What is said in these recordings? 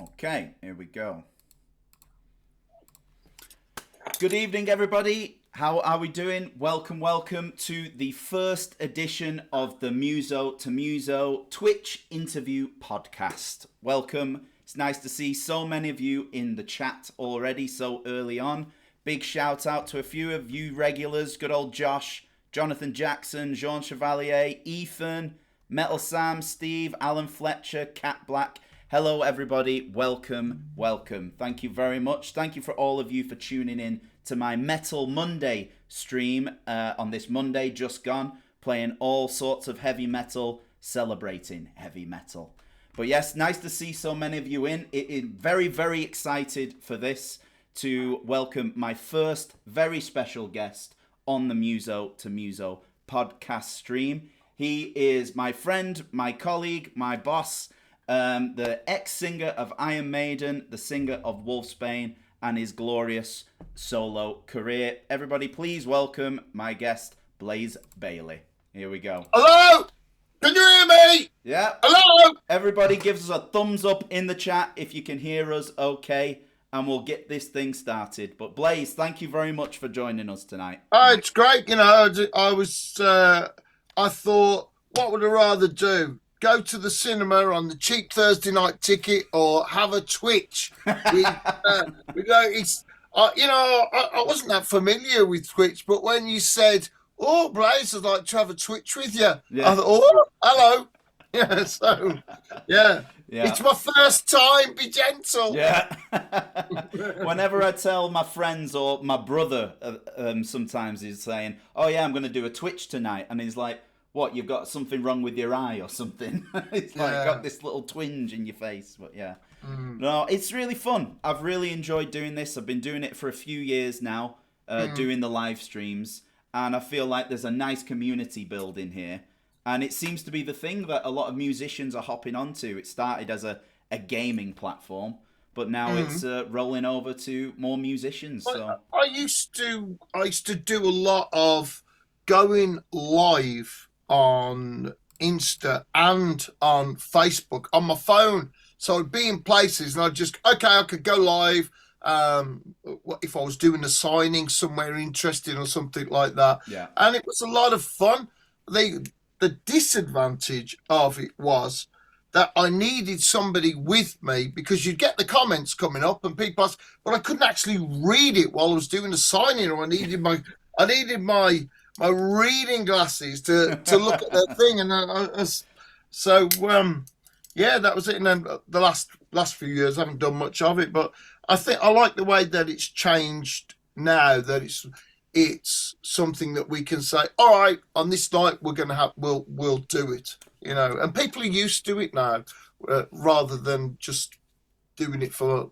Okay, here we go. Good evening, everybody. How are we doing? Welcome to the first edition of the Muso to Muso Twitch interview podcast. Welcome. It's nice to see so many of you in the chat already so early on. Big shout out to a few of you regulars. Good old Josh, Jonathan Jackson, Jean Chevalier, Ethan, Metal Sam, Steve, Alan Fletcher, Cat Black. Hello, everybody. Welcome. Thank you very much. Thank you for all of you for tuning in to my Metal Monday stream on this Monday just gone, playing all sorts of heavy metal, celebrating heavy metal. But yes, nice to see so many of you in. It is very, very excited for this to welcome my first very special guest on the Muso to Muso podcast stream. He is my friend, my colleague, my boss, the ex-singer of Iron Maiden, the singer of Wolfsbane, and his glorious solo career. Everybody, please welcome my guest, Blaze Bayley. Here we go. Hello? Can you hear me? Yeah. Hello? Everybody gives us a thumbs up in the chat if you can hear us okay, and we'll get this thing started. But Blaze, thank you very much for joining us tonight. Oh, it's great. You know, I thought, what would I rather do? Go to the cinema on the cheap Thursday night ticket or have a Twitch? I wasn't that familiar with Twitch, but when you said, oh, Blaze, I'd like to have a Twitch with you, Yeah. I thought, oh, hello. Yeah, so, yeah. It's my first time, be gentle. Yeah. Whenever I tell my friends or my brother, sometimes he's saying, oh yeah, I'm going to do a Twitch tonight. And he's like, what, you've got something wrong with your eye or something? It's like, got this little twinge in your face. But yeah. No, it's really fun. I've really enjoyed doing this. I've been doing it for a few years now, doing the live streams. And I feel like there's a nice community building here. And it seems to be the thing that a lot of musicians are hopping onto. It started as a gaming platform, but now it's rolling over to more musicians. So I used to do a lot of going live on Insta and on Facebook on my phone. So I'd be in places and I could go live. If I was doing a signing somewhere interesting or something like that. Yeah. And it was a lot of fun. The disadvantage of it was that I needed somebody with me because you'd get the comments coming up and people ask, but I couldn't actually read it while I was doing a signing, or I needed my reading glasses to look at that thing. And that was it. And then the last few years I haven't done much of it, but I think I like the way that it's changed now, that it's something that we can say, all right, on this night we'll do it, you know, and people are used to it now, rather than just doing it for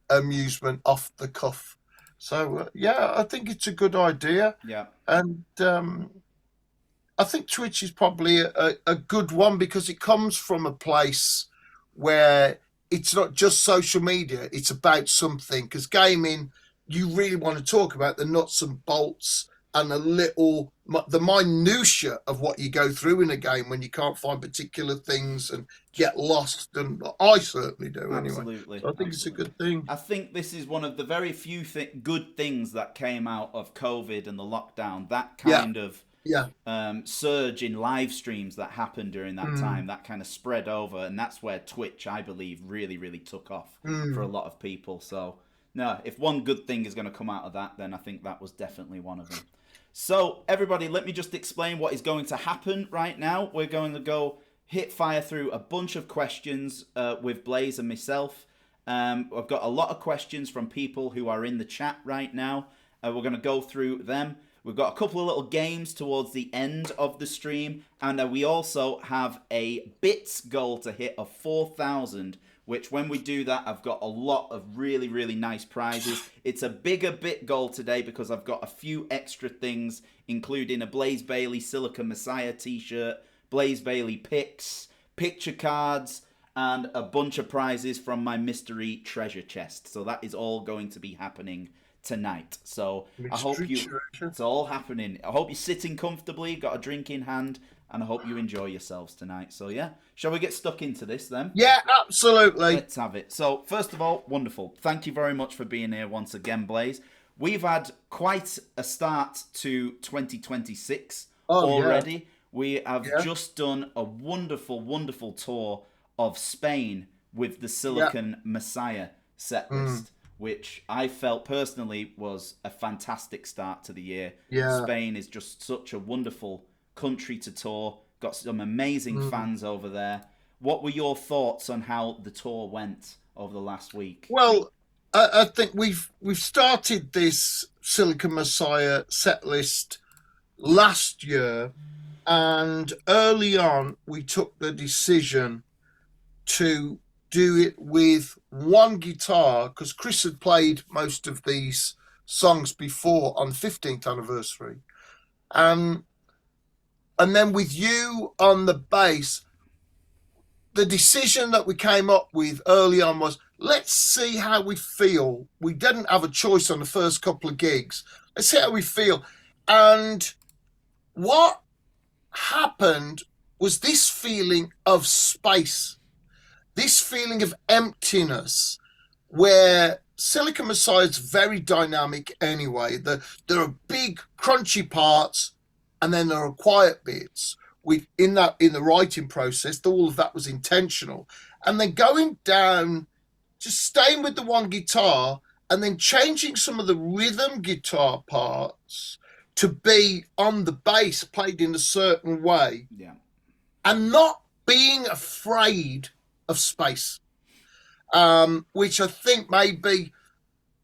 amusement off the cuff. So I think it's a good idea. Yeah. And I think Twitch is probably a good one because it comes from a place where it's not just social media, it's about something, because gaming, you really want to talk about the nuts and bolts and the minutiae of what you go through in a game when you can't find particular things and get lost. And I certainly do anyway. Absolutely. So I think it's a good thing. I think this is one of the very few good things that came out of COVID and the lockdown. That kind of surge in live streams that happened during that time, that kind of spread over. And that's where Twitch, I believe, really, really took off for a lot of people. So no, if one good thing is going to come out of that, then I think that was definitely one of them. So, everybody, let me just explain what is going to happen right now. We're going to go hit fire through a bunch of questions with Blaze and myself. I've got a lot of questions from people who are in the chat right now. We're going to go through them. We've got a couple of little games towards the end of the stream. And we also have a bits goal to hit of 4,000, which when we do that, I've got a lot of really, really nice prizes. It's a bigger bit goal today because I've got a few extra things, including a Blaze Bayley Silica Messiah t-shirt, Blaze Bayley picks, picture cards, and a bunch of prizes from my mystery treasure chest. So that is all going to be happening tonight. So I hope it's all happening. I hope you're sitting comfortably, got a drink in hand, and I hope you enjoy yourselves tonight. So yeah, shall we get stuck into this then? Yeah, absolutely. Let's have it. So first of all, wonderful. Thank you very much for being here once again, Blaze. We've had quite a start to 2026 already. Yeah. We have just done a wonderful, wonderful tour of Spain with the Silicon Messiah set list, which I felt personally was a fantastic start to the year. Yeah. Spain is just such a wonderful country to tour. Got some amazing fans over there. What were your thoughts on how the tour went over the last week? Well, I think we've started this Silicon Messiah set list last year, and early on we took the decision to do it with one guitar because Chris had played most of these songs before on the 15th anniversary. And then with you on the bass, the decision that we came up with early on was, let's see how we feel. We didn't have a choice on the first couple of gigs. Let's see how we feel. And what happened was this feeling of space, this feeling of emptiness, where Silicon Messiah is very dynamic anyway. There are big crunchy parts and then there are quiet bits. In the writing process, all of that was intentional. And then going down, just staying with the one guitar and then changing some of the rhythm guitar parts to be on the bass played in a certain way. Yeah. And not being afraid of space, which I think maybe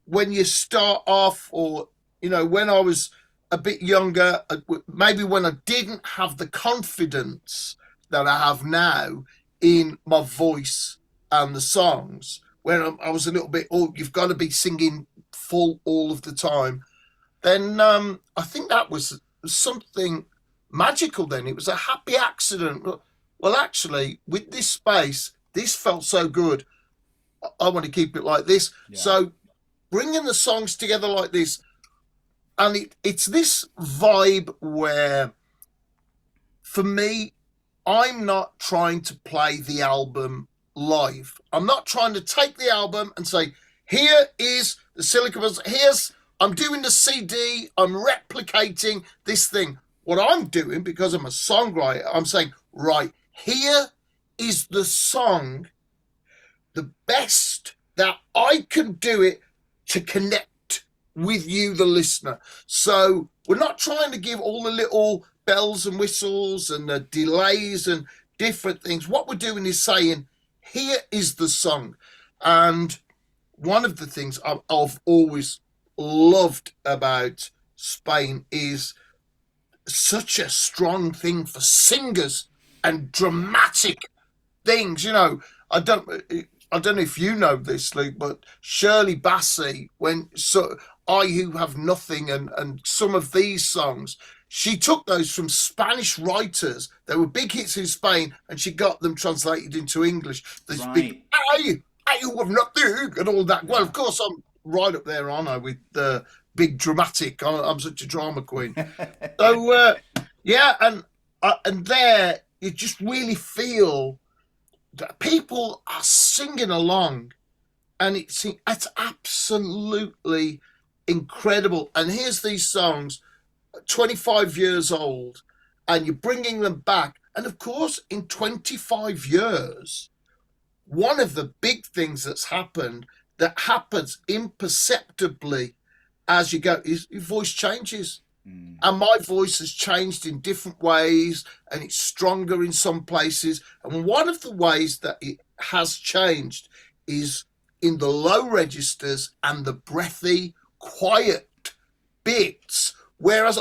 when you start off, or, when I was a bit younger, maybe when I didn't have the confidence that I have now in my voice and the songs, when I was a little bit, you've got to be singing full all of the time, then I think that was something magical then. It was a happy accident. Well, actually, with this space, this felt so good. I want to keep it like this. Yeah. So bringing the songs together like this, and it's this vibe where, for me, I'm not trying to play the album live. I'm not trying to take the album and say, here is the Silicon Messiah, I'm doing the CD, I'm replicating this thing. What I'm doing, because I'm a songwriter, I'm saying, right, here is the song, the best that I can do it to connect with you, the listener. So we're not trying to give all the little bells and whistles and the delays and different things. What we're doing is saying, here is the song. And one of the things I've always loved about Spain is such a strong thing for singers and dramatic things. I don't know if you know this, Luke, but Shirley Bassey, I Who Have Nothing and some of these songs, she took those from Spanish writers. They were big hits in Spain, and she got them translated into English. This big, I Who Have Nothing, and all that. Well, of course, I'm right up there, aren't I, with the big dramatic. I'm such a drama queen. So, and there, you just really feel that people are singing along, and it's absolutely incredible. And here's these songs, 25 years old, and you're bringing them back. And of course, in 25 years, one of the big things that happens imperceptibly as you go, is your voice changes. And my voice has changed in different ways, and it's stronger in some places. And one of the ways that it has changed is in the low registers and the breathy, quiet bits. Whereas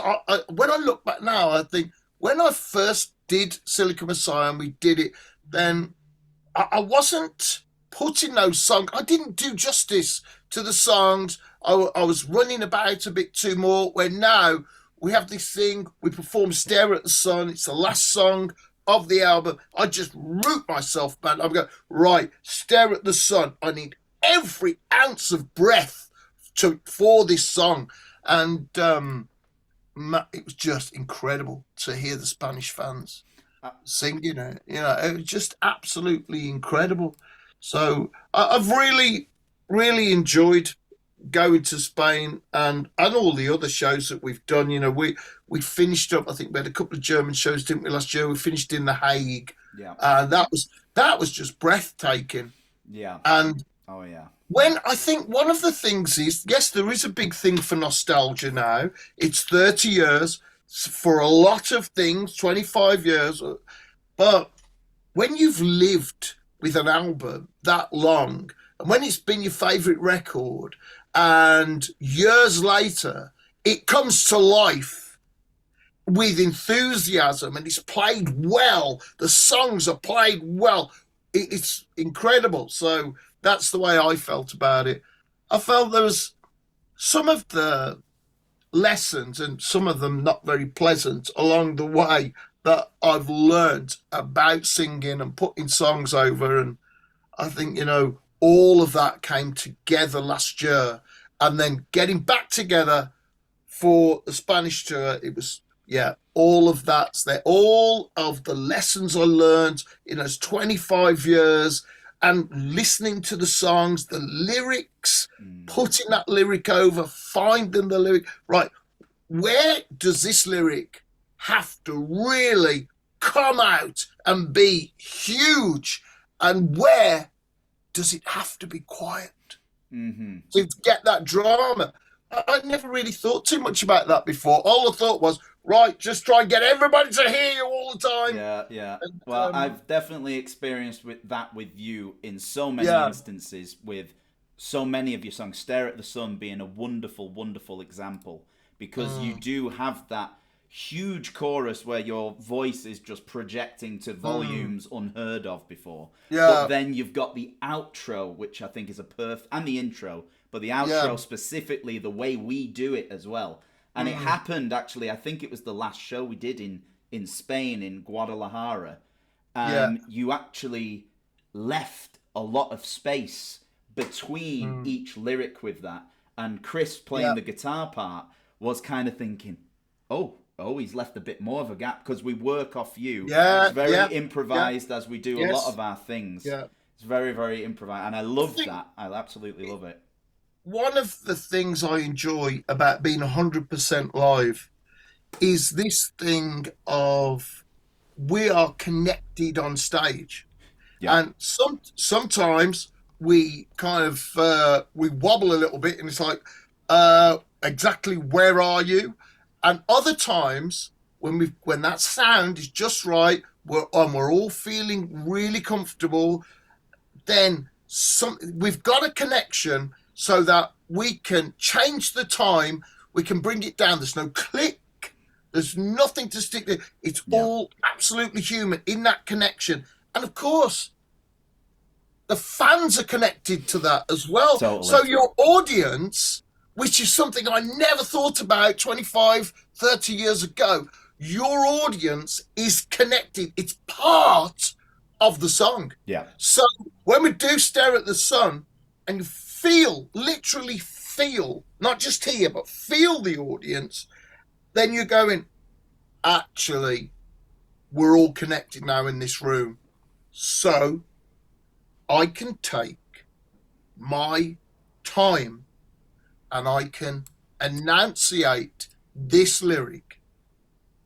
when I look back now, I think when I first did Silicon Messiah and we did it, then I wasn't putting those songs. I didn't do justice to the songs. I was running about a bit too more, where now we have this thing, we perform Stare at the Sun. It's the last song of the album. I just root myself back. I'm going, right, Stare at the Sun. I need every ounce of breath for this song. And it was just incredible to hear the Spanish fans. singing it. It was just absolutely incredible. So I've really, really enjoyed going to Spain and all the other shows that we've done. We finished up. I think we had a couple of German shows, didn't we, last year? We finished in The Hague. Yeah. That was just breathtaking. Yeah. And Oh yeah. when I think one of the things is, yes, there is a big thing for nostalgia now. It's 30 years for a lot of things, 25 years. But when you've lived with an album that long, and when it's been your favourite record, and years later, it comes to life with enthusiasm and it's played well, the songs are played well, it's incredible. So that's the way I felt about it. I felt there was some of the lessons, and some of them not very pleasant, along the way that I've learned about singing and putting songs over. And I think, all of that came together last year. And then getting back together for the Spanish tour, it was, all of that's there. All of the lessons I learned in those 25 years, and listening to the songs, the lyrics, putting that lyric over, finding the lyric. Right, where does this lyric have to really come out and be huge? And where does it have to be quiet to get that drama? I never really thought too much about that before. All I thought was, right, just try and get everybody to hear you all the time. Yeah. Well, I've definitely experienced with you in so many instances, with so many of your songs. Stare at the Sun being a wonderful, wonderful example, because you do have that huge chorus where your voice is just projecting to volumes unheard of before. But then you've got the outro, which I think is and the intro, but the outro specifically, the way we do it as well. And it happened, actually, I think it was the last show we did in Spain, in Guadalajara. You actually left a lot of space between each lyric with that. And Chris playing the guitar part was kind of thinking, oh, he's left a bit more of a gap, because we work off you. It's very improvised, as we do a lot of our things. It's very, very improvised. And I love that. I absolutely love it. One of the things I enjoy about being 100% live is this thing of we are connected on stage. And sometimes we kind of we wobble a little bit, and it's like, exactly where are you? And other times when that sound is just right, we're all feeling really comfortable, then we've got a connection so that we can change the time, we can bring it down. There's no click, there's nothing to stick to. It's all absolutely human in that connection. And of course, the fans are connected to that as well. Totally. So your audience, which is something I never thought about 25, 30 years ago, your audience is connected. It's part of the song. So when we do Stare at the Sun, and you literally feel, not just hear, but feel the audience, then you're going, actually, we're all connected now in this room. So I can take my time and I can enunciate this lyric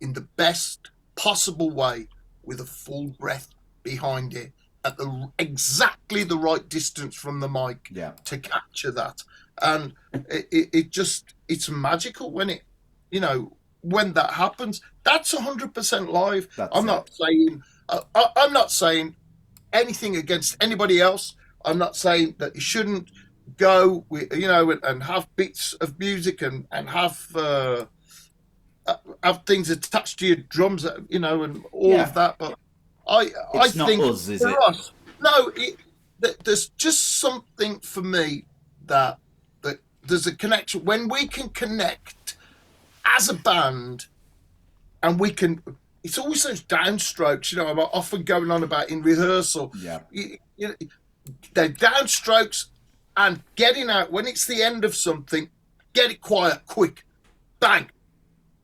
in the best possible way, with a full breath behind it, at exactly the right distance from the mic to capture that. And it's magical when when that happens. That's 100% live. I'm not saying anything against anybody else. I'm not saying that you shouldn't go and have bits of music and have things attached to your drums, and all of that. But I think us, is for it? us, no, there's just something for me that there's a connection when we can connect as a band, and we can. It's always those downstrokes, I'm often going on about in rehearsal. They're downstrokes, and getting out when it's the end of something, get it quiet, quick, bang.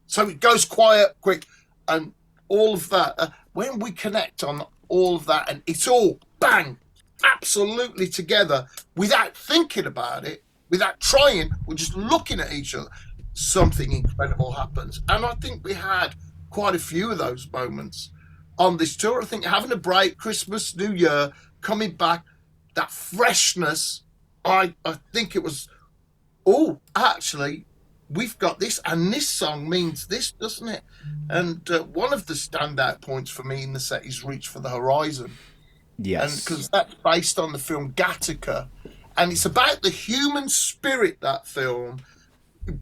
So it goes quiet, quick, and all of that. when we connect on all of that, and it's all bang, absolutely together, without thinking about it, without trying, we're just looking at each other, something incredible happens. And I think we had quite a few of those moments on this tour. I think having a break, Christmas, New Year, coming back, that freshness, I think it was, oh, actually, we've got this, and this song means this, doesn't it? And one of the standout points for me in the set is Reach for the Horizon. Yes. And because that's based on the film Gattaca. And it's about the human spirit, that film,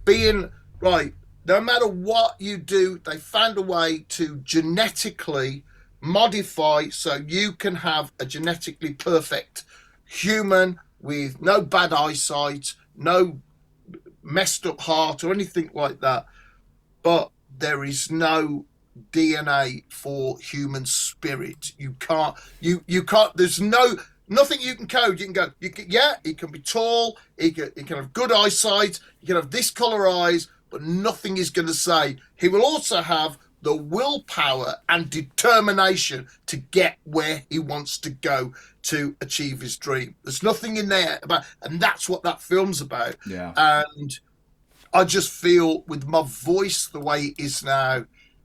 being, right, no matter what you do, they found a way to genetically modify so you can have a genetically perfect human with no bad eyesight, no messed up heart or anything like that, but there is no DNA for human spirit. You can't there's nothing you can code. You can go, he can be tall, he can have good eyesight, he can have this colour eyes, but nothing is going to say. He will also have the willpower and determination to get where he wants to go to achieve his dream. There's nothing in there about, and that's what that film's about. Yeah. And I just feel with my voice the way it is now,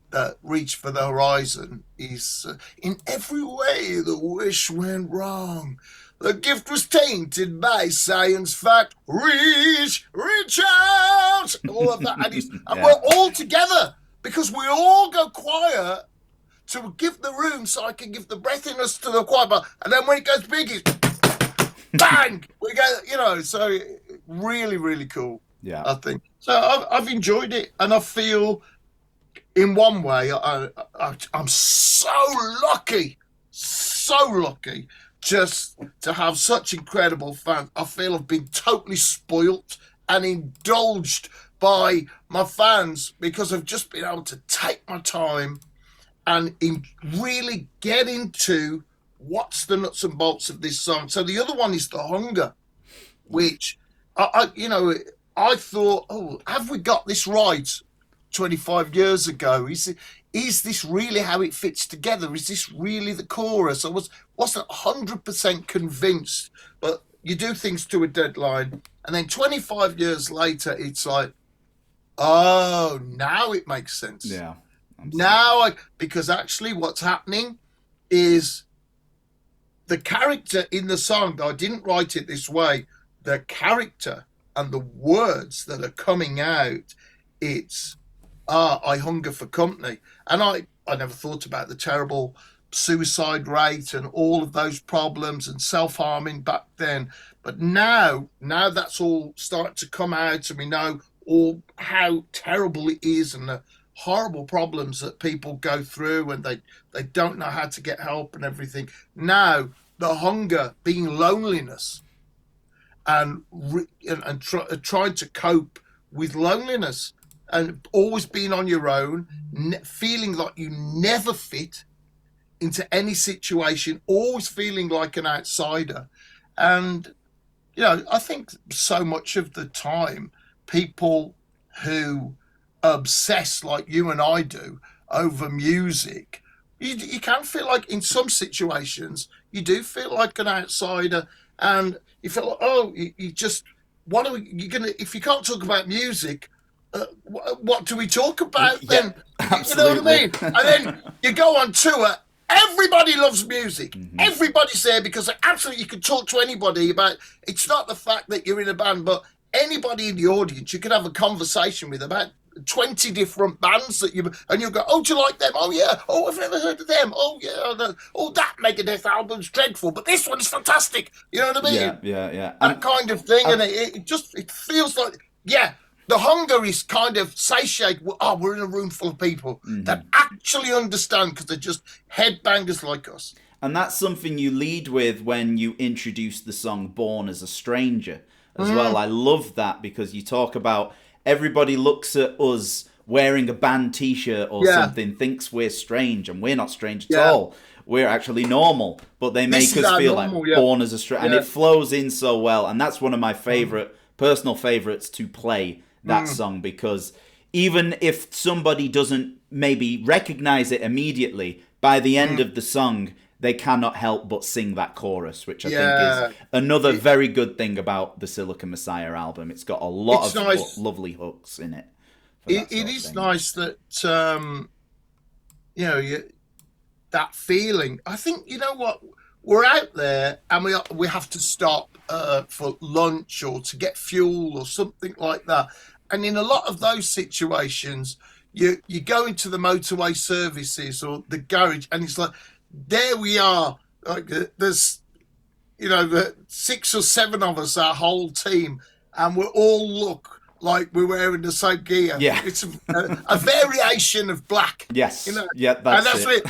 that Reach for the Horizon is in every way the wish went wrong. The gift was tainted by science fact. Reach out. All of that, and we're all together. Because we all go quiet to give the room so I can give the breathiness to the quiet part. And then when it goes big, it's bang! We go, so really, really cool. Yeah. I think. So I've enjoyed it. And I feel, in one way, I'm so lucky just to have such incredible fans. I feel I've been totally spoilt and indulged by my fans because I've just been able to take my time and really get into what's the nuts and bolts of this song. So the other one is The Hunger, which I thought, have we got this right 25 years ago? Is this really how it fits together? Is this really the chorus? I wasn't 100% convinced, but you do things to a deadline, and then 25 years later, it's like, oh, now it makes sense. Yeah. Now, because actually what's happening is the character in the song, I didn't write it this way, the character and the words that are coming out, it's, I hunger for company. And I never thought about the terrible suicide rate and all of those problems and self-harming back then. But now that's all starting to come out, and we know all how terrible it is and the horrible problems that people go through, and they don't know how to get help and everything. Now, the hunger being loneliness and trying to cope with loneliness and always being on your own, feeling like you never fit into any situation, always feeling like an outsider. And, I think so much of the time, people who obsess like you and I do over music, you can feel like in some situations you do feel like an outsider, and you feel like, you just, what are you gonna, if you can't talk about music, what do we talk about then? Absolutely. You know what I mean? And then you go on tour, everybody loves music. Mm-hmm. Everybody's there because absolutely you can talk to anybody about, it's not the fact that you're in a band, but anybody in the audience you can have a conversation with about 20 different bands that and you'll go, do you like them? Oh yeah. Oh, I've never heard of them. Oh yeah. Oh, that Megadeth album's dreadful, but this one's fantastic. You know what I mean? Yeah. That kind of thing. And it feels like, the hunger is kind of satiated. We're in a room full of people that actually understand, because they're just headbangers like us. And that's something you lead with when you introduce the song Born as a Stranger as well. I love that, because you talk about everybody looks at us wearing a band t-shirt or something, thinks we're strange, and we're not strange at all. We're actually normal, but they make us feel normal, like born as a stranger. And it flows in so well. And that's one of my personal favorites to play, that song, because even if somebody doesn't maybe recognize it immediately, by the end of the song, they cannot help but sing that chorus, which I think is another very good thing about the Silicon Messiah album. It's got a lot of nice. lovely hooks in it. It is nice that that feeling. I think, you know what, we're out there and we have to stop for lunch or to get fuel or something like that. And in a lot of those situations, you go into the motorway services or the garage, and it's like, there we are. Like, there's, the 6 or 7 of us, our whole team, and we all look like we're wearing the same gear. Yeah, it's a variation of black. Yes, yeah, that's it.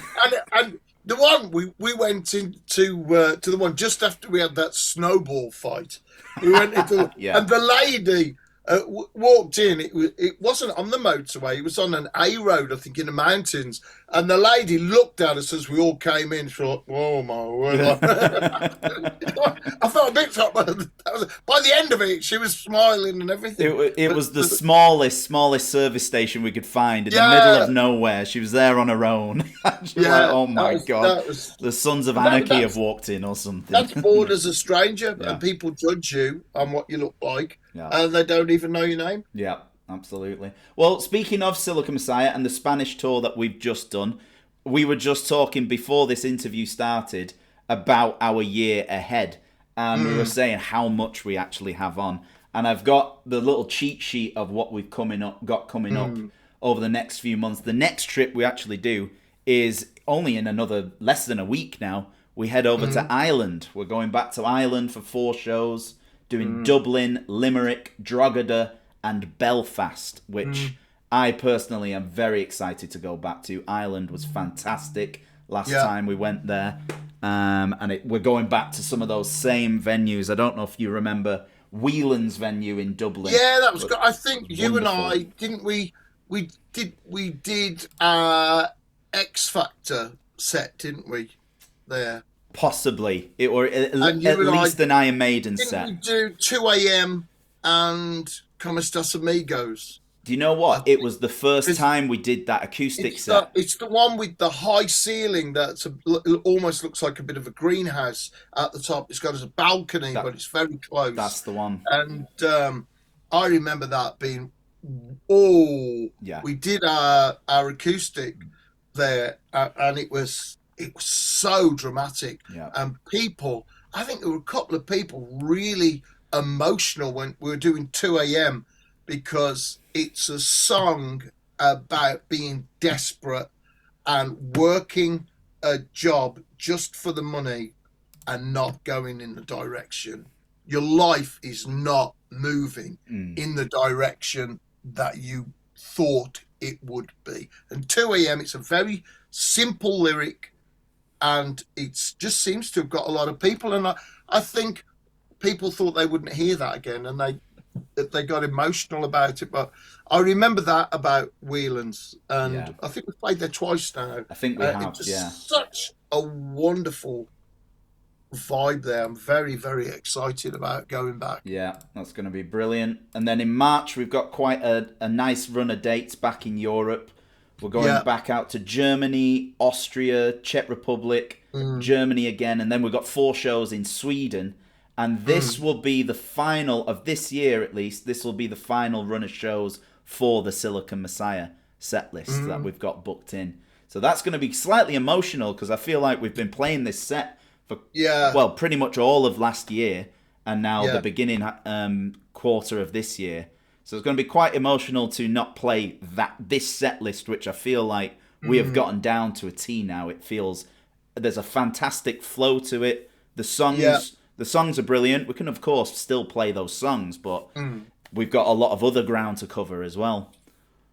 And the one we went into to the one just after we had that snowball fight. We went into and the lady walked in. It wasn't on the motorway. It was on an A road, I think, in the mountains. And the lady looked at us as we all came in. She thought, "Oh my word!" I felt a bit shocked. By the end of it, she was smiling and everything. It was the smallest service station we could find in the middle of nowhere. She was there on her own. She was like, "Oh my god!" The Sons of Anarchy have walked in or something. That's born as a stranger, and people judge you on what you look like. Yeah. And they don't even know your name. Yeah, absolutely. Well, speaking of Silicon Messiah and the Spanish tour that we've just done, we were just talking before this interview started about our year ahead. And we were saying how much we actually have on. And I've got the little cheat sheet of what we've coming up over the next few months. The next trip we actually do is only in another less than a week now. We head over to Ireland. We're going back to Ireland for 4 shows. Doing Dublin, Limerick, Drogheda, and Belfast, which I personally am very excited to go back to. Ireland was fantastic last time we went there. And we're going back to some of those same venues. I don't know if you remember Whelan's venue in Dublin. Yeah, that was good. I think you and I, didn't we? We did X Factor set, didn't we? There. Possibly, or at least an Iron Maiden set. Didn't we do 2 a.m. and Como Estas Amigos? Do you know what? It was the first time we did that acoustic set. It's the one with the high ceiling that almost looks like a bit of a greenhouse at the top. It's got a balcony, but it's very close. That's the one. And I remember that being, we did our acoustic there, and it was so dramatic. Yeah. And people, I think there were a couple of people really emotional when we were doing 2 a.m. because it's a song about being desperate and working a job just for the money and not going in the direction. Your life is not moving in the direction that you thought it would be. And 2 a.m., it's a very simple lyric, and it just seems to have got a lot of people. And I think people thought they wouldn't hear that again, and they got emotional about it. But I remember that about Whelan's, and I think we've played there twice now. I think we have, such a wonderful vibe there. I'm very, very excited about going back. Yeah, that's going to be brilliant. And then in March, we've got quite a nice run of dates back in Europe. We're going back out to Germany, Austria, Czech Republic, Germany again, and then we've got 4 shows in Sweden. And this will be the final of this year, at least. This will be the final run of shows for the Silicon Messiah set list that we've got booked in. So that's going to be slightly emotional because I feel like we've been playing this set for pretty much all of last year and now the beginning quarter of this year. So it's going to be quite emotional to not play this set list, which I feel like we have gotten down to a T now. It feels there's a fantastic flow to it. The songs are brilliant. We can, of course, still play those songs, but we've got a lot of other ground to cover as well.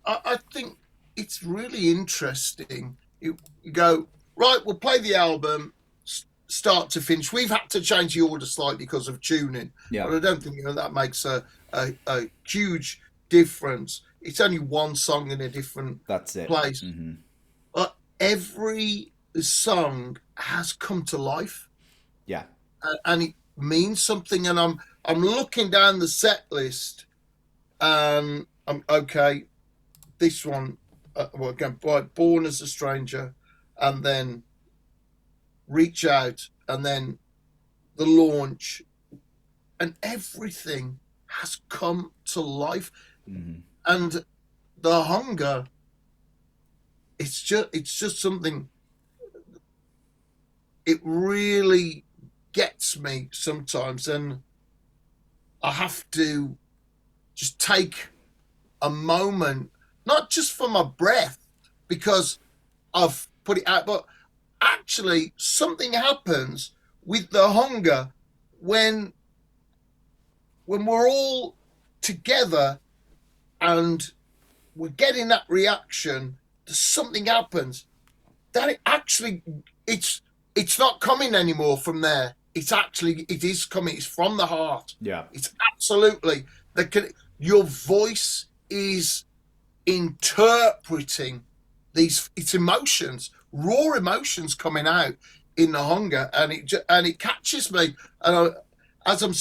I think it's really interesting. You go, right, we'll play the album start to finish. We've had to change the order slightly because of tuning, but I don't think that makes a huge difference. It's only one song in a different place. But every song has come to life. Yeah. And it means something. And I'm looking down the set list, and I'm okay. This one, again, Born as a Stranger, and then Reach Out, and then the launch, and everything has come to life. Mm-hmm. And the hunger, it's just something, it really gets me sometimes, and I have to just take a moment, not just for my breath, because I've put it out, but actually something happens with the hunger when we're all together and we're getting that reaction. Something happens that it's not coming anymore from there. It is coming. It's from the heart. Yeah. It's absolutely your voice is interpreting its emotions, raw emotions coming out in the hunger, and it catches me. And as I'm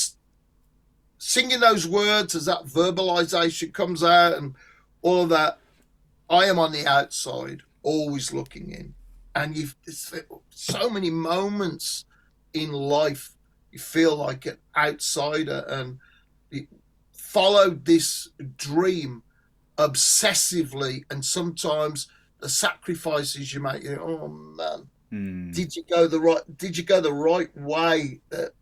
singing those words, as that verbalization comes out and all of that, I am on the outside, always looking in. And there's so many moments in life you feel like an outsider, and you follow this dream obsessively, and sometimes the sacrifices you make, oh man, did you go the right way,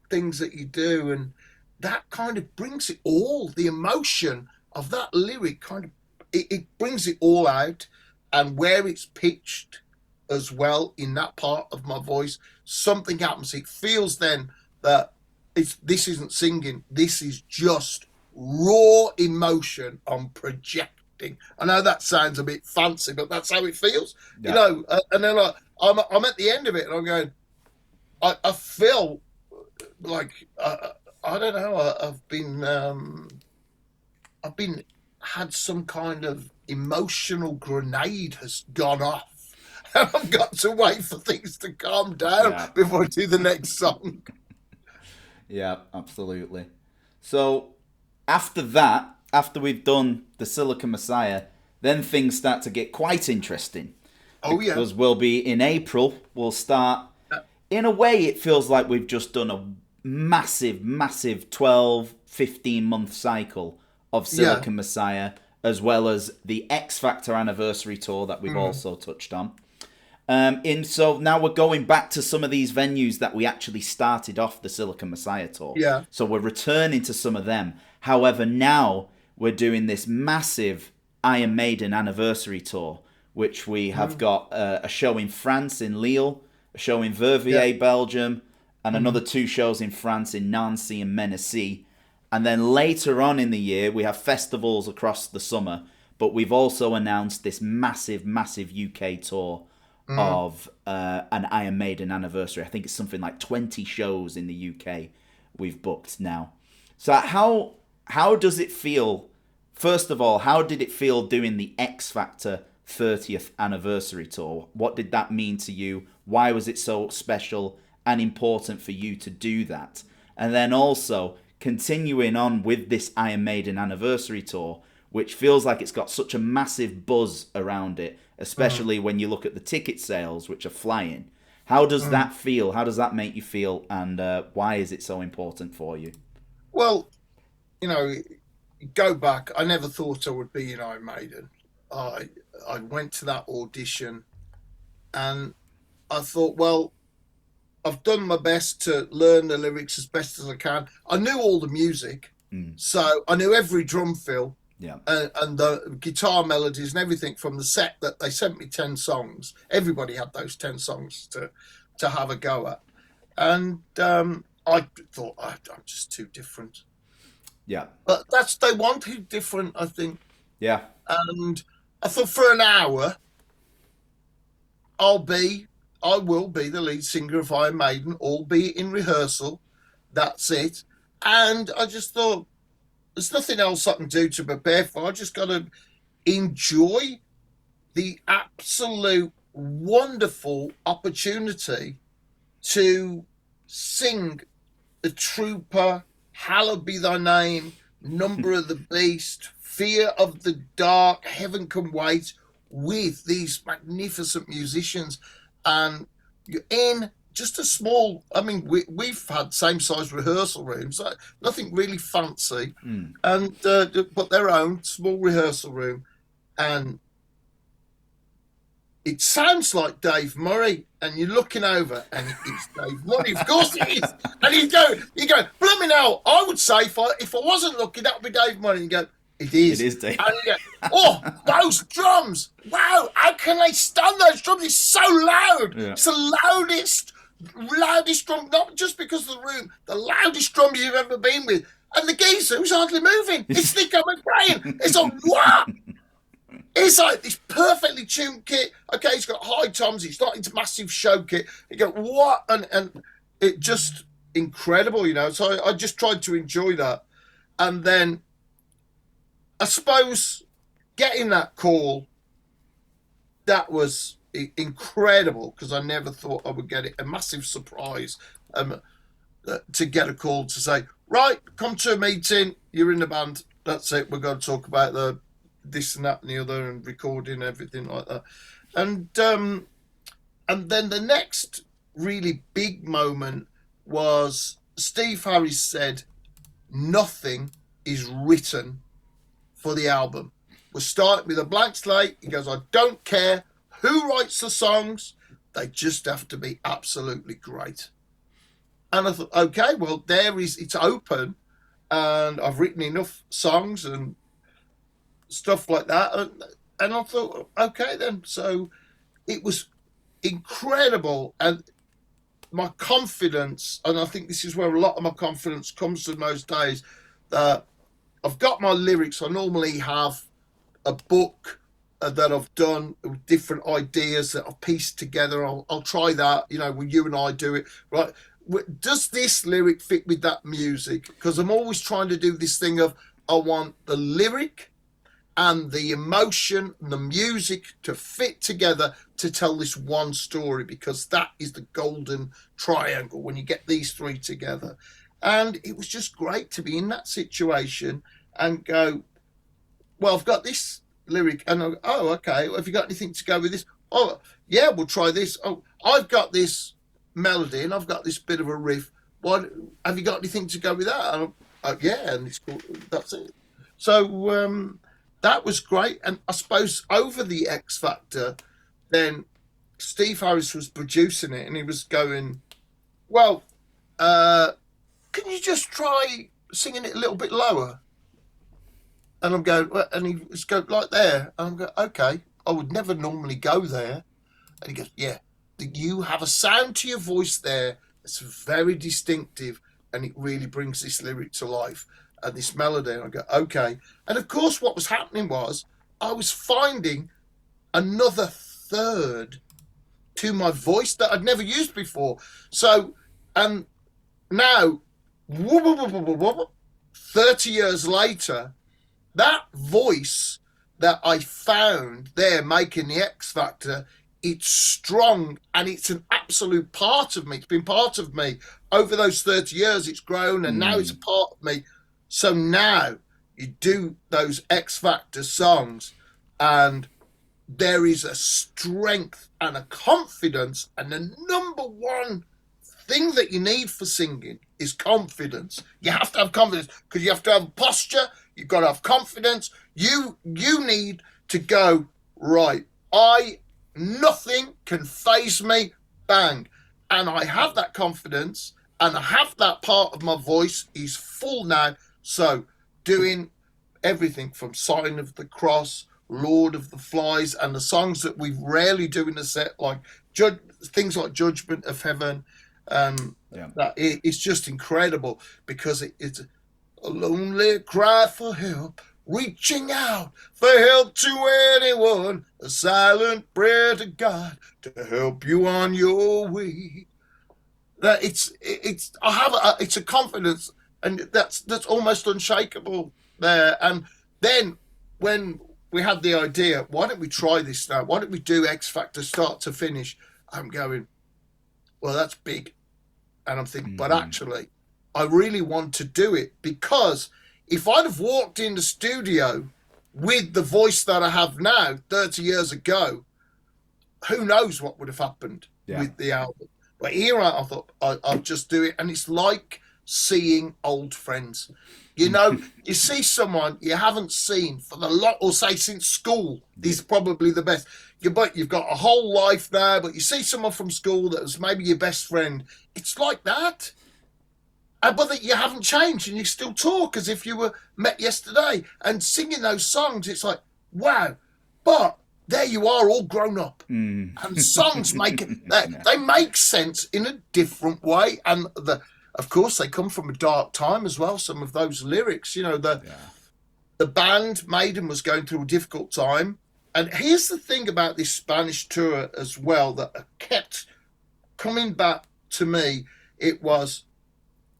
things that you do, and that kind of brings it all, the emotion of that lyric kind of, it brings it all out. And where it's pitched as well in that part of my voice, something happens. It feels then that this isn't singing, this is just raw emotion I'm projecting. I know that sounds a bit fancy, but that's how it feels. Yeah. And then I'm at the end of it, and I'm going, I feel like I don't know, I've been had some kind of emotional grenade has gone off, and I've got to wait for things to calm down before I do the next song. Yeah, absolutely. So after we've done the Silicon Messiah, then things start to get quite interesting. Oh yeah. Because we'll be in April, we'll start, in a way it feels like we've just done a massive 12, 15 month cycle of Silicon Messiah, as well as the X Factor anniversary tour that we've also touched on. So now we're going back to some of these venues that we actually started off the Silicon Messiah tour. Yeah. So we're returning to some of them. However, now we're doing this massive Iron Maiden anniversary tour, which we have got a show in France, in Lille, a show in Verviers, Belgium, and another 2 shows in France, in Nancy and Mennecy. And then later on in the year, we have festivals across the summer, but we've also announced this massive UK tour of an Iron Maiden anniversary. I think it's something like 20 shows in the UK we've booked now. So how does it feel? First of all, how did it feel doing the X Factor 30th anniversary tour? What did that mean to you? Why was it so special and important for you to do that? And then also, continuing on with this Iron Maiden anniversary tour, which feels like it's got such a massive buzz around it, especially when you look at the ticket sales, which are flying. How does that feel? How does that make you feel? And why is it so important for you? Well, go back. I never thought I would be in Iron Maiden. I went to that audition, and I thought, well, I've done my best to learn the lyrics as best as I can. I knew all the music, so I knew every drum fill, and the guitar melodies and everything from the set that they sent me 10 songs. Everybody had those 10 songs to have a go at. And I thought, I'm just too different. Yeah. But they wanted different, I think. Yeah. And I thought, for an hour, I will be the lead singer of Iron Maiden, albeit in rehearsal. That's it. And I just thought, there's nothing else I can do to prepare for. I just got to enjoy the absolute wonderful opportunity to sing The Trooper, Hallowed Be Thy Name, Number of the Beast, Fear of the Dark, Heaven Can Wait, with these magnificent musicians. and you're in just a small, I mean, we've had same size rehearsal rooms, nothing really fancy, and but their own small rehearsal room, and it sounds like Dave Murray, and you're looking over, and it's Dave Murray. Of course it is. And you go, blooming hell, I would say if I wasn't looking, that would be Dave Murray. And you go, it is. It is Dave. And you go, oh, those drums. Wow, how can they stand those drums? It's so loud. Yeah. It's the loudest drum, not just because of the room, the loudest drums you've ever been with. And the geezer who's hardly moving. It's Nico McBrain. It's like, what? It's like this perfectly tuned kit. Okay, he's got high toms. It's not into massive show kit. You go, what? And it just incredible, you know. So I just tried to enjoy that. And then I suppose getting that call, that was incredible because I never thought I would get it. A massive surprise to get a call to say, right, come to a meeting. You're in the band. That's it. We're going to talk about the this and that and the other and recording everything like that. And then the next really big moment was Steve Harris said, nothing is written for the album. We're starting with a blank slate. He goes, I don't care who writes the songs. They just have to be absolutely great. And I thought, okay, well, it's open. And I've written enough songs and stuff like that. And I thought, okay, then. So it was incredible. And my confidence, and I think this is where a lot of my confidence comes from those days, that I've got my lyrics. I normally have a book that I've done with different ideas that I've pieced together. I'll try that, you know, when you and I do it, right? Does this lyric fit with that music? Because I'm always trying to do this thing of, I want the lyric and the emotion and the music to fit together to tell this one story, because that is the golden triangle when you get these three together. And it was just great to be in that situation and go, well, I've got this lyric, and I go, oh, okay, have you got anything to go with this? Oh, yeah, we'll try this. Oh, I've got this melody and I've got this bit of a riff. What, have you got anything to go with that? And yeah, and it's called, that's it. So that was great. And I suppose over the X Factor, then Steve Harris was producing it and he was going, well, can you just try singing it a little bit lower? And I'm going, well, and he was going like there. And I'm going, okay, I would never normally go there. And he goes, yeah, you have a sound to your voice there that's very distinctive, and it really brings this lyric to life and this melody. And I go, okay. And of course, what was happening was I was finding another third to my voice that I'd never used before. So, and now, 30 years later, that voice that I found there making the X Factor, it's strong and it's an absolute part of me. It's been part of me over those 30 years. It's grown and now it's a part of me. So now you do those X Factor songs and there is a strength and a confidence, and the number one thing that you need for singing is confidence. You have to have confidence because you have to have posture. You've got to have confidence. You need to go, right, nothing can faze me, bang. And I have that confidence and I have that part of my voice is full now. So doing everything from Sign of the Cross, Lord of the Flies, and the songs that we rarely do in a set, like things like Judgment of Heaven, that it's just incredible because it's a lonely cry for help, reaching out for help to anyone, a silent prayer to God to help you on your way. That it's a confidence, and that's almost unshakable there. And then when we had the idea, why don't we try this now? Why don't we do X Factor start to finish? I'm going, well, that's big. And I'm thinking, but actually, I really want to do it, because if I'd have walked in the studio with the voice that I have now 30 years ago, who knows what would have happened? with the album. But here I thought I'll just do it, and it's like seeing old friends. You know, you see someone you haven't seen for the lot, or say since school is probably the best. But you've got a whole life now, but you see someone from school that was maybe your best friend. It's like that. But that you haven't changed and you still talk as if you were met yesterday. And singing those songs, it's like, wow. But there you are, all grown up. And songs they make sense in a different way. And of course, they come from a dark time as well, some of those lyrics. You know, the band, Maiden, was going through a difficult time. And here's the thing about this Spanish tour as well that kept coming back to me. It was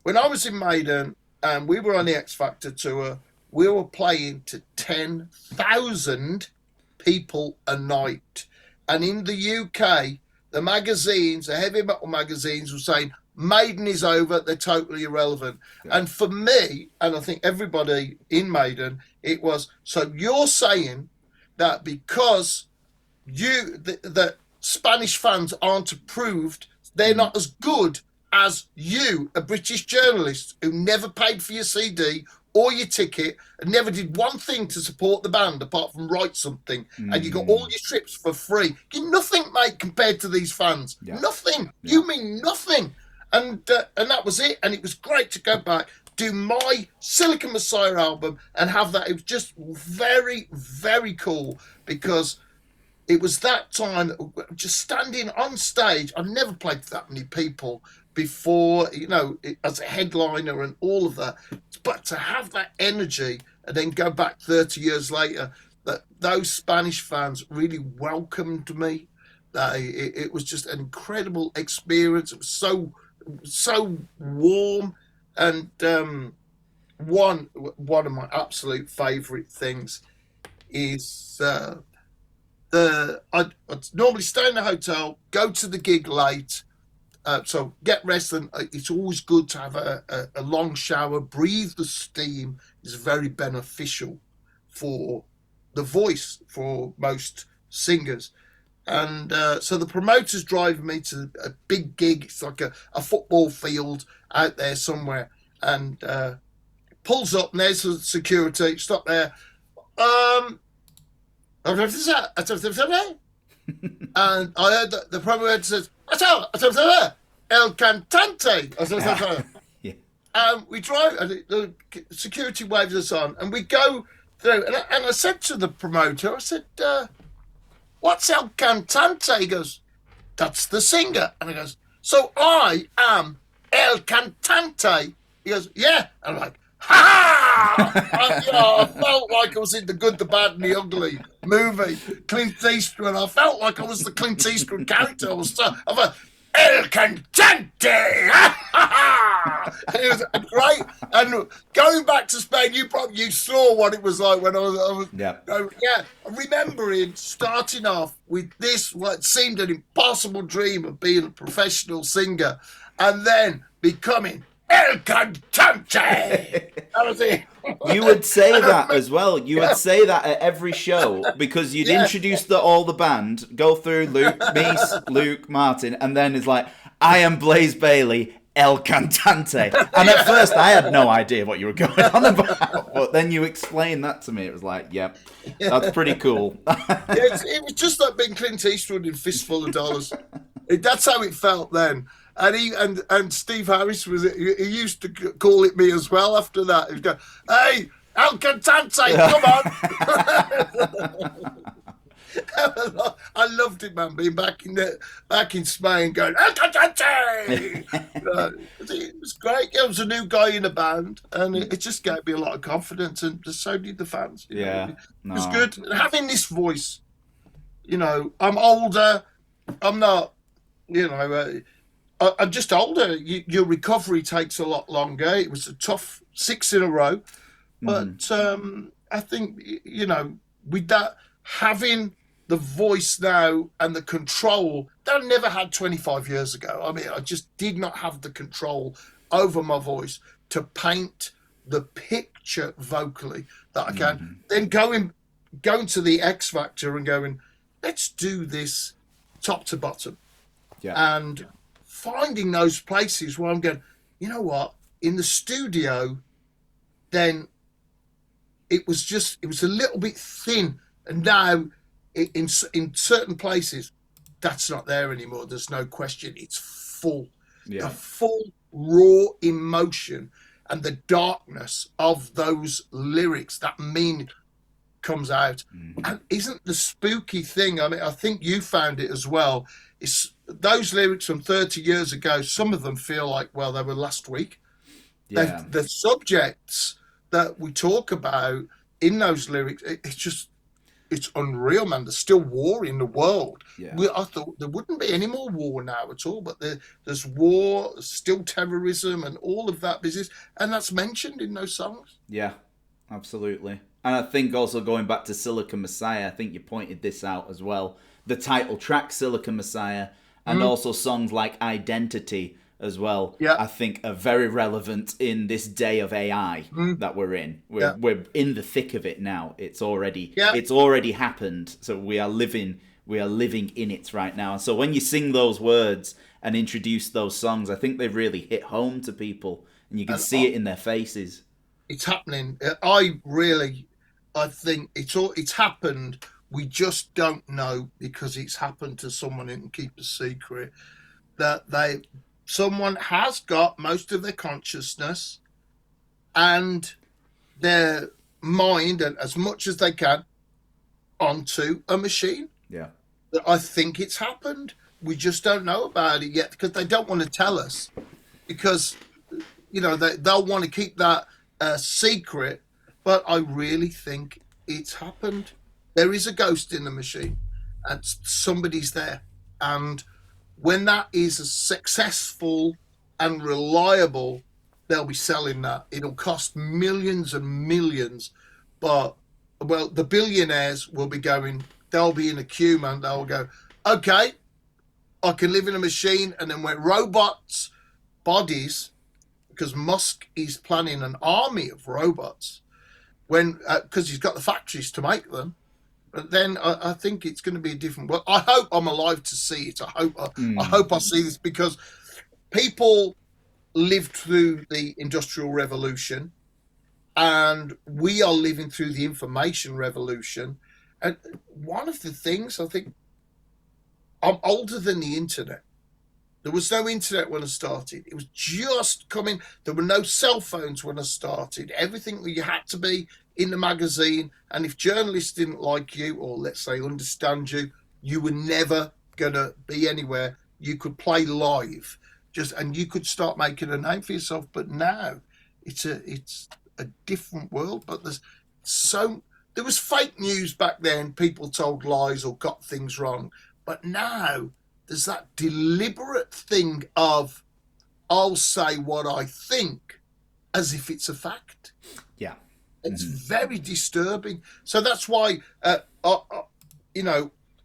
when I was in Maiden and we were on the X Factor tour, we were playing to 10,000 people a night. And in the UK, the magazines, the heavy metal magazines were saying, Maiden is over, they're totally irrelevant. Yeah. And for me, and I think everybody in Maiden, it was, so you're saying that because the Spanish fans aren't approved, they're not as good as you, a British journalist who never paid for your CD or your ticket and never did one thing to support the band apart from write something, and you got all your trips for free. You're nothing, mate, compared to these fans. Yeah. Nothing. Yeah. You mean nothing. And that was it. And it was great to go back, do my Silicon Messiah album and have that. It was just very, very cool because it was that time, just standing on stage. I've never played to that many people before, you know, as a headliner and all of that. But to have that energy and then go back 30 years later, that those Spanish fans really welcomed me. It was just an incredible experience. It was so warm. And one of my absolute favourite things is I'd normally stay in the hotel, go to the gig late, so get rest. And it's always good to have a long shower, breathe the steam is very beneficial for the voice for most singers. And so the promoters drive me to a big gig. It's like a football field out there somewhere. And pulls up, and there's the security. Stop there. And I heard the promoter says, El Cantante. We drive, and the security waves us on, and we go through. And I said to the promoter, I said, what's El Cantante? He goes, that's the singer. And he goes, so I am El Cantante. He goes, yeah. And I'm like, ha! I felt like I was in The Good, the Bad, and the Ugly movie, Clint Eastwood. I felt like I was the Clint Eastwood character. I was El Cantante! And it was great. And going back to Spain, you saw what it was like when I was remembering starting off with this, what seemed an impossible dream of being a professional singer, and then becoming El Cantante. That was it. You would say that as well. You would say that at every show because you'd introduce all the band, go through Luke, Martin, and then it's like, I am Blaze Bayley, El Cantante. And at first I had no idea what you were going on about. But then you explained that to me. It was like, that's pretty cool. It was just like being Clint Eastwood in Fistful of Dollars. That's how it felt then. And Steve Harris he used to call it me as well after that. He'd go, hey, El Cantante, come on. I loved it, man, being back in Spain going, El Cantante. It was great. It was a new guy in the band, and it just gave me a lot of confidence, and so did the fans. It was good. And having this voice, you know, I'm older. I'm not, you know... I'm just older. Your recovery takes a lot longer. It was a tough 6 in a row. But I think, you know, with that, having the voice now and the control that I never had 25 years ago. I mean, I just did not have the control over my voice to paint the picture vocally that I can. Then going to the X Factor and going, let's do this top to bottom. and finding those places where I'm going, you know what, in the studio, then it was a little bit thin, and now in certain places that's not there anymore. There's no question. It's full, the full raw emotion and the darkness of those lyrics, that meaning comes out. And isn't the spooky thing, I mean, I think you found it as well, is those lyrics from 30 years ago, some of them feel like, well, they were last week. The subjects that we talk about in those lyrics, it's unreal, man. There's still war in the world. I thought there wouldn't be any more war now at all, but there's war, still terrorism and all of that business, and that's mentioned in those songs. Yeah, absolutely. And I think also going back to Silicon Messiah, I think you pointed this out as well. The title track, Silicon Messiah, and also songs like Identity as well, I think are very relevant in this day of AI that we're in. We're in the thick of it now. It's already happened. So we are living in it right now. So when you sing those words and introduce those songs, I think they really hit home to people, and you can see it in their faces. It's happening. I think it's happened. We just don't know, because it's happened to someone who can keep a secret, that someone has got most of their consciousness and their mind, and as much as they can, onto a machine. Yeah. I think it's happened. We just don't know about it yet, because they don't want to tell us, because, you know, they'll want to keep that secret. But I really think it's happened. There is a ghost in the machine, and somebody's there. And when that is successful and reliable, they'll be selling that. It'll cost millions and millions. But, well, the billionaires will be going, they'll be in a queue, man. They'll go, okay, I can live in a machine. And then when robots' bodies, because Musk is planning an army of robots, because he's got the factories to make them. But then I think it's going to be a different world. I hope I'm alive to see it. I hope I see this, because people lived through the Industrial Revolution, and we are living through the information revolution. And one of the things, I think, I'm older than the internet. There was no internet when I started. It was just coming. There were no cell phones when I started. Everything, you had to be in the magazine. And if journalists didn't like you, or let's say understand you, you were never going to be anywhere. You could play live, and you could start making a name for yourself. But now it's a different world. But there was fake news back then. People told lies or got things wrong. But now there's that deliberate thing of, I'll say what I think as if it's a fact. Yeah. It's very disturbing. So that's why,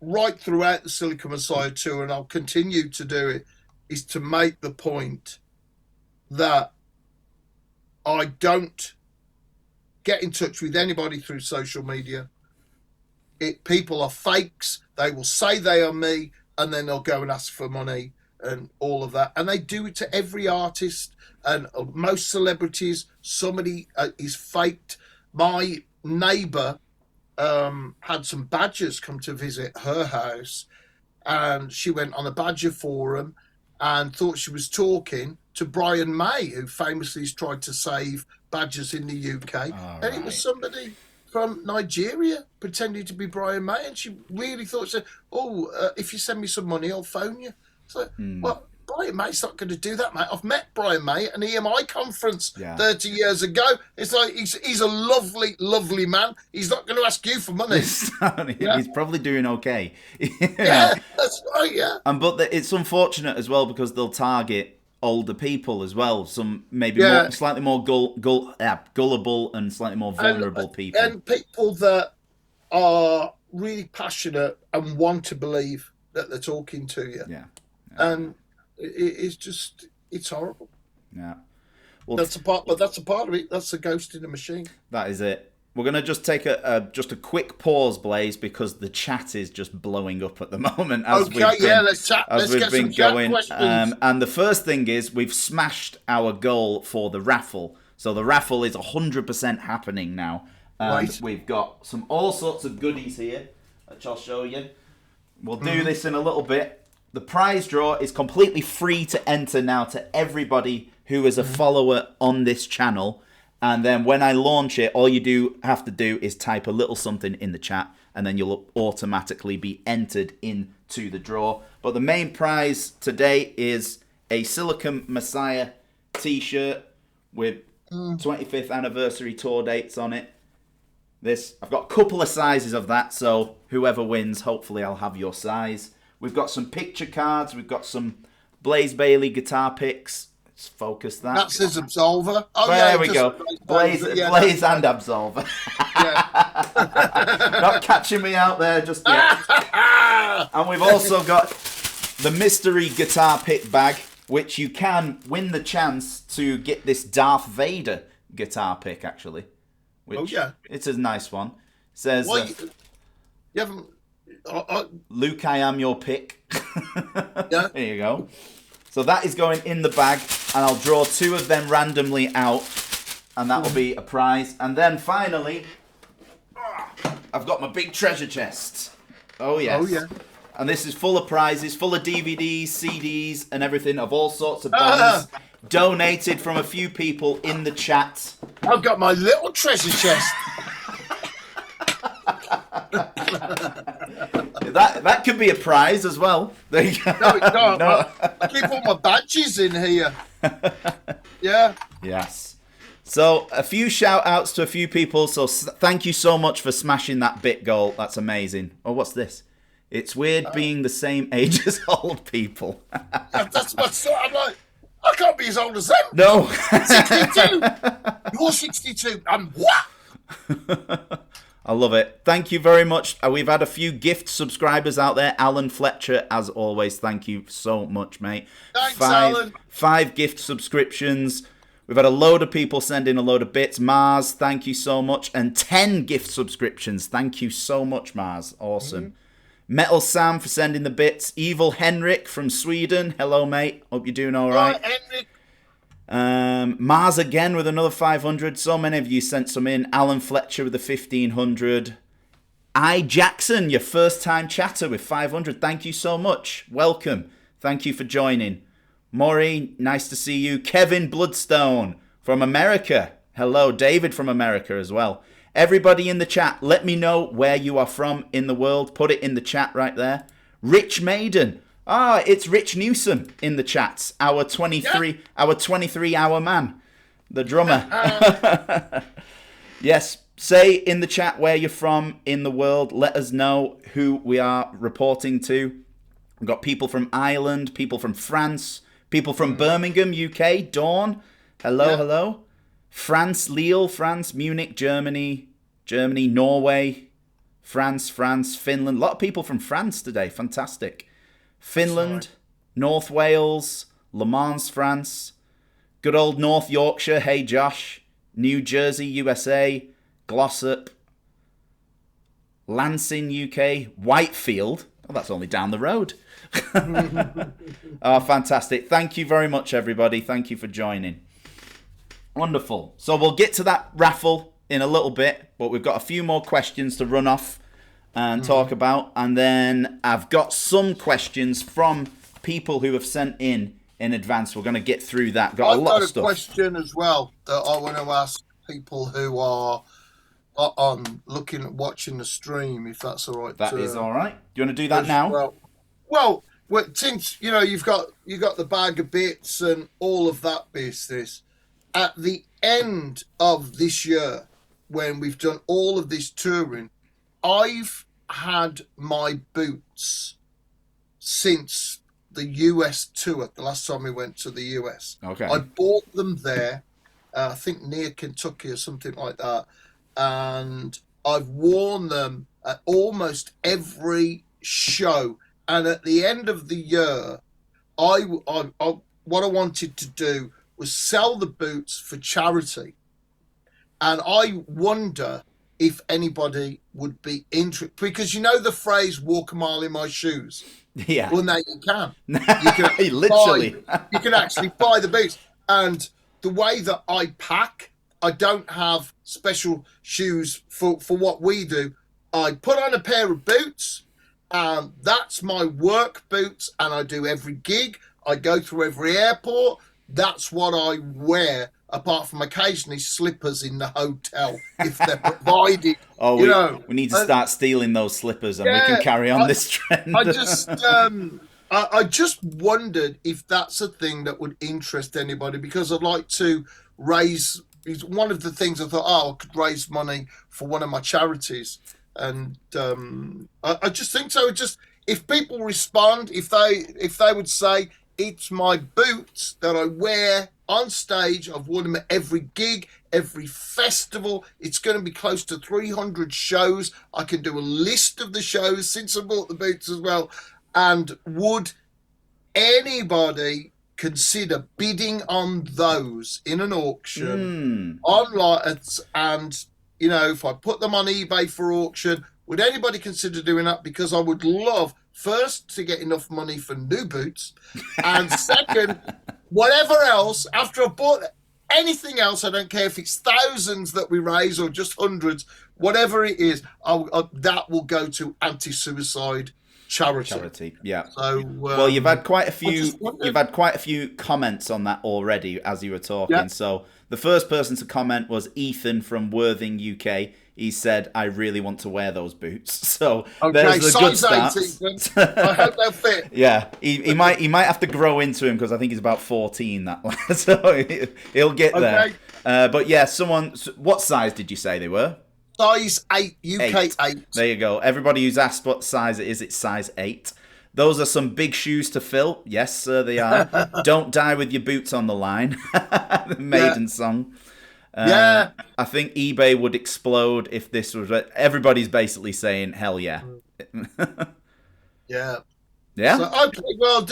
right throughout the Silicon Messiah tour, and I'll continue to do it, is to make the point that I don't get in touch with anybody through social media. People are fakes. They will say they are me, and then they'll go and ask for money and all of that. And they do it to every artist and most celebrities. Somebody is faked. My neighbour had some badgers come to visit her house, and she went on a badger forum and thought she was talking to Brian May, who famously has tried to save badgers in the UK. And it was somebody from Nigeria pretending to be Brian May, and she really thought, she said, if you send me some money, I'll phone you. So, well, Brian May's not going to do that, mate. I've met Brian May at an EMI conference 30 years ago. It's like, he's a lovely, lovely man. He's not going to ask you for money. He's probably doing okay. Yeah, that's right, yeah. But it's unfortunate as well, because they'll target older people as well. Some maybe slightly more gullible and slightly more vulnerable people. And people that are really passionate and want to believe that they're talking to you. Yeah. And it's horrible. Yeah. Well, that's a part of it. That's a ghost in the machine. That is it. We're gonna just take a quick pause, Blaze, because the chat is just blowing up at the moment. Let's chat. Let's get some chat questions. And the first thing is we've smashed our goal for the raffle. So the raffle is 100% happening now. Right. We've got all sorts of goodies here, which I'll show you. We'll do this in a little bit. The prize draw is completely free to enter now to everybody who is a follower on this channel. And then when I launch it, all you have to do is type a little something in the chat, and then you'll automatically be entered into the draw. But the main prize today is a Silicon Messiah t-shirt with 25th anniversary tour dates on it. I've got a couple of sizes of that, so whoever wins, hopefully I'll have your size. We've got some picture cards. We've got some Blaze Bayley guitar picks. Let's focus that. That's his Absolver. Oh, there we go. Blaze and Absolver. Not catching me out there just yet. And we've also got the mystery guitar pick bag, which you can win the chance to get this Darth Vader guitar pick, actually. Which, it's a nice one. It says, you haven't... Luke, I am your pick. Yeah. There you go. So that is going in the bag, and I'll draw 2 of them randomly out, and that will be a prize. And then finally, I've got my big treasure chest. Oh, yes. Oh, yeah. And this is full of prizes, full of DVDs, CDs, and everything of all sorts of bands. Donated from a few people in the chat. I've got my little treasure chest. That could be a prize as well. There you go. No. I keep all my badges in here. Yeah. Yes. So a few shout outs to a few people. So thank you so much for smashing that bit goal. That's amazing. Oh, what's this? It's weird being the same age as old people. That's my sort. I'm like, I can't be as old as them. No. 62. You're 62. I'm what? I love it. Thank you very much. We've had a few gift subscribers out there. Alan Fletcher, as always, thank you so much, mate. Thanks, Alan. 5 gift subscriptions. We've had a load of people send in a load of bits. Mars, thank you so much. And 10 gift subscriptions. Thank you so much, Mars. Awesome. Metal Sam for sending the bits. Evil Henrik from Sweden. Hello, mate. Hope you're doing all right. Henrik. Mars again with another 500. So many of you sent some in. Alan Fletcher with the 1500. Jackson, your first time chatter with 500. Thank you so much. Welcome. Thank you for joining. Maury, nice to see you. Kevin Bloodstone from America. Hello. David from America as well. Everybody in the chat, let me know where you are from in the world. Put it in the chat right there. Rich Maiden. It's Rich Newsom in the chats. Our 23-hour man, the drummer. Yes, say in the chat where you're from in the world. Let us know who we are reporting to. We've got people from Ireland, people from France, people from Birmingham, UK. Dawn, hello. France, Lille, France, Munich, Germany, Norway, France, Finland. A lot of people from France today. Fantastic. Finland, North Wales, Le Mans, France, good old North Yorkshire, hey Josh, New Jersey, USA, Glossop, Lansing, UK, Whitefield, that's only down the road. Fantastic. Thank you very much, everybody. Thank you for joining. Wonderful. So we'll get to that raffle in a little bit, but we've got a few more questions to run off and talk about, and then I've got some questions from people who have sent in advance. We're going to get through that. Got a lot of stuff. I've got a question as well that I want to ask people who are on watching the stream, if that's all right. That is all right. Do you want to do that now? Well, since you've got the bag of bits and all of that business, at the end of this year, when we've done all of this touring, I've had my boots since the US tour, the last time we went to the US. Okay. I bought them there, I think near Kentucky or something like that, and I've worn them at almost every show. And at the end of the year, what I wanted to do was sell the boots for charity. And I wonder if anybody would be interested, because you know the phrase "walk a mile in my shoes." Yeah. Well, now you can. You can Literally. you can actually buy the boots. And the way that I pack, I don't have special shoes for what we do. I put on a pair of boots, and that's my work boots, and I do every gig. I go through every airport. That's what I wear, apart from occasionally slippers in the hotel if they're provided. Oh, we need to start stealing those slippers, and we can carry on this trend. I just wondered if that's a thing that would interest anybody, because I'd like to raise. It's one of the things I thought, I could raise money for one of my charities, and I just think so. Just if people respond, if they would say, it's my boots that I wear on stage. I've worn them at every gig, every festival. It's going to be close to 300 shows. I can do a list of the shows since I bought the boots as well. And would anybody consider bidding on those in an auction online? And, if I put them on eBay for auction, would anybody consider doing that? Because I would love, first, to get enough money for new boots, and second, whatever else, after I've bought anything else, I don't care if it's thousands that we raise or just hundreds, whatever it is, that will go to anti-suicide charity. Yeah. So, well, you've had quite a few comments on that already as you were talking. Yeah. So the first person to comment was Ethan from Worthing, UK. He said, "I really want to wear those boots." So there's the good start. I hope they'll fit. Yeah, he might have to grow into him, because I think he's about 14. That lad, so he'll get there. But yeah, what size did you say they were? Size 8, UK 8. There you go. Everybody who's asked what size it is, it's size 8. Those are some big shoes to fill. Yes, sir, they are. Don't die with your boots on the line. The Maiden song. I think eBay would explode if this was. Everybody's basically saying, "Hell yeah!" Yeah. So, okay, well,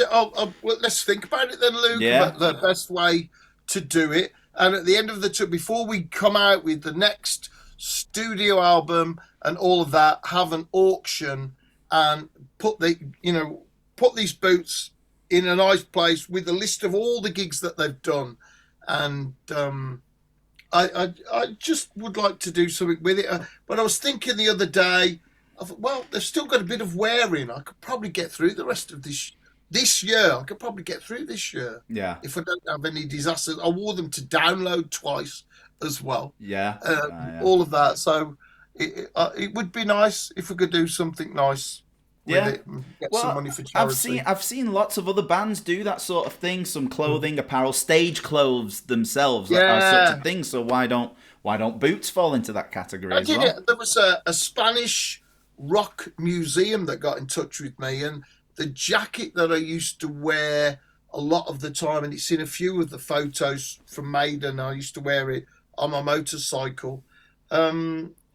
let's think about it then, Luke. Yeah. The best way to do it, and at the end of the tour, before we come out with the next studio album and all of that, have an auction and put these boots in a nice place with a list of all the gigs that they've done, and I just would like to do something with it. But I was thinking the other day, I thought, well, they've still got a bit of wearing. I could probably get through the rest of this year. I could probably get through this year. Yeah. If I don't have any disasters. I wore them to download twice as well. Yeah. All of that. So it would be nice if we could do something nice. It and get some money for charity. I've seen lots of other bands do that sort of thing. Some clothing, apparel, stage clothes themselves are such a thing. So why don't boots fall into that category as well? There was a Spanish rock museum that got in touch with me, and the jacket that I used to wear a lot of the time, and it's in a few of the photos from Maiden. I used to wear it on my motorcycle.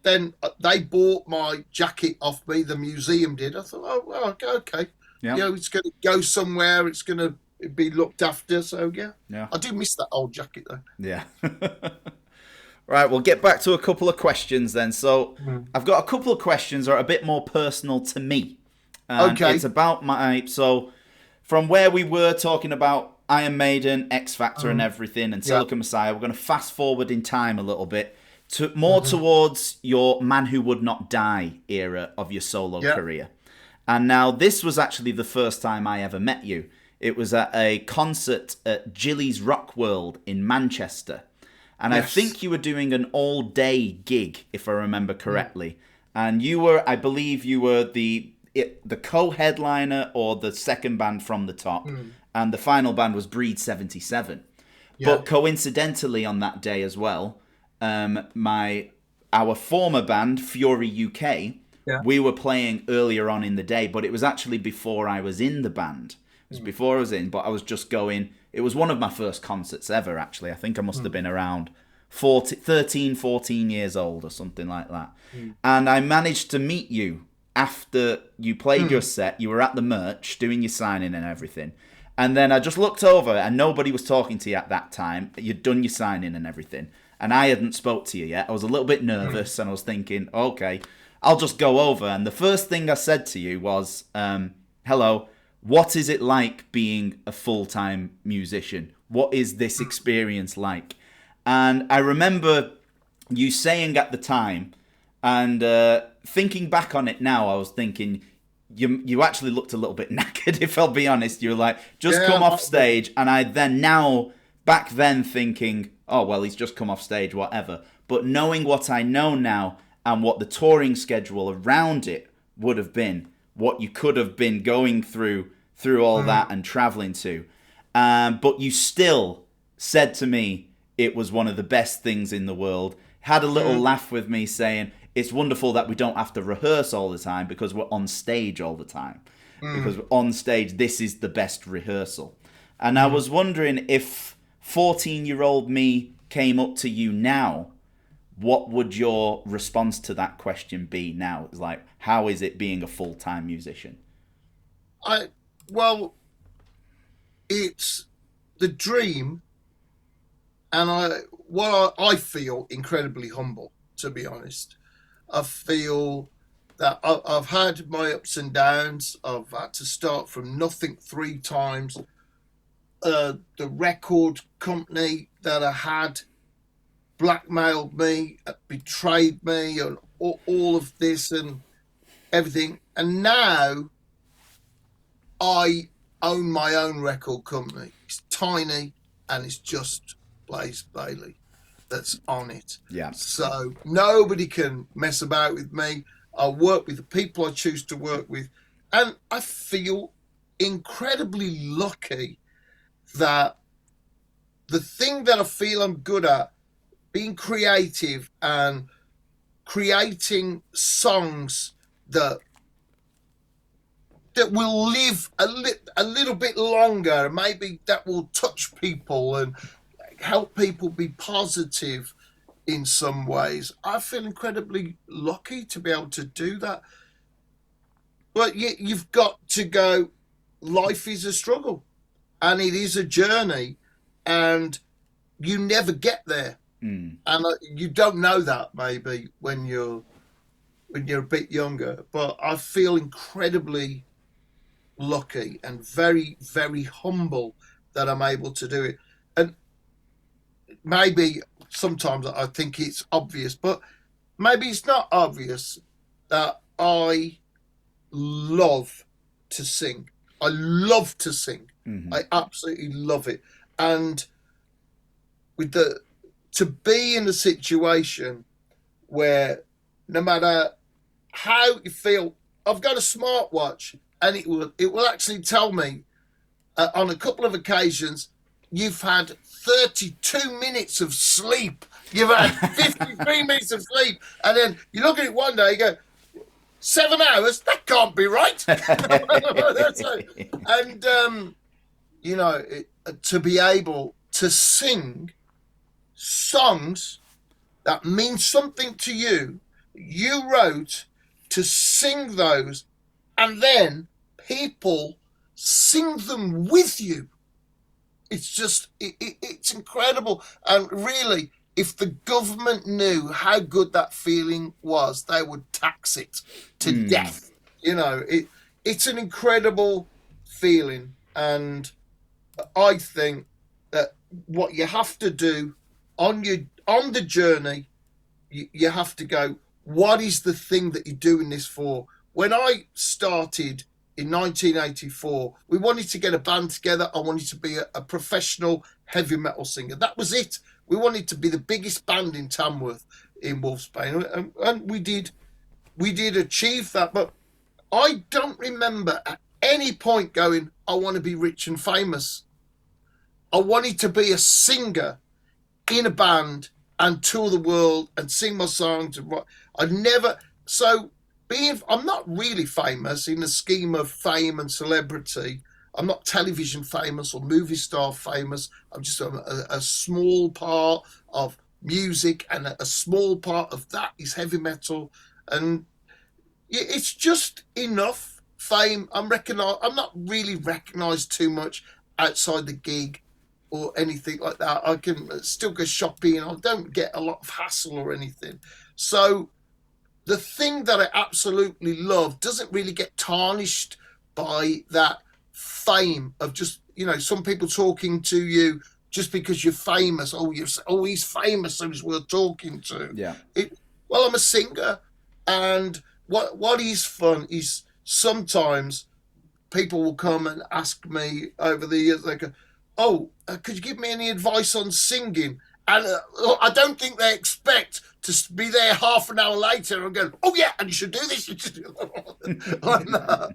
Then they bought my jacket off me, the museum did. I thought, oh, well, okay. Yeah. It's going to go somewhere. It's going to be looked after. So, yeah. I do miss that old jacket, though. Yeah. Right, we'll get back to a couple of questions then. So, I've got a couple of questions that are a bit more personal to me. Okay. It's about so from where we were talking about Iron Maiden, X Factor and everything, and Silicon Messiah, we're going to fast forward in time a little bit. More towards your Man Who Would Not Die era of your solo career. And now this was actually the first time I ever met you. It was at a concert at Gillies Rock World in Manchester. And I think you were doing an all-day gig, if I remember correctly. And I believe you were the co-headliner or the second band from the top. And the final band was Breed 77. But coincidentally on that day as well, our former band Fury UK, we were playing earlier on in the day, but it was actually before I was in the band. It was before I was in, but I was just going. It was one of my first concerts ever, actually. I think I must have been around 13, 14 years old or something like that. And I managed to meet you after you played your set. You were at the merch doing your signing and everything. And then I just looked over and nobody was talking to you at that time. You'd done your signing and everything. And I hadn't spoke to you yet. I was a little bit nervous and I was thinking, okay, I'll just go over. And the first thing I said to you was, hello, what is it like being a full-time musician? What is this experience like? And I remember you saying at the time, and thinking back on it now, I was thinking, you actually looked a little bit knackered, if I'll be honest. You were like, just come off stage. And I then back then thinking, oh, well, he's just come off stage, whatever. But knowing what I know now and what the touring schedule around it would have been, what you could have been going through all that and traveling to. But you still said to me it was one of the best things in the world. Had a little laugh with me saying, it's wonderful that we don't have to rehearse all the time because we're on stage all the time. Because on stage, this is the best rehearsal. And I was wondering if 14-year-old me came up to you now, what would your response to that question be now? It's like, how is it being a full-time musician? Well, it's the dream, and I feel incredibly humble, to be honest. I feel that I've had my ups and downs. I've had to start from nothing 3 times. The record company that I had blackmailed me, betrayed me, and all of this and everything. And now I own my own record company. It's tiny and it's just Blaze Bayley that's on it. Yeah. So nobody can mess about with me. I work with the people I choose to work with. And I feel incredibly lucky that the thing that I feel I'm good at, being creative and creating songs that will live a little bit longer, maybe that will touch people and help people be positive in some ways. I feel incredibly lucky to be able to do that. But you've got to go, life is a struggle and it is a journey and you never get there. And you don't know that maybe when you're a bit younger, but I feel incredibly lucky and very, very humble that I'm able to do it. And maybe sometimes I think it's obvious, but maybe it's not obvious that I love to sing. I love to sing. I absolutely love it. And to be in a situation where no matter how you feel, I've got a smartwatch and it will actually tell me on a couple of occasions, you've had 32 minutes of sleep. You've had 53 minutes of sleep. And then you look at it one day, you go, 7 hours? That can't be right. And, to be able to sing songs that mean something to you, you wrote, to sing those, and then people sing them with you. It's just, it's incredible. And really, if the government knew how good that feeling was, they would tax it to death. It's an incredible feeling. And I think that what you have to do on the journey, you have to go, what is the thing that you're doing this for? When I started in 1984, we wanted to get a band together. I wanted to be a professional heavy metal singer. That was it. We wanted to be the biggest band in Tamworth, in Wolfsbane, and we did achieve that. But I don't remember at any point going, I want to be rich and famous. I wanted to be a singer in a band and tour the world and sing my songs. I'm not really famous in the scheme of fame and celebrity. I'm not television famous or movie star famous. I'm just a small part of music, and a small part of that is heavy metal. And it's just enough fame. I'm not really recognized too much. outside the gig or anything like that. I can still go shopping. I don't get a lot of hassle or anything. So the thing that I absolutely love doesn't really get tarnished by that fame of just, some people talking to you just because you're famous. He's famous, so he's worth talking to. Yeah. Well, I'm a singer, and what is fun is sometimes people will come and ask me over the years, they go, could you give me any advice on singing? And I don't think they expect to be there half an hour later and go, oh yeah, and you should do this. You should do that.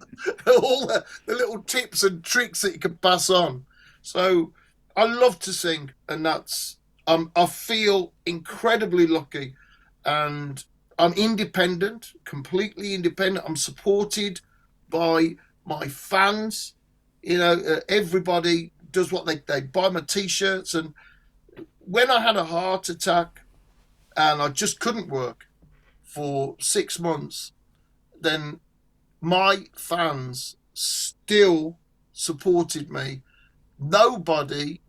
All the little tips and tricks that you can pass on. So I love to sing, and I feel incredibly lucky, and I'm independent, completely independent. I'm supported by my fans. Everybody does what they buy my t-shirts. And when I had a heart attack and I just couldn't work for 6 months, then my fans still supported me. Nobody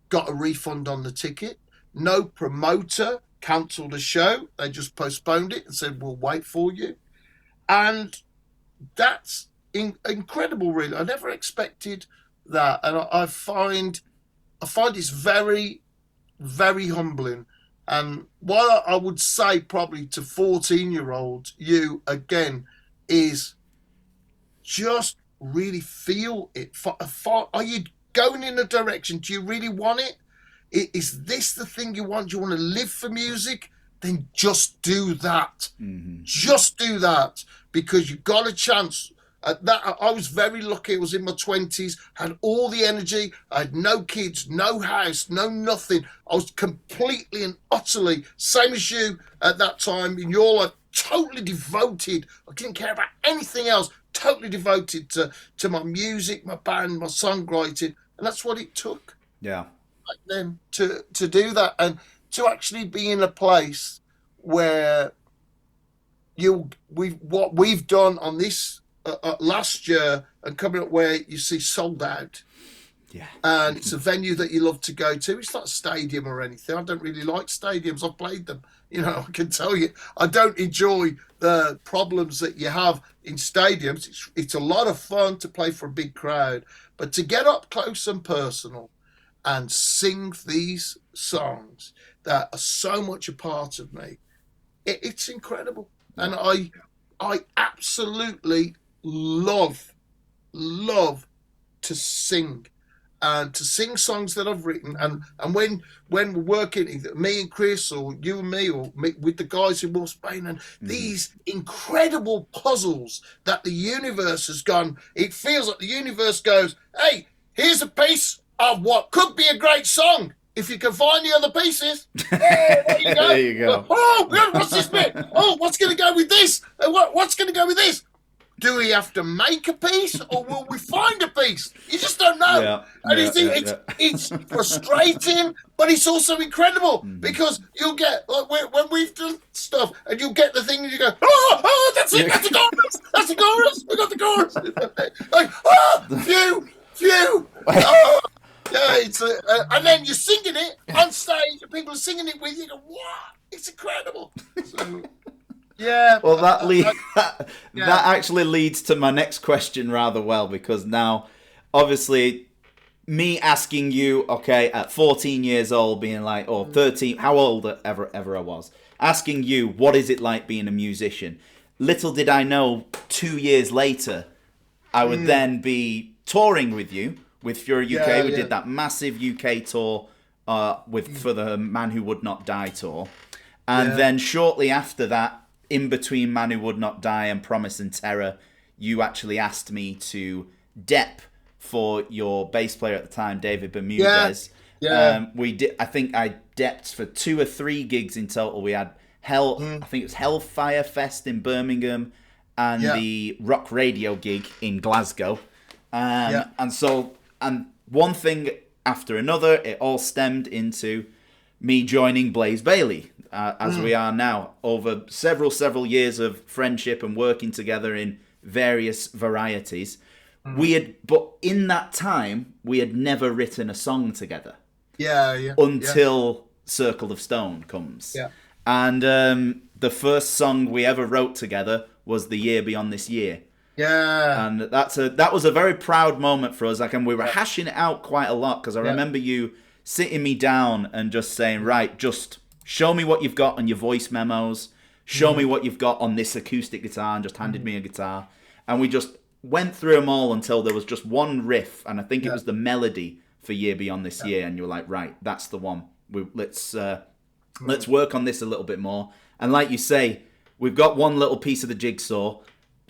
got a refund on the ticket. No promoter cancelled a show. They just postponed it and said, we'll wait for you. And that's incredible, really. I never expected that. And I find it's very, very humbling. And what I would say probably to 14-year-olds, you again, is just really feel it. Are you going in a direction? Do you really want it? Is this the thing you want? Do you want to live for music? Then just do that. Mm-hmm. Just do that, because you got a chance. I was very lucky. I was in my 20s, had all the energy. I had no kids, no house, no nothing. I was completely and utterly, same as you at that time in your life, totally devoted. I didn't care about anything else. Totally devoted to my music, my band, my songwriting. And that's what it took. Yeah. Back then to do that, and to actually be in a place where what we've done on this last year and coming up, where you see sold out. Yeah. And it's a venue that you love to go to. It's not a stadium or anything. I don't really like stadiums. I've played them. I can tell you, I don't enjoy the problems that you have in stadiums. It's a lot of fun to play for a big crowd, but to get up close and personal and sing these songs that are so much a part of me, it's incredible. Yeah. And I absolutely love to sing, and to sing songs that I've written. And when we're working, either me and Chris, or you and me, or me, with the guys in Wolf Spain, and these incredible puzzles that the universe has gone, it feels like the universe goes, hey, here's a piece of what could be a great song. If you can find the other pieces, there you go. There you go. Oh, what's this bit? Oh, what's going to go with this? What's going to go with this? Do we have to make a piece, or will we find a piece? You just don't know. Yeah, and it's frustrating, but it's also incredible, because you'll get, like, when we've done stuff, and you'll get the thing and you go, oh, that's it, that's the chorus, that's the chorus, we got the chorus. Like, phew. Oh. Yeah, and then you're singing it on stage, and people are singing it with you. You go, what? It's incredible. So, yeah. Well, that actually leads to my next question rather well, because now, obviously, me asking you, okay, at 14 years old, being like, or 13, how old ever I was, asking you, what is it like being a musician? Little did I know, 2 years later, I would then be touring with you. With Fury UK, we did that massive UK tour for the Man Who Would Not Die tour. And then shortly after that, in between Man Who Would Not Die and Promise and Terror, you actually asked me to dep for your bass player at the time, David Bermudez. We did. I think I depped for 2 or 3 gigs in total. We had I think it was Hellfire Fest in Birmingham, and the Rock Radio gig in Glasgow. And one thing after another, it all stemmed into me joining Blaze Bayley, as we are now, over several years of friendship and working together in various varieties. but in that time, we had never written a song together. Yeah. Until Circle of Stone comes. Yeah. And the first song we ever wrote together was The Year Beyond This Year. Yeah. And that was a very proud moment for us. Like, and we were hashing it out quite a lot, because I remember you sitting me down and just saying, right, just show me what you've got on your voice memos. Show me what you've got on this acoustic guitar, and just handed me a guitar. And we just went through them all until there was just one riff, and I think it was the melody for Year Beyond This Year, and you were like, right, that's the one. Let's work on this a little bit more. And like you say, we've got one little piece of the jigsaw.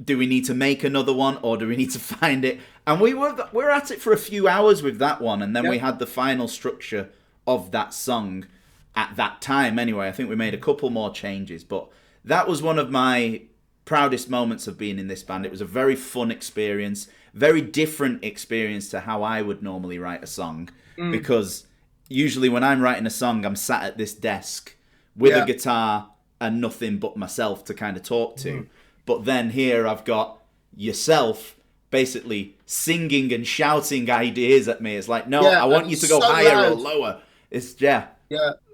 Do we need to make another one, or do we need to find it? And we were at it for a few hours with that one, and then we had the final structure of that song at that time anyway. I think we made a couple more changes, but that was one of my proudest moments of being in this band. It was a very fun experience, very different experience to how I would normally write a song, because usually when I'm writing a song, I'm sat at this desk with a guitar and nothing but myself to kind of talk to. But then here I've got yourself basically singing and shouting ideas at me. It's like, no, I want you to go higher or lower. It's, Yeah,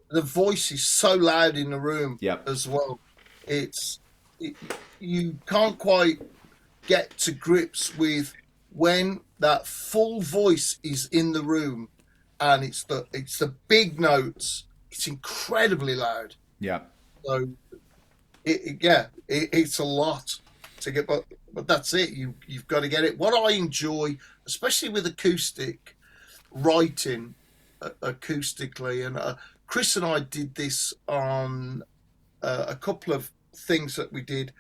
the voice is so loud in the room as well. You can't quite get to grips with when that full voice is in the room, and it's the big notes. It's incredibly loud. Yeah. So it's a lot to get, but that's it. You've got to get it. What I enjoy, especially with acoustic writing, acoustically, and Chris and I did this on a couple of things that we did,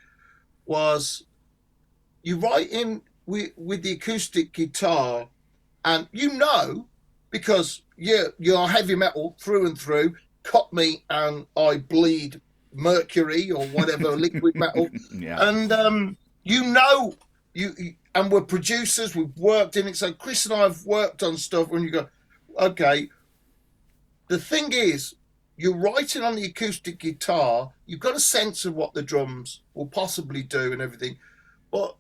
was you write in with the acoustic guitar, and because you're heavy metal through and through, cut me and I bleed mercury or whatever, liquid metal, and and we're producers, we've worked in it, so Chris and I have worked on stuff when you go, okay, the thing is, you're writing on the acoustic guitar, you've got a sense of what the drums will possibly do and everything. But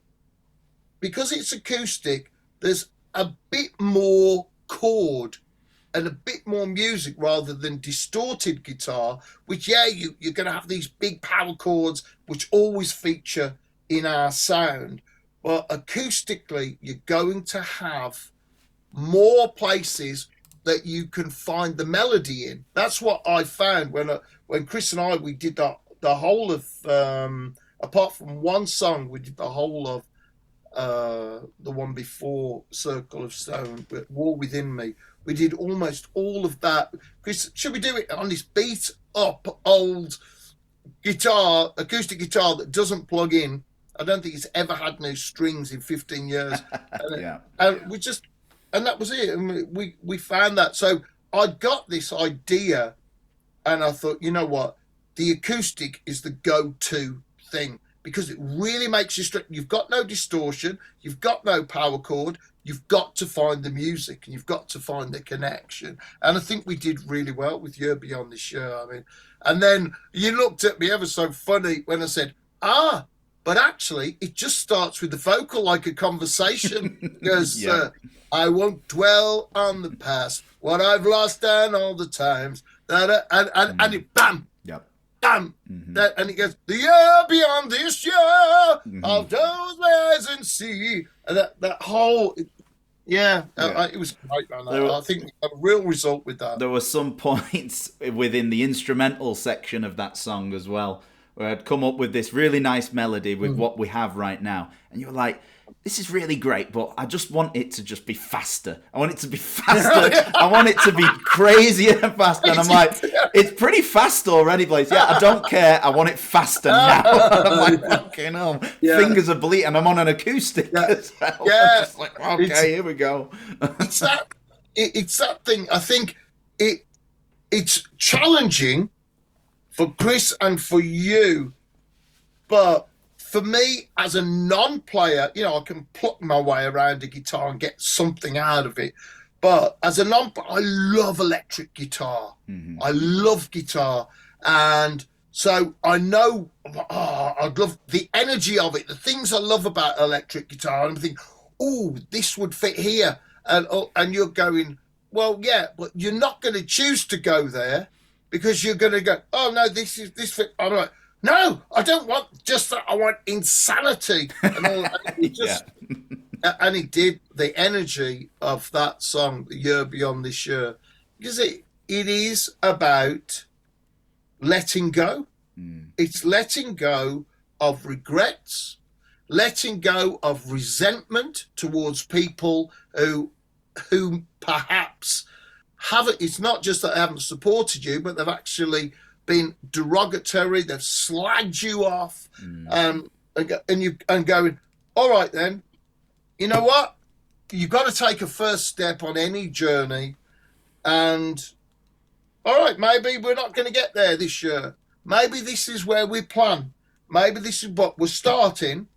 because it's acoustic, there's a bit more chord and a bit more music rather than distorted guitar, which, you're going to have these big power chords, which always feature in our sound. But acoustically, you're going to have more places that you can find the melody in. That's what I found when Chris and I, we did the whole of, apart from one song, we did the whole of the one before Circle of Stone, War Within Me. We did almost all of that. Chris, should we do it on this beat up old guitar, acoustic guitar that doesn't plug in? I don't think it's ever had no strings in 15 years. And that was it. And we found that. So I got this idea, and I thought, you know what? The acoustic is the go-to thing, because it really makes you straight. You've got no distortion. You've got no power chord. You've got to find the music, and you've got to find the connection. And I think we did really well with Year Beyond This Year. I mean, and then you looked at me ever so funny when I said, but actually, it just starts with the vocal like a conversation, because I won't dwell on the past, what I've lost and all the times that and it bam, bam, and it goes, the year beyond this year of those ways and sea, and that whole. It was great, man. I think we got a real result with that. There were some points within the instrumental section of that song as well, where I'd come up with this really nice melody with what we have right now, and you were like, this is really great, but I just want it to just be faster. I want it to be faster. I want it to be crazier and faster. And I'm like, it's pretty fast already, Blaze. Yeah, I don't care. I want it faster now. I'm like, fucking hell. Fingers are bleeding. And I'm on an acoustic as well. I'm just like, okay, here we go. It's that thing. I think it's challenging for Chris and for you, but for me, as a non-player, I can pluck my way around a guitar and get something out of it. But as a non-player, I love electric guitar. I love guitar. And so I know, I love the energy of it, the things I love about electric guitar. And I think, oh, this would fit here. And you're going, well, yeah, but you're not going to choose to go there because you're going to go, oh, no, this fit. I'm like, no, I don't want just that. I want insanity. And all that. And he did the energy of that song, The Year Beyond This Year, because it is about letting go. It's letting go of regrets, letting go of resentment towards people who perhaps haven't. It's not just that they haven't supported you, but they've actually been derogatory. They've slagged you off, and going, all right then. You know what? You've got to take a first step on any journey. And, all right, maybe we're not going to get there this year. Maybe this is where we plan. Maybe this is what we're starting.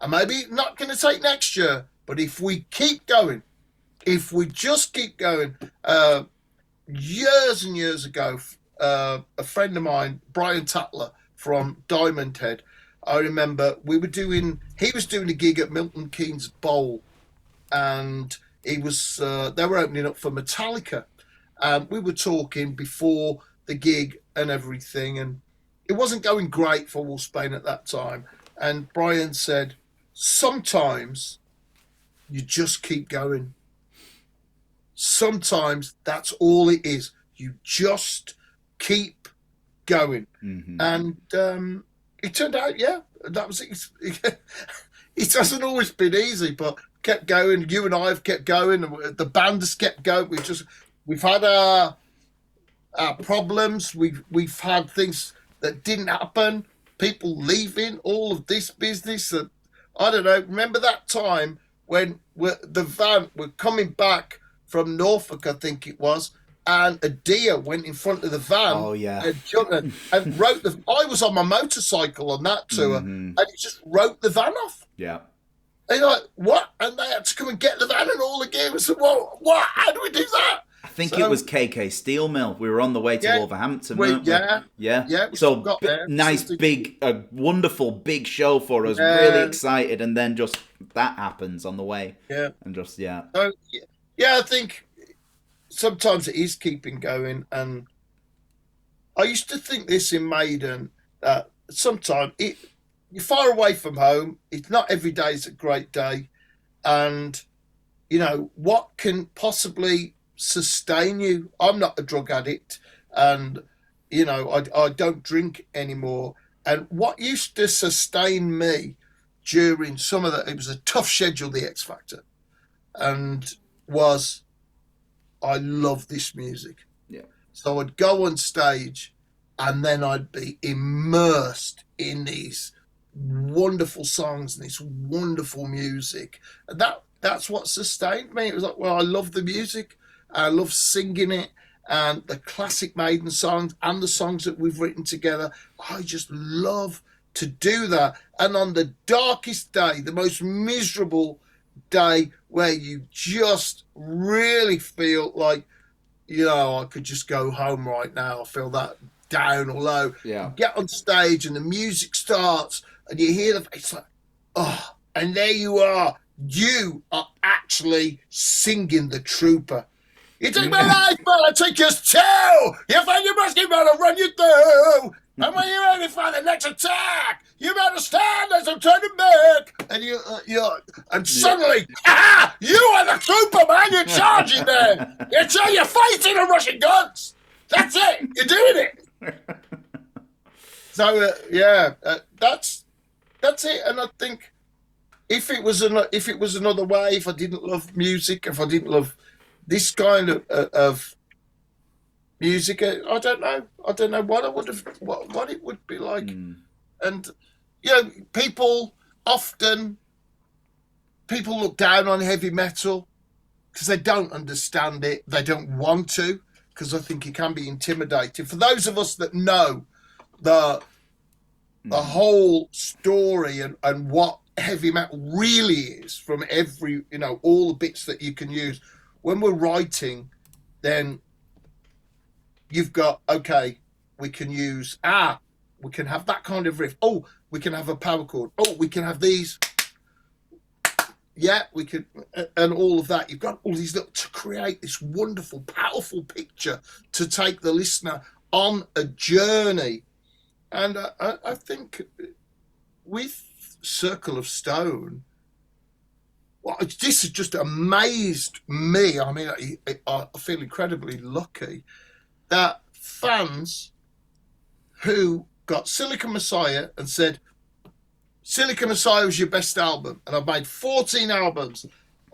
And maybe not going to take next year. But if we keep going, if we just keep going, years and years ago, a friend of mine, Brian Tatler from Diamond Head, I remember he was doing a gig at Milton Keynes Bowl, and they were opening up for Metallica. We were talking before the gig and everything, and it wasn't going great for Wolfsbane at that time. And Brian said, sometimes you just keep going. Sometimes that's all it is. You just keep going. And it turned out, that was it. It hasn't always been easy, but kept going. You and I have kept going. The band has kept going. We've had our problems. We've had things that didn't happen. People leaving. All of this business. That I don't know. Remember that time when we're coming back from Norfolk, I think it was. And a deer went in front of the van. Oh, yeah. And I was on my motorcycle on that tour, and he just wrote the van off. Yeah. And you're like, what? And they had to come and get the van and all the gear. I said, well, what? How do we do that? I think it was KK Steel Mill. We were on the way to Wolverhampton, weren't we? Yeah. So nice, big, wonderful, big show for us. Really excited. And then just that happens on the way. Yeah. And just, So, I think sometimes it is keeping going, and I used to think this in Maiden, that sometimes you're far away from home. It's not every day is a great day, and what can possibly sustain you? I'm not a drug addict, and I don't drink anymore. And what used to sustain me during it was a tough schedule, the X Factor, and was, I love this music. Yeah. So I'd go on stage, and then I'd be immersed in these wonderful songs and this wonderful music. And that's what sustained me. It was like, well, I love the music. I love singing it, and the classic Maiden songs and the songs that we've written together. I just love to do that. And on the darkest day, the most miserable day, where you just really feel like, I could just go home right now. I feel that down or low. Yeah. You get on stage and the music starts and you hear it's like, oh, and there you are. You are actually singing the Trooper. You take my life, but I take yours too. You find your musket, but I'll run you through. And when you're ready for the next attack, you better stand as I'm turning back. And and suddenly, you are the Trooper, man. You're charging there. You're fighting the Russian guns. That's it. You're doing it. So that's it. And I think if it was another way, if I didn't love music, if I didn't love this kind of music, I don't know what I would have, what it would be like. And people look down on heavy metal because they don't understand it. They don't want to, because I think it can be intimidating. For those of us that know the whole story and what heavy metal really is, from every all the bits that you can use when we're writing, then you've got, okay, we can use, we can have that kind of riff. Oh, we can have a power chord. Oh, we can have these. yeah, we could, and all of that. You've got all these little to create this wonderful, powerful picture to take the listener on a journey. And I think with Circle of Stone, well, this has just amazed me. I mean, I feel incredibly lucky that fans who got Silicon Messiah and said, Silicon Messiah was your best album, and I've made 14 albums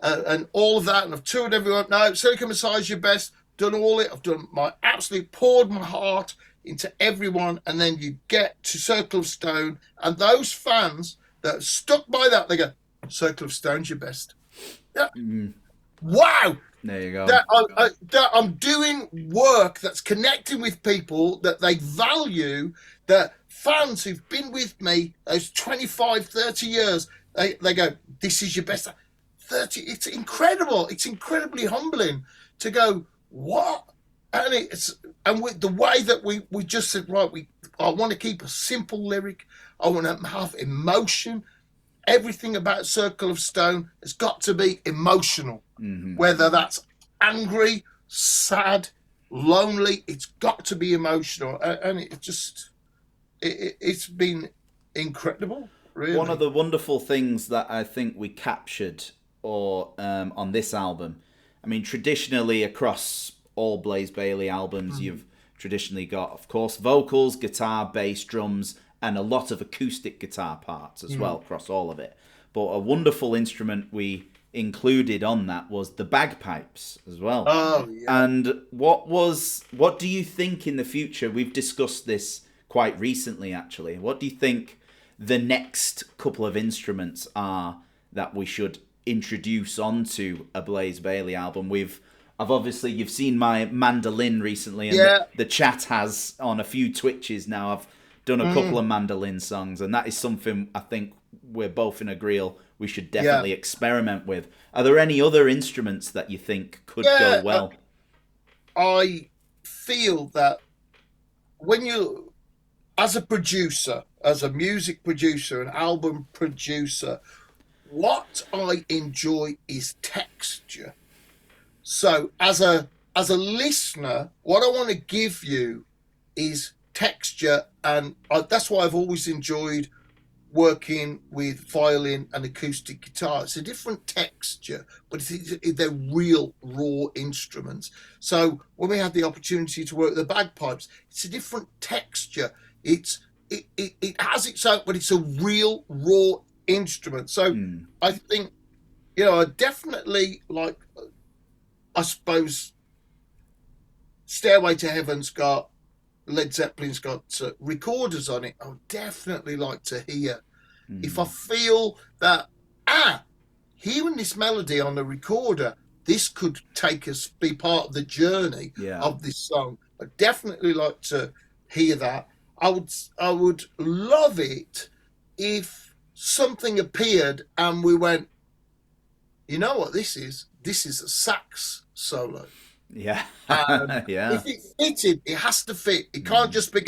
and all of that, and I've toured everyone. No, Silicon Messiah is your best. Done all it. I've done my absolutely poured my heart into everyone, and then you get to Circle of Stone, and those fans that are stuck by that, they go, Circle of Stone's your best. Yeah. Wow. There you go. That I'm doing work that's connecting with people that they value, that fans who've been with me those 25, 30 years, they go, this is your best. 30, it's incredible. It's incredibly humbling to go, what? And with the way that we just said, right, I want to keep a simple lyric. I want to have emotion. Everything about Circle of Stone has got to be emotional, whether that's angry, sad, lonely. It's got to be emotional, and it's been incredible. Really, one of the wonderful things that I think we captured, or on this album, I mean, traditionally across all Blaze Bayley albums, you've traditionally got, of course, vocals, guitar, bass, drums, and a lot of acoustic guitar parts as well across all of it. But a wonderful instrument we included on that was the bagpipes as well. Oh, yeah. And what do you think in the future? We've discussed this quite recently, actually. What do you think the next couple of instruments are that we should introduce onto a Blaze Bayley album? You've seen my mandolin recently, and the chat has on a few Twitches now. I've done a couple of mandolin songs, and that is something I think we're both in agreement we should definitely experiment with. Are there any other instruments that you think could go well? I feel that when you, as a producer, as a music producer, an album producer, what I enjoy is texture. So as a listener, what I want to give you is texture, and that's why I've always enjoyed working with violin and acoustic guitar. It's a different texture, but they're real raw instruments. So when we had the opportunity to work with the bagpipes, it's a different texture. It has its own, but it's a real raw instrument. So I think, I definitely like, I suppose, Stairway to Heaven's got, Led Zeppelin's got recorders on it. I would definitely like to hear. If I feel that, hearing this melody on the recorder, this could be part of the journey of this song. I'd definitely like to hear that. I would love it if something appeared and we went, you know what this is? This is a sax solo. Yeah. If it fitted, it has to fit. It can't just be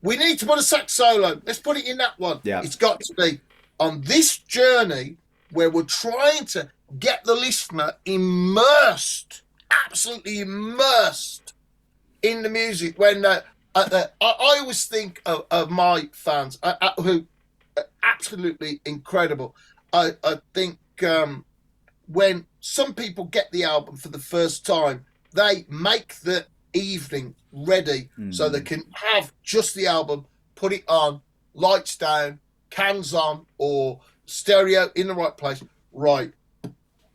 we need to put a sax solo. Let's put it in that one. Yeah. It's got to be on this journey where we're trying to get the listener immersed, absolutely immersed in the music. When I always think of my fans who are absolutely incredible. I think when some people get the album for the first time, they make the evening ready so they can have just the album, put it on, lights down, cans on, or stereo in the right place. Right,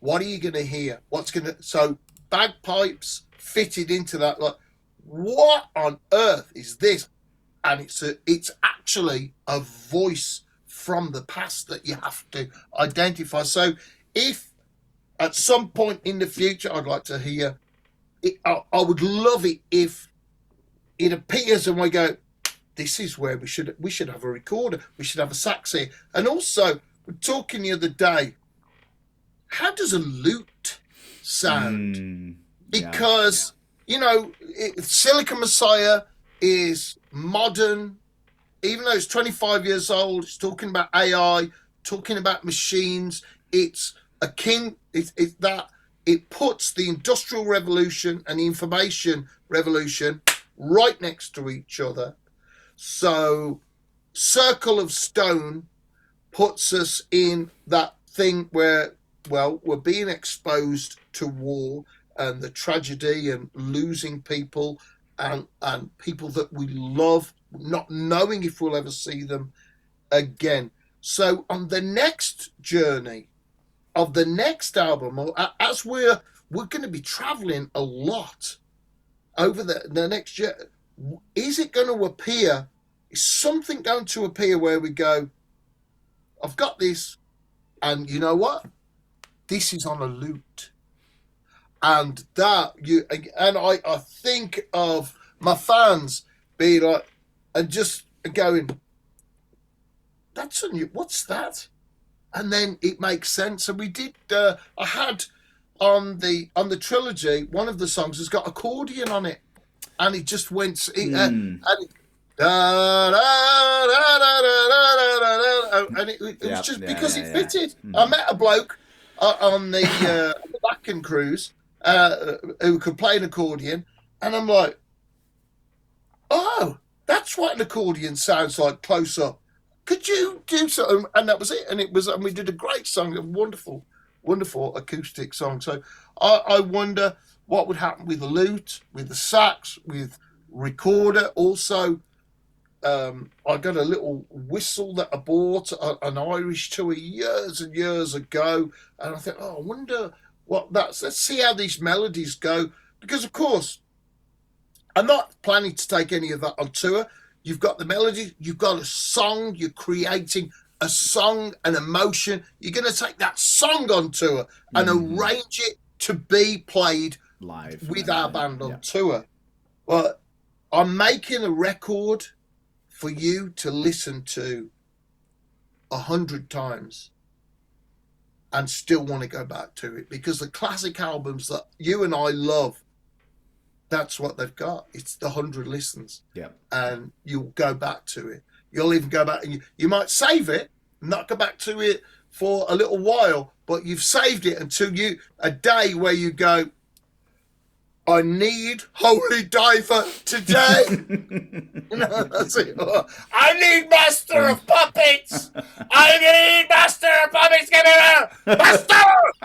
what are you going to hear? So bagpipes fitted into that. Like, what on earth is this? And it's actually a voice from the past that you have to identify. So if at some point in the future, I'd like to hear it, I would love it if it appears and we go, this is where we should have a recorder, we should have a sax here. And also, we're talking the other day, how does a lute sound? Because, Silicon Messiah is modern, even though it's 25 years old, it's talking about AI, talking about machines, it's akin. It's that it puts the Industrial Revolution and the Information Revolution right next to each other. So, Circle of Stone puts us in that thing where, well, we're being exposed to war and the tragedy and losing people and people that we love, not knowing if we'll ever see them again. So on the next journey of the next album, as we're going to be traveling a lot over the next year, is it going to appear, is something going to appear where we go, I've got this, and you know what? This is on a loop. And that I think of my fans being like, and just going, that's a new, what's that? And then it makes sense. And we did. I had on the trilogy, one of the songs has got accordion on it, and it just went. And it was just because it fitted. I met a bloke on the Backen cruise who could play an accordion, and I'm like, oh, that's what an accordion sounds like close up. Could you do something? And that was it. And we did a great song, a wonderful, wonderful acoustic song. So I wonder what would happen with the lute, with the sax, with recorder. Also, I got a little whistle that I bought an Irish tour years and years ago, and I think, oh, I wonder what that's. Let's see how these melodies go, because of course, I'm not planning to take any of that on tour. You've got the melody, you've got a song, you're creating a song, an emotion. You're going to take that song on tour and arrange it to be played live with our band on tour. Well, I'm making a record for you to listen to 100 times and still want to go back to it, because the classic albums that you and I love, that's what they've got. It's the 100 listens. Yeah. And you'll go back to it. You'll even go back and you might save it, not go back to it for a little while, but you've saved it until a day where you go, I need Holy Diver today. That's it. I need Master of Puppets. I need Master of Puppets. Give me that.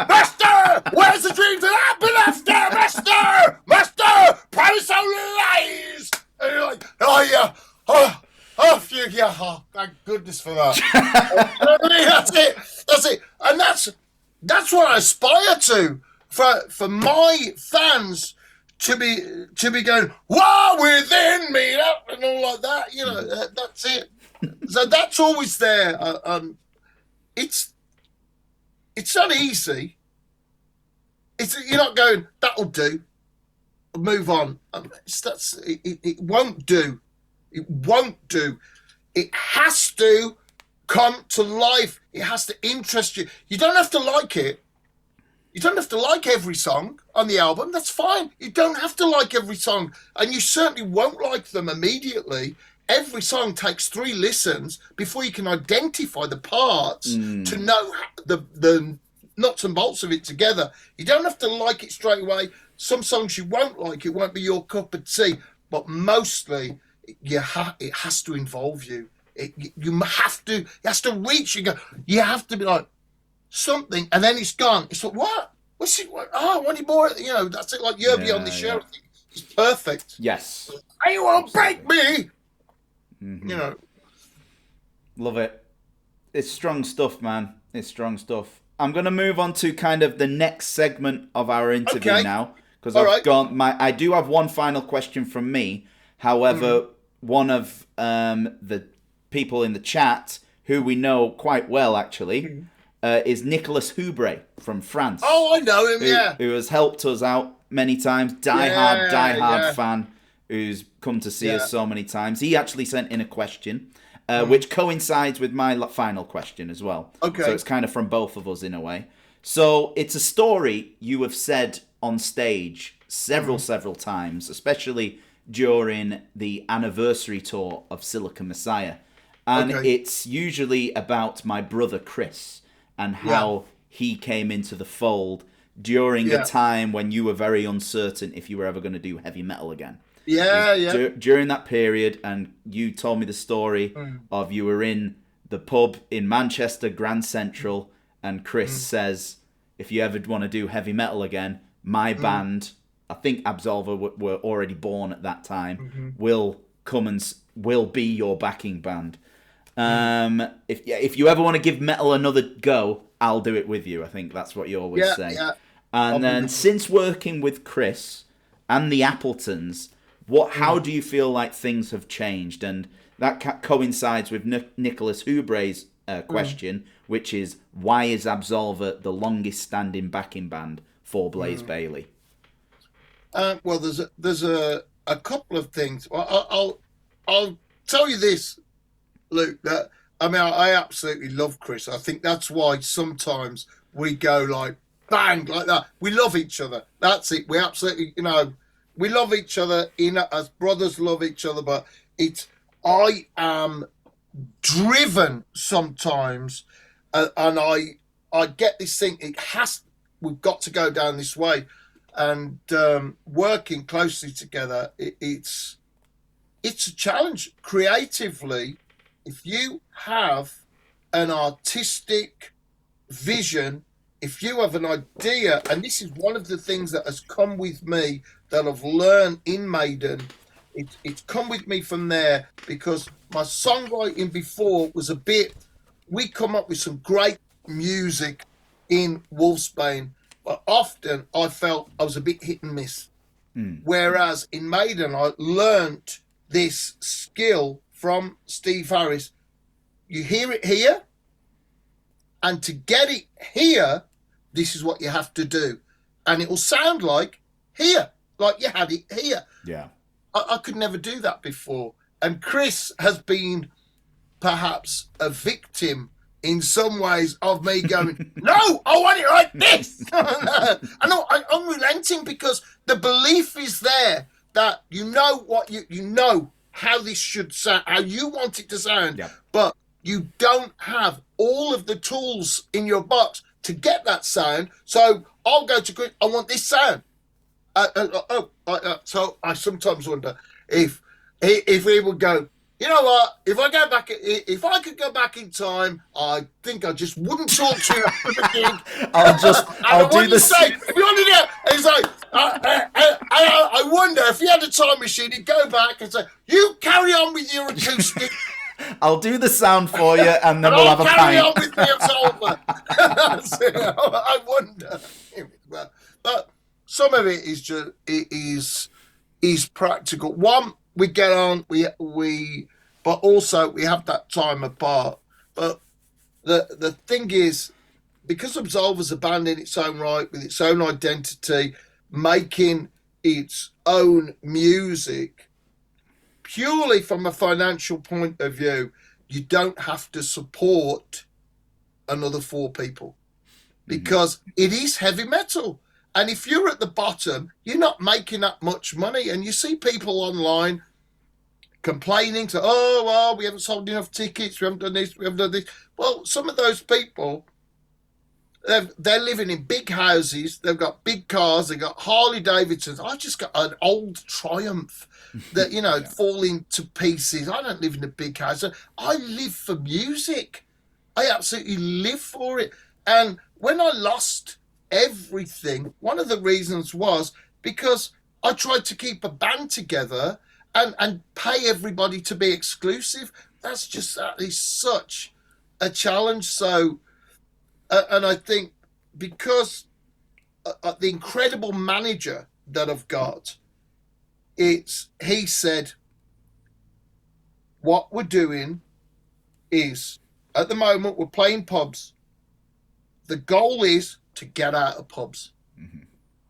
Master, where's the dreams that I've been after? Master, promise only lies. And you're like, thank goodness for that. That's it. And that's what I aspire to for my fans. To be going, wow, within me, and all like that, that's it. So that's always there. It's not easy. You're not going, that'll do, move on. It won't do. It won't do. It has to come to life. It has to interest you. You don't have to like it. You don't have to like every song on the album. That's fine. You don't have to like every song. And you certainly won't like them immediately. Every song takes 3 listens before you can identify the parts to know the nuts and bolts of it together. You don't have to like it straight away. Some songs you won't like. It won't be your cup of tea. But mostly, it has to involve you. It has to reach you. You have to be like, something, and then it's gone. It's like, what? What's it? What? Oh, I want more. That's it. Like Yerby on the show. It's perfect. Yes. And you won't break me. Mm-hmm. Love it. It's strong stuff, man. It's strong stuff. I'm going to move on to kind of the next segment of our interview now, because I do have one final question from me. However, one of the people in the chat who we know quite well, actually, is Nicolas Hubre from France. Oh, I know him, who has helped us out many times. Die-hard fan who's come to see us so many times. He actually sent in a question, which coincides with my final question as well. Okay. So it's kind of from both of us in a way. So it's a story you have said on stage several times, especially during the anniversary tour of Silicon Messiah. And it's usually about my brother Chris and how he came into the fold during a time when you were very uncertain if you were ever going to do heavy metal again. During that period, and you told me the story of you were in the pub in Manchester, Grand Central, and Chris says, if you ever want to do heavy metal again, my band, I think Absolver were already born at that time, will come and will be your backing band. If you ever want to give metal another go, I'll do it with you. I think that's what you always say. Yeah. And then since working with Chris and the Appletons, how do you feel like things have changed? And that coincides with Nicholas Hubre's question, which is, why is Absolver the longest standing backing band for Blaze Bayley? Well, there's a couple of things. Well, I'll tell you this, Luke, that I absolutely love Chris. I think that's why sometimes we go like bang like that. We love each other. That's it. We absolutely, we love each other as brothers love each other. But I am driven sometimes, and I get this thing. We've got to go down this way, and working closely together. It's a challenge creatively. If you have an artistic vision, if you have an idea, and this is one of the things that has come with me that I've learned in Maiden, it's come with me from there, because my songwriting before was we come up with some great music in Wolfsbane, but often I felt I was a bit hit and miss. Whereas in Maiden, I learnt this skill from Steve Harris. You hear it here, and to get it here, this is what you have to do. And it will sound like here, like you had it here. Yeah. I could never do that before. And Chris has been perhaps a victim in some ways of me going, no, I want it like this. I'm relenting, because the belief is there that you know how this should sound, how you want it to sound, but you don't have all of the tools in your box to get that sound. So I'll go to Chris, I want this sound. So I sometimes wonder if he would go, you know what, if I could go back in time, I think I just wouldn't talk to you after the gig. I'll do the same. If you want to do it, it's like, I wonder if he had a time machine, he'd go back and say, you carry on with your acoustic. I'll do the sound for you, and then we'll have a pint. Carry on with the Absolver. I wonder. But some of it is just is practical. One, we get on, but also we have that time apart. But the thing is, because Absolver's a band in its own right, with its own identity, making its own music, purely from a financial point of view, you don't have to support another 4 people, because it is heavy metal. And if you're at the bottom, you're not making that much money. And you see people online complaining, so, oh, well, we haven't sold enough tickets, we haven't done this, we haven't done this. Well, some of those people, they're living in big houses, they've got big cars, they've got Harley Davidsons. I just got an old Triumph that, falling to pieces. I don't live in a big house. I live for music. I absolutely live for it. And when I lost everything, one of the reasons was because I tried to keep a band together and pay everybody to be exclusive. That is such a challenge. So, and I think because the incredible manager that I've got, he said, what we're doing is, at the moment, we're playing pubs. The goal is to get out of pubs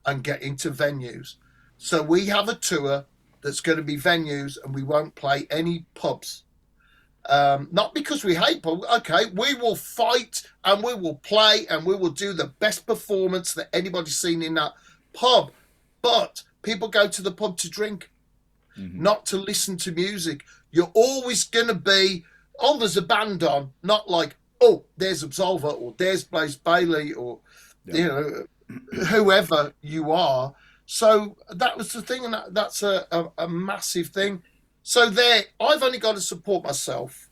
and get into venues. So we have a tour that's going to be venues, and we won't play any pubs. Not because we hate pubs. Okay, we will fight and we will play and we will do the best performance that anybody's seen in that pub. But people go to the pub to drink, not to listen to music. You're always going to be, oh, there's a band on, not like, oh, there's Absolver, or there's Blaze Bayley, or whoever you are. So that was the thing, and that's a massive thing. So there, I've only got to support myself.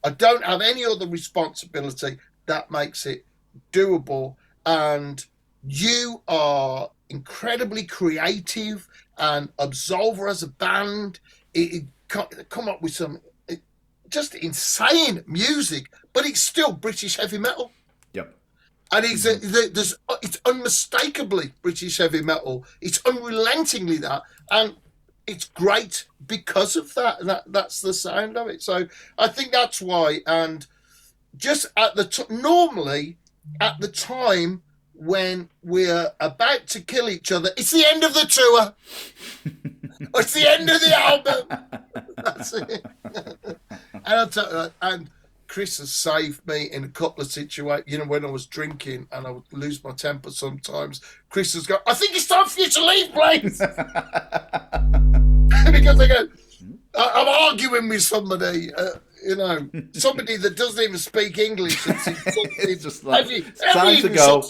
I don't have any other responsibility. That makes it doable. And you are incredibly creative, and Absolver as a band, it come up with some just insane music, but it's still British heavy metal. Yep. And it's unmistakably British heavy metal. It's unrelentingly that, and it's great because of that. That's the sound of it. So I think that's why. And just at the normally at the time when we're about to kill each other, it's the end of the tour. It's the end of the album. That's it. And Chris has saved me in a couple of situations. When I was drinking and I would lose my temper sometimes, Chris has gone, I think it's time for you to leave, Blaze. Because I'm arguing with somebody, somebody that doesn't even speak English. It's just like, time to go.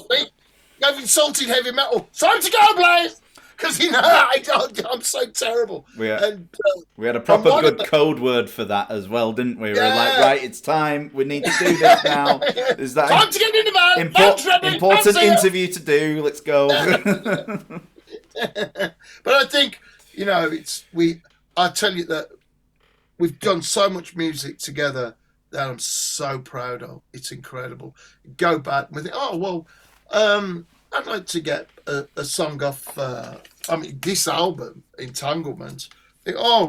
I've insulted heavy metal. It's time to go, Blaze. Because I'm so terrible. We had a proper good code word for that as well, didn't we? We were like, right, it's time. We need to do this now. Is that time to get in the van. Important interview to do. Let's go. But I think I tell you that we've done so much music together that I'm so proud of. It's incredible. Go back and think, I'd like to get a song off. This album, Entanglement. Think, I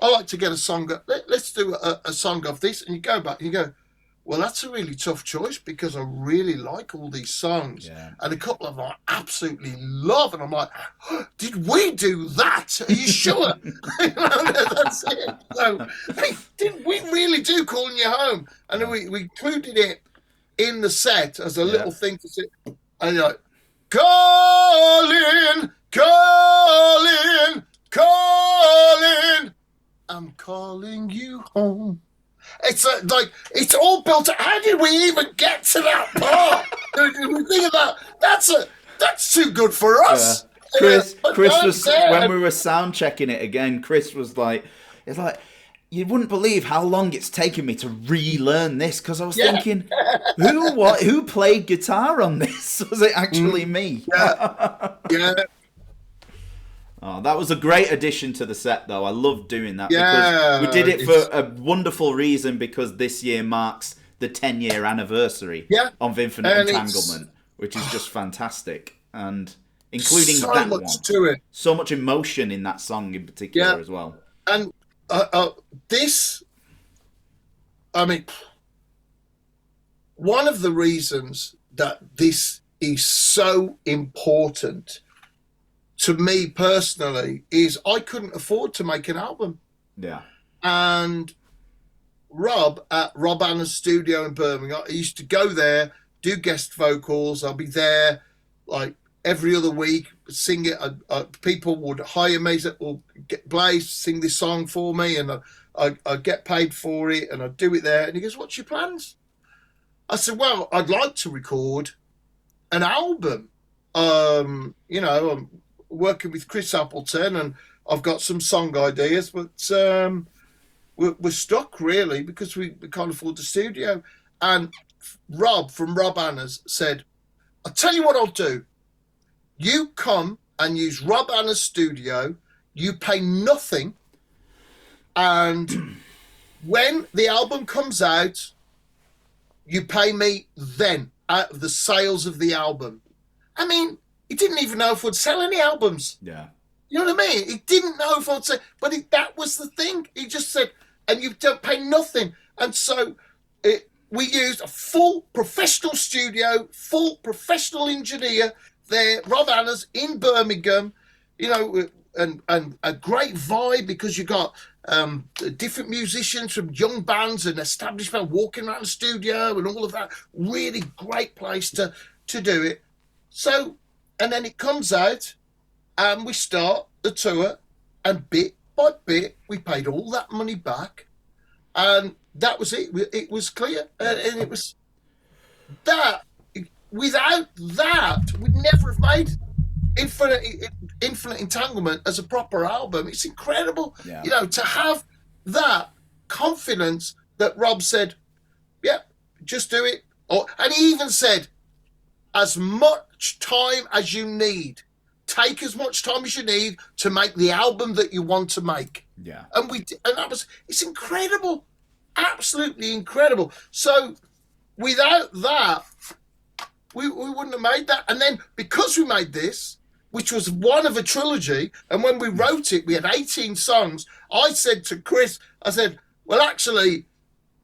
like to get a song. Let's do a song of this, and you go back and you go, well, that's a really tough choice because I really like all these songs, and a couple of them I absolutely love, and I'm like, did we do that? Are you sure? That's it. So, hey, did we really do Calling You Home? And then we included it in the set as a little thing to say, and you're like, calling, I'm calling you home. It's it's all built up. How did we even get to that part? We think of that. That's too good for us. Chris was when we were sound checking it again. Chris was like, it's like, you wouldn't believe how long it's taken me to relearn this, because I was thinking, who played guitar on this? Was it actually me? Yeah. Oh, that was a great addition to the set, though. I loved doing that because we did it for a wonderful reason, because this year marks the 10-year anniversary of Infinite Entanglement, which is just fantastic. And including so that much one. To it. So much emotion in that song in particular as well. And this, one of the reasons that this is so important to me personally is I couldn't afford to make an album. Yeah. And Rob at Rob Anna's studio in Birmingham, I used to go there, do guest vocals. I'll be there like every other week, sing it. People would hire me, or get Blaze, sing this song for me, and I get paid for it, and I do it there. And he goes, what's your plans? I said, well, I'd like to record an album. I'm working with Chris Appleton, and I've got some song ideas, but we're stuck really because we can't afford the studio. And Rob from Rob Anna's said, I'll tell you what I'll do. You come and use Rob Anna's studio, you pay nothing, and when the album comes out, you pay me then out of the sales of the album. He didn't even know if we'd sell any albums. Yeah. You know what I mean? He didn't know if I'd say, but that was the thing. He just said, and you don't pay nothing. And so we used a full professional studio, full professional engineer there, Rob Anna's in Birmingham, and a great vibe because you got different musicians from young bands and established bands walking around the studio and all of that. Really great place to do it. So, and then it comes out and we start the tour, and bit by bit we paid all that money back, and that was it. It was clear, and it was that. Without that, we'd never have made Infinite Entanglement as a proper album. It's incredible, to have that confidence that Rob said, "Yeah, just do it." And he even said, "As much time as you need. Take as much time as you need to make the album that you want to make." Yeah, and it's incredible, absolutely incredible. So without that, we wouldn't have made that. And then because we made this, which was one of a trilogy, and when we wrote it, we had 18 songs. I said to Chris, I said, "Well, actually,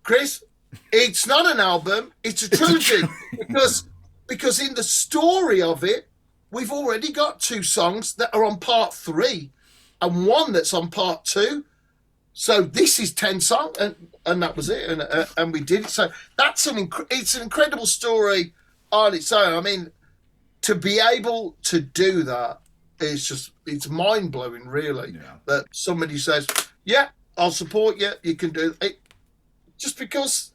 Chris, it's not an album, it's a trilogy." because in the story of it, we've already got 2 songs that are on part 3 and 1 that's on part 2. So this is 10 songs, and that was it, and we did it. So that's it's an incredible story on its own. I mean, to be able to do that is it's mind-blowing, really, that somebody says, "Yeah, I'll support you, you can do it." Just because,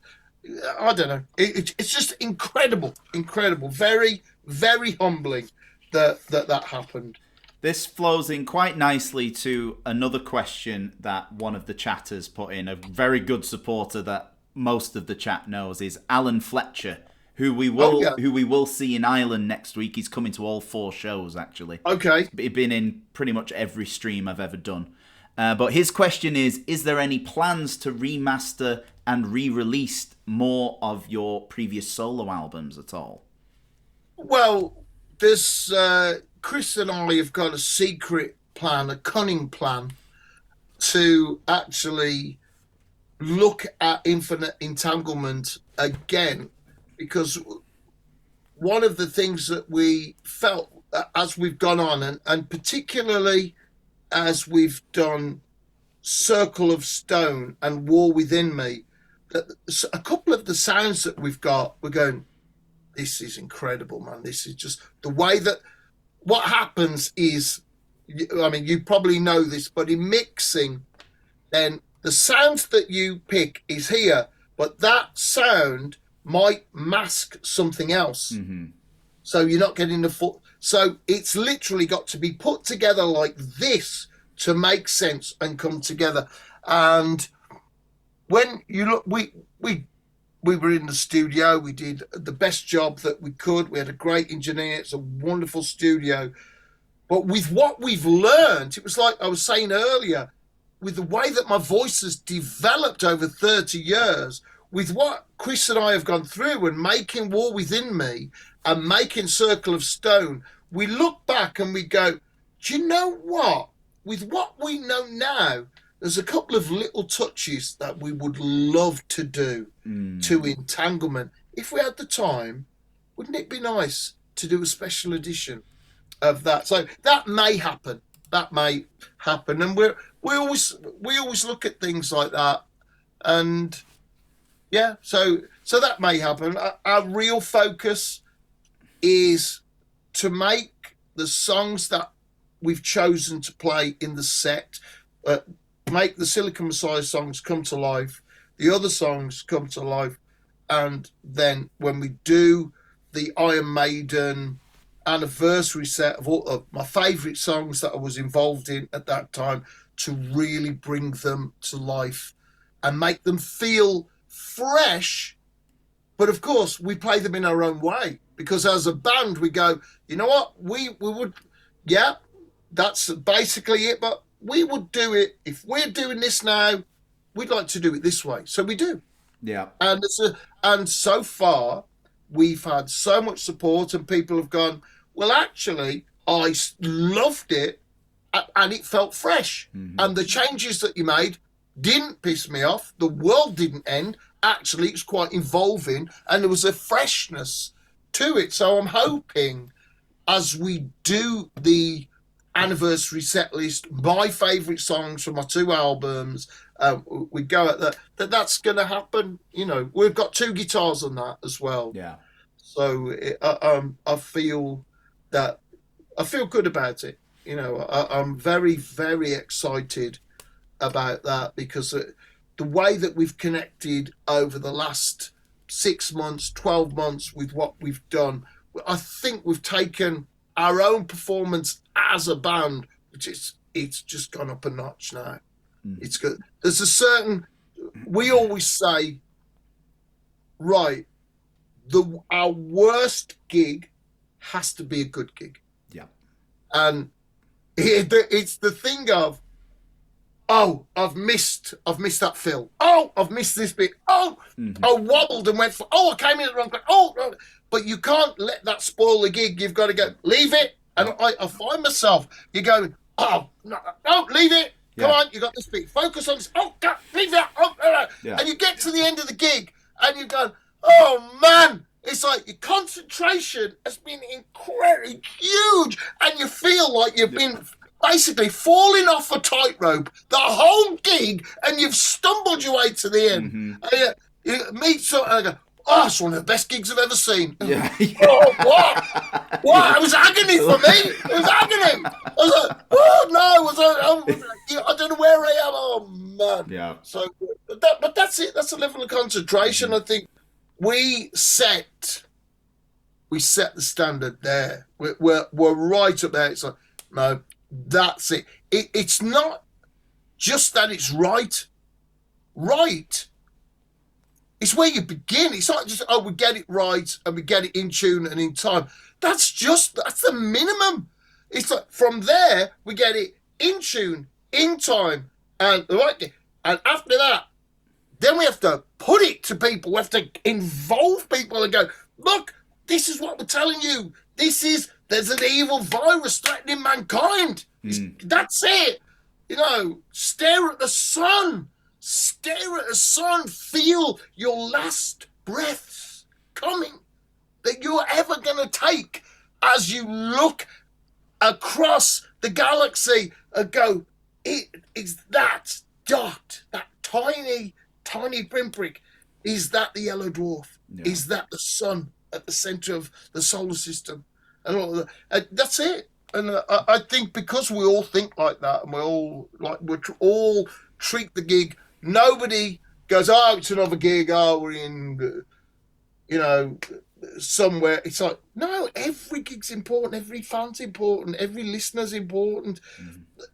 I don't know, it's just incredible, very, very humbling that happened. This flows in quite nicely to another question that one of the chatters put in. A very good supporter that most of the chat knows is Alan Fletcher, who we will see in Ireland next week. He's coming to all 4 shows, actually. Okay. He's been in pretty much every stream I've ever done. But his question is there any plans to remaster and re-release more of your previous solo albums at all? Well, there's Chris and I have got a secret plan, a cunning plan, to actually look at Infinite Entanglement again, because one of the things that we felt as we've gone on, and particularly as we've done Circle of Stone and War Within Me, that a couple of the sounds that we've got, we're going, "This is incredible, man. This is just the way that what happens is," I mean, you probably know this, but in mixing, then the sounds that you pick is here, but that sound might mask something else. Mm-hmm. So you're not getting the full. So it's literally got to be put together like this to make sense and come together. And when you look, we were in the studio. We did the best job that we could. We had a great engineer. It's a wonderful studio. But with what we've learned, it was like I was saying earlier, with the way that my voice has developed over 30 years, with what Chris and I have gone through and making War Within Me and making Circle of Stone, we look back and we go, do you know what? With what we know now, there's a couple of little touches that we would love to do to Entanglement. If we had the time, wouldn't it be nice to do a special edition of that? So that may happen. And we always look at things like that, and yeah, so that may happen. Our real focus is to make the songs that we've chosen to play in the set, make the Silicon Messiah songs come to life, the other songs come to life, and then when we do the Iron Maiden anniversary set of all of my favourite songs that I was involved in at that time, to really bring them to life and make them feel fresh. But of course, we play them in our own way, because as a band, we go, you know what, we would, yeah, that's basically it, but we would do it, if we're doing this now, we'd like to do it this way. So we do. Yeah. And so far, we've had so much support, and people have gone, well, actually, I loved it, and it felt fresh. Mm-hmm. And the changes that you made didn't piss me off. The world didn't end. Actually, it's quite involving, and there was a freshness to it. So I'm hoping, as we do the anniversary set list, my favourite songs from my 2 albums, we go at that's going to happen. You know, we've got 2 guitars on that as well. Yeah. So I feel good about it. You know, I'm very, very excited about that, because the way that we've connected over the last 6 months, 12 months with what we've done, I think we've taken our own performance as a band, which it's just gone up a notch now. It's good. There's a certain, we always say, right, our worst gig has to be a good gig. Yeah. And it's the thing of, oh, I've missed that fill. Oh, I've missed this bit. Oh, I wobbled and went for, I came in at the wrong place. Oh, but you can't let that spoil the gig. You've got to go, leave it. And I find myself, you're going, oh, no, leave it. Come on, you got this bit. Focus on this. Oh, God, leave it. And you get to the end of the gig and you go, oh, man. It's like your concentration has been incredibly huge and you feel like you've been basically falling off a tightrope the whole gig and you've stumbled your way to the end. And you meet someone and I go, oh, it's one of the best gigs I've ever seen. Yeah. Oh, what? What? It was agony for me. It was agony. I was like, oh, no. I don't know where I am. Oh, man. Yeah. So, but that's it. That's a level of concentration. I think we set the standard there. We're right up there. It's like, no, that's it. It's not just that it's right. Right. It's where you begin. It's not just, we get it right and we get it in tune and in time. That's the minimum. It's like from there, we get it in tune, in time, and right. And after that, then we have to put it to people. We have to involve people and go, look, this is what we're telling you. There's an evil virus threatening mankind. That's it. Stare at the sun. Stare at the sun. Feel your last breaths coming that you're ever going to take as you look across the galaxy and go, it's that dot, that tiny pinprick. Is that the yellow dwarf? Yeah. Is that the sun at the center of the solar system? And all of that. That's it. And I think because we all think like that, and we all treat the gig. Nobody goes, oh, it's another gig. Oh, we're in, somewhere. It's like, no, every gig's important. Every fan's important. Every listener's important.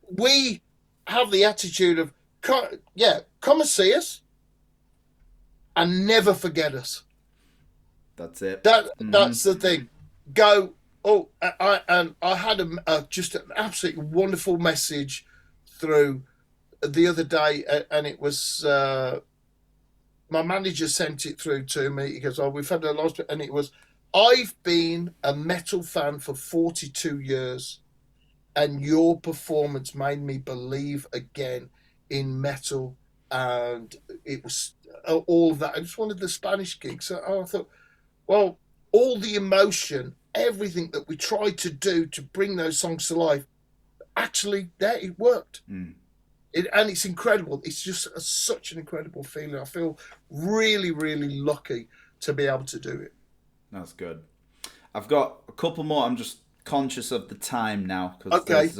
We have the attitude of, come and see us and never forget us. That's it. That's the thing. Go. Oh, I had just an absolutely wonderful message through the other day, and it was my manager sent it through to me. He goes, we've had a lot, and it was, I've been a metal fan for 42 years, and your performance made me believe again in metal, and it was all of that. I just wanted the Spanish gig, so I thought, well, all the emotion, everything that we tried to do to bring those songs to life, actually, it worked. And it's incredible. It's just such an incredible feeling. I feel really, really lucky to be able to do it. That's good. I've got a couple more. I'm just conscious of the time now because there's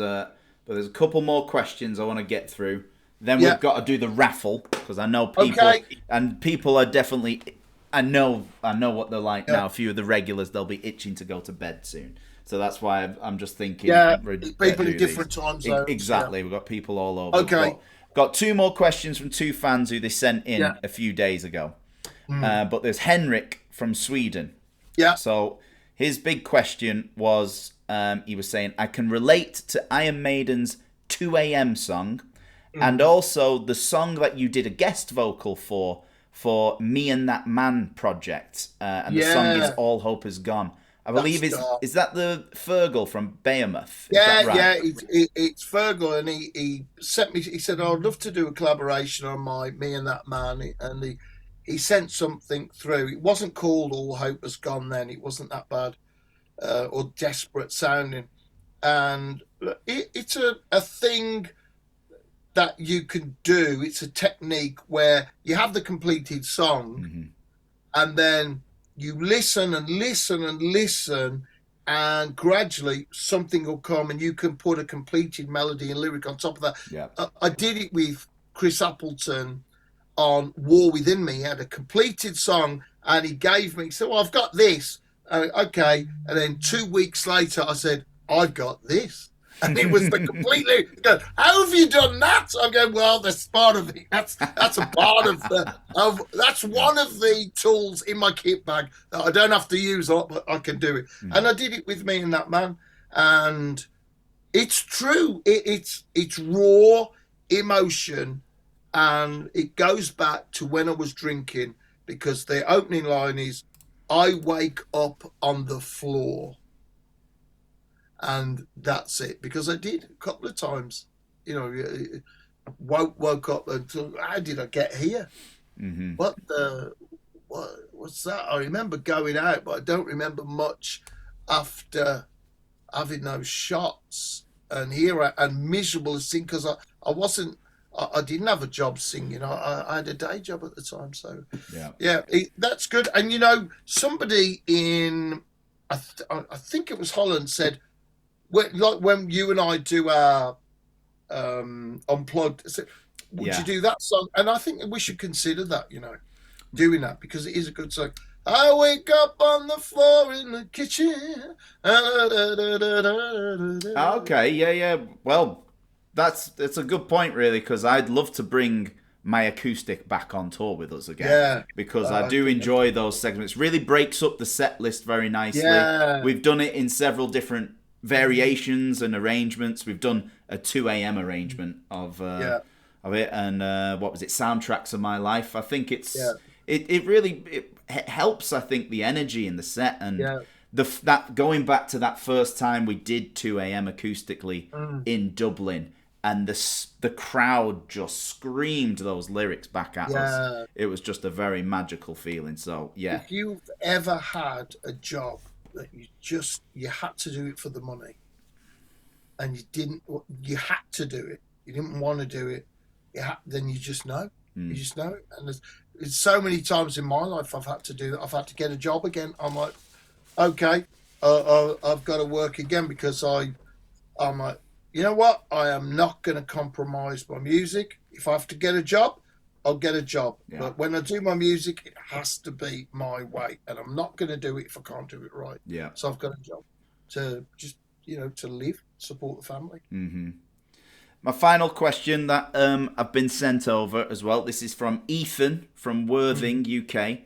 a couple more questions I want to get through. Then we've got to do the raffle because I know people and people are definitely. I know what they're like now. A few of the regulars, they'll be itching to go to bed soon. So that's why I'm just thinking. Yeah, people in different time zones. Exactly. We've got people all over. Okay. Got two more questions from two fans who they sent in a few days ago. But there's Henrik from Sweden. Yeah. So his big question was, he was saying, I can relate to Iron Maiden's 2 a.m. song and also the song that you did a guest vocal for Me and That Man project. And the song is All Hope Is Gone. I believe is that the Fergal from Behemoth? It's Fergal, and he sent me. He said, "I'd love to do a collaboration on my Me and That Man," and he sent something through. It wasn't called All Hope Has Gone then. It wasn't that bad or desperate sounding, and it's a thing that you can do. It's a technique where you have the completed song, and then you listen and listen and listen, and gradually something will come and you can put a completed melody and lyric on top of that. Yeah. I did it with Chris Appleton on War Within Me. He had a completed song, and he gave me, so I've got this. Okay. And then 2 weeks later, I said, I've got this. And it was the completely, how have you done that? I'm going, well, that's part of it. That's a part of that's one of the tools in my kit bag that I don't have to use, but I can do it. And I did it with Me and That Man. And it's true. It's raw emotion. And it goes back to when I was drinking, because the opening line is, I wake up on the floor. And that's it, because I did a couple of times, woke up and thought, how did I get here? Mm-hmm. What's that? I remember going out, but I don't remember much after having those shots. And miserable as thing, because I didn't have a job singing. I had a day job at the time, so yeah, that's good. And somebody in I think it was Holland said, when you and I do our unplugged, would you do that song? And I think we should consider that, doing that, because it is a good song. I wake up on the floor in the kitchen. Okay, yeah. Well, that's a good point, really, because I'd love to bring my acoustic back on tour with us again. Yeah. Because I do enjoy those segments. Really breaks up the set list very nicely. Yeah. We've done it in several different variations and arrangements. We've done a 2 a.m. arrangement of it, and what was it, Soundtracks of My Life. I think it really helps, I think, the energy in the set, and that going back to that first time we did 2 a.m. acoustically in Dublin, and the crowd just screamed those lyrics back at us. It was just a very magical feeling. So if you've ever had a job that you had to do it for the money, and you had to do it, you didn't want to do it, then you just know. You just know it. And there's so many times in my life I've had to do that. I've had to get a job again. I'm like, okay, I've got to work again, because I'm like, you know what? I am not going to compromise my music. If I have to get a job, I'll get a job. Yeah. But when I do my music, it has to be my way, and I'm not going to do it if I can't do it right. Yeah. So I've got a job to just, to live, support the family. Mm-hmm. My final question that I've been sent over as well. This is from Ethan from Worthing, UK.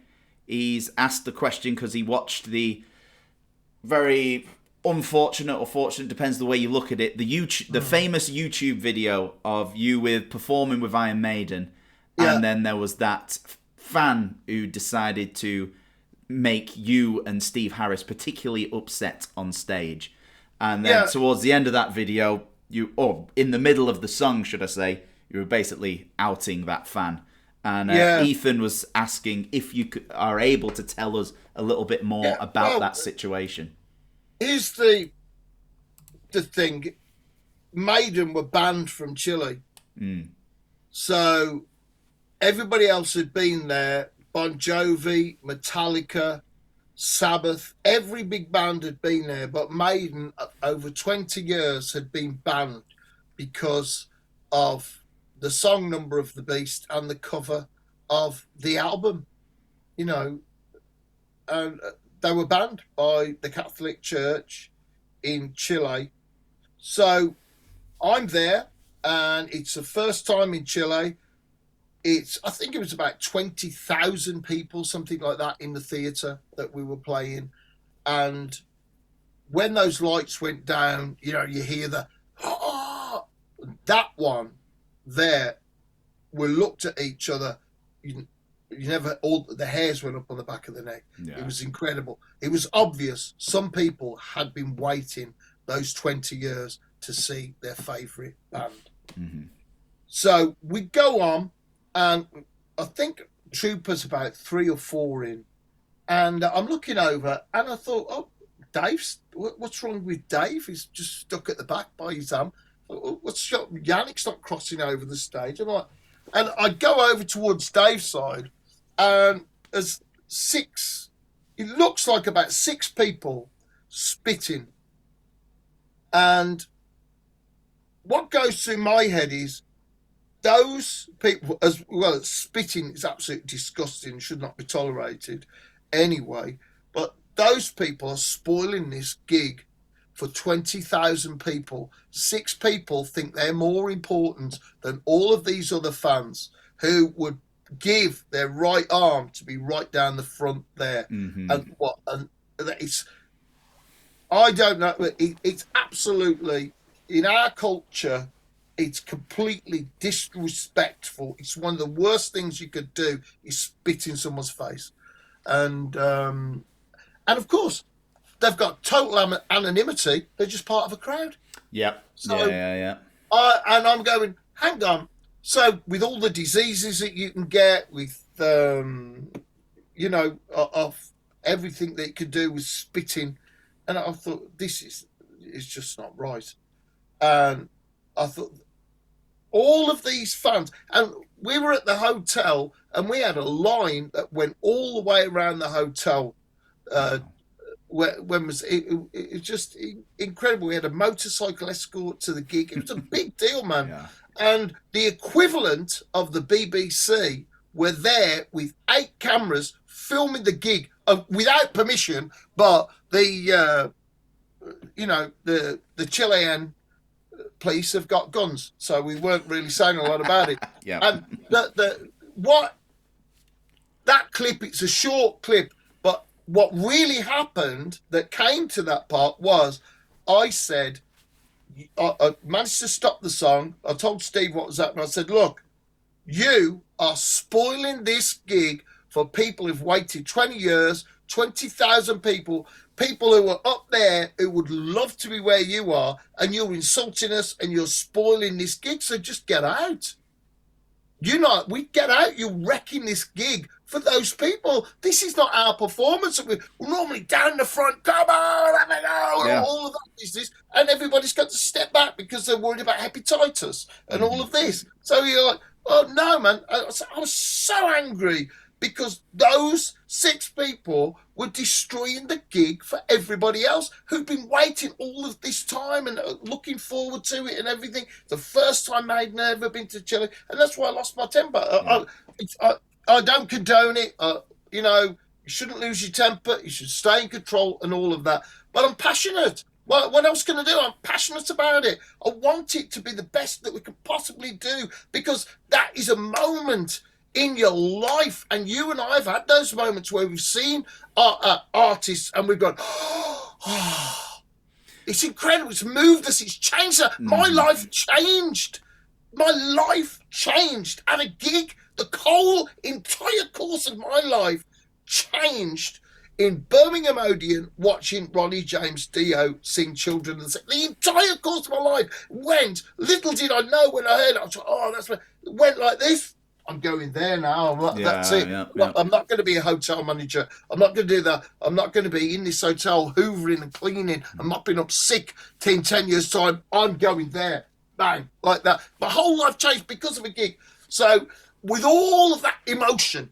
He's asked the question because he watched the very unfortunate or fortunate, depends the way you look at it, the famous YouTube video of you performing with Iron Maiden. Yeah. And then there was that fan who decided to make you and Steve Harris particularly upset on stage. And then towards the end of that video, in the middle of the song, should I say, you were basically outing that fan. And Ethan was asking if you are able to tell us a little bit more about that situation. Here's the thing. Maiden were banned from Chile. So everybody else had been there. Bon Jovi, Metallica, Sabbath, every big band had been there. But Maiden, over 20 years, had been banned because of the song Number of the Beast and the cover of the album. And they were banned by the Catholic Church in Chile. So I'm there, and it's the first time in Chile. I think it was about 20,000 people, something like that, in the theatre that we were playing. And when those lights went down, you hear that one there. We looked at each other. All the hairs went up on the back of the neck. Yeah. It was incredible. It was obvious some people had been waiting those 20 years to see their favourite band. Mm-hmm. So we go on, and I think Trooper's about 3 or 4 in, and I'm looking over, and I thought, Dave's, what's wrong with Dave? He's just stuck at the back by his arm. Yannick's not crossing over the stage. And I go over towards Dave's side, and there's 6, it looks like about 6 people spitting. And what goes through my head is, those people, as well as spitting, is absolutely disgusting, should not be tolerated anyway. But those people are spoiling this gig for 20,000 people. 6 people think they're more important than all of these other fans who would give their right arm to be right down the front there. And it's, I don't know, it's absolutely, in our culture, it's completely disrespectful. It's one of the worst things you could do is spit in someone's face. And of course, they've got total anonymity. They're just part of a crowd. Yep. So, yeah. And I'm going, hang on. So with all the diseases that you can get, with, of everything that it could do with spitting, and I thought, this is just not right. And I thought, all of these fans, and we were at the hotel, and we had a line that went all the way around the hotel. When was it? It was just incredible. We had a motorcycle escort to the gig. It was a big deal, man. Yeah. And the equivalent of the BBC were there with 8 cameras filming the gig without permission, but the Chilean police have got guns, so we weren't really saying a lot about it. Yeah. And that clip, it's a short clip, but what really happened that came to that part was, I said, I managed to stop the song. I told Steve what was happening. I said, look, you are spoiling this gig for people who've waited 20 years, 20,000 people who are up there who would love to be where you are, and you're insulting us and you're spoiling this gig, so just get out. We get out, you're wrecking this gig for those people. This is not our performance. We're normally down the front, come on, have a go, Yeah. all of that is this, and everybody's got to step back because they're worried about hepatitis and all of this. So you're like, oh no, man. I was so angry because those 6 people were destroying the gig for everybody else who'd been waiting all of this time and looking forward to it and everything. The first time Maiden had ever been to Chile, and that's why I lost my temper. Yeah. I don't condone it. You shouldn't lose your temper. You should stay in control and all of that. But I'm passionate. What else can I do? I'm passionate about it. I want it to be the best that we can possibly do, because that is a moment in your life, and you and I have had those moments where we've seen artists and we've gone, oh, it's incredible, it's moved us, it's changed us. My life changed. At a gig, the whole entire course of my life changed in Birmingham Odeon, watching Ronnie James Dio sing Children of the Sea. The entire course of my life went, little did I know when I heard it, I thought, oh, that's what it went like this. I'm going there now. That's it. Yeah. I'm not going to be a hotel manager. I'm not going to do that. I'm not going to be in this hotel hoovering and cleaning and mopping up sick in 10 years' time. I'm going there. Bang, like that. My whole life changed because of a gig. So with all of that emotion,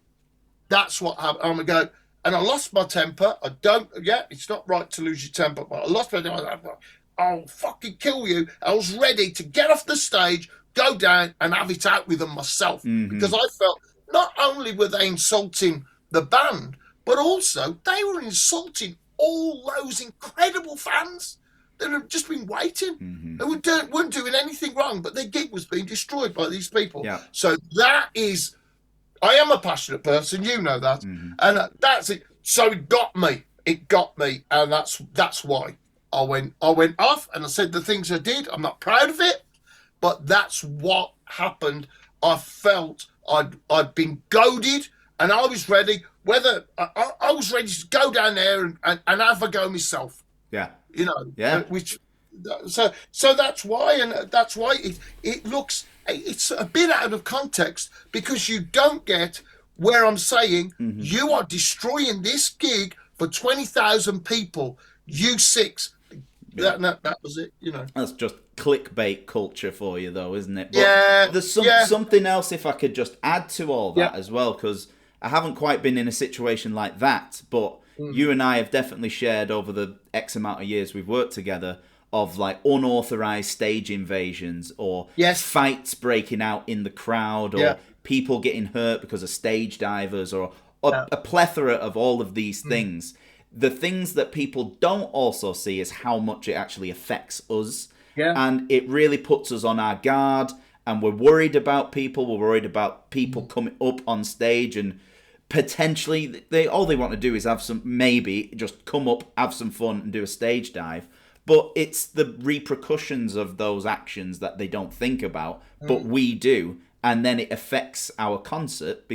that's what happened. I'm going to go, and I lost my temper. It's not right to lose your temper, but I lost my temper. I'll fucking kill you. I was ready to get off the stage, go down and have it out with them myself, because I felt not only were they insulting the band, but also they were insulting all those incredible fans that have just been waiting. They weren't doing anything wrong, but their gig was being destroyed by these people. Yeah. So that is, I am a passionate person, you know that, and that's it. So it got me, and that's why I went off and I said the things I did. I'm not proud of it, but that's what happened. I felt I'd been goaded, and I was ready. I was ready to go down there and have a go myself. Yeah. Yeah. So that's why, and that's why it looks, it's a bit out of context, because you don't get where I'm saying you are destroying this gig for 20,000 people. You 6. Yeah. That was it. That's just clickbait culture for you, though, isn't it? But there's something else, if I could just add to all that as well, because I haven't quite been in a situation like that, but you and I have definitely shared over the X amount of years we've worked together of like unauthorized stage invasions or Yes. fights breaking out in the crowd or people getting hurt because of stage divers or a plethora of all of these things. The things that people don't also see is how much it actually affects us. Yeah. And it really puts us on our guard, and we're worried about people. We're worried about people coming up on stage and potentially all they want to do is have some, maybe just come up, have some fun and do a stage dive. But it's the repercussions of those actions that they don't think about, but we do. And then it affects our concert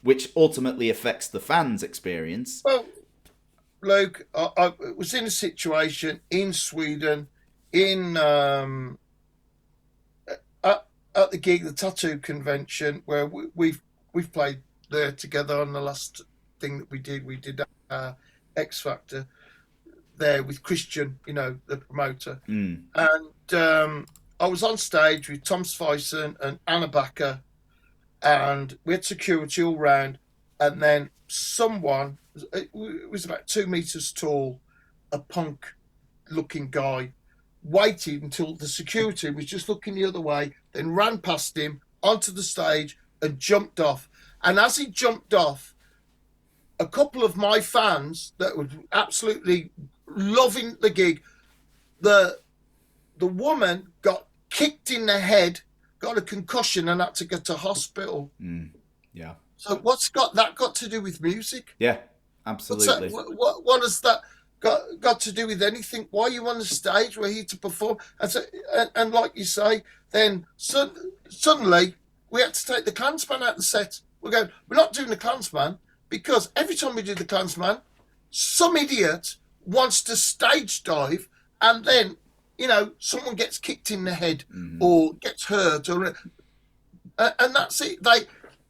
which ultimately affects the fans' experience. Well, Luke, I was in a situation in Sweden, at the gig, the Tattoo Convention, where we've played there together on the last thing that we did. We did X Factor there with Christian, the promoter. And I was on stage with Tom Svensson and Anna Backer, and we had security all round. And then someone, it was about 2 meters tall, a punk-looking guy, waited until the security was just looking the other way, then ran past him onto the stage and jumped off. And as he jumped off, a couple of my fans that were absolutely loving the gig, the woman got kicked in the head, got a concussion, and had to go to hospital. Yeah. So what's that got to do with music? Yeah, absolutely. What has that got to do with anything? Why are you on the stage? We're here to perform. And like you say, then suddenly we had to take the Klansman out of the set. We're not doing the Klansman because every time we do the Klansman, some idiot wants to stage dive, and then someone gets kicked in the head or gets hurt, and that's it.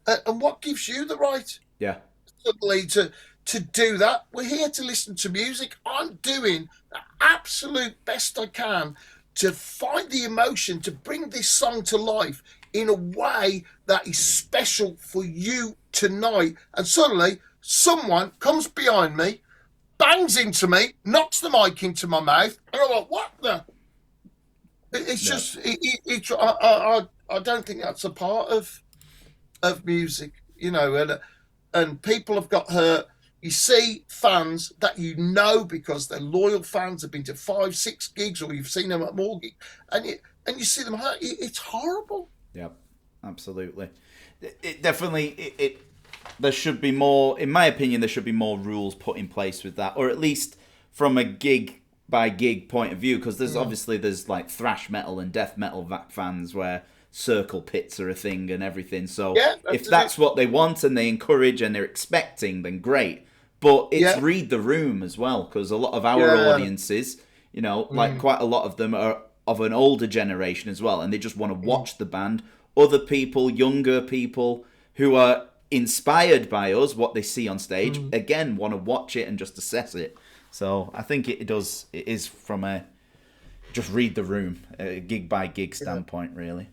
And what gives you the right? Yeah. Suddenly to do that? We're here to listen to music. I'm doing the absolute best I can to find the emotion, to bring this song to life in a way that is special for you tonight. And suddenly someone comes behind me, bangs into me, knocks the mic into my mouth, and I'm like, what the? It's just, I don't think that's a part of music, and people have got hurt. You see fans that because they're loyal fans, have been to 5-6 gigs, or you've seen them at more gigs, and you see them hurt. It's horrible. Yeah, absolutely. It definitely there should be more, in my opinion, there should be more rules put in place with that, or at least from a gig by gig point of view, because there's like thrash metal and death metal fans where circle pits are a thing and everything. So if that's what they want and they encourage and they're expecting, then great. But it's read the room as well, because a lot of our audiences, like quite a lot of them are of an older generation as well, and they just want to watch the band. Other people, younger people who are inspired by us, what they see on stage, again, want to watch it and just assess it. So I think it is from a just read the room, a gig by gig standpoint, really.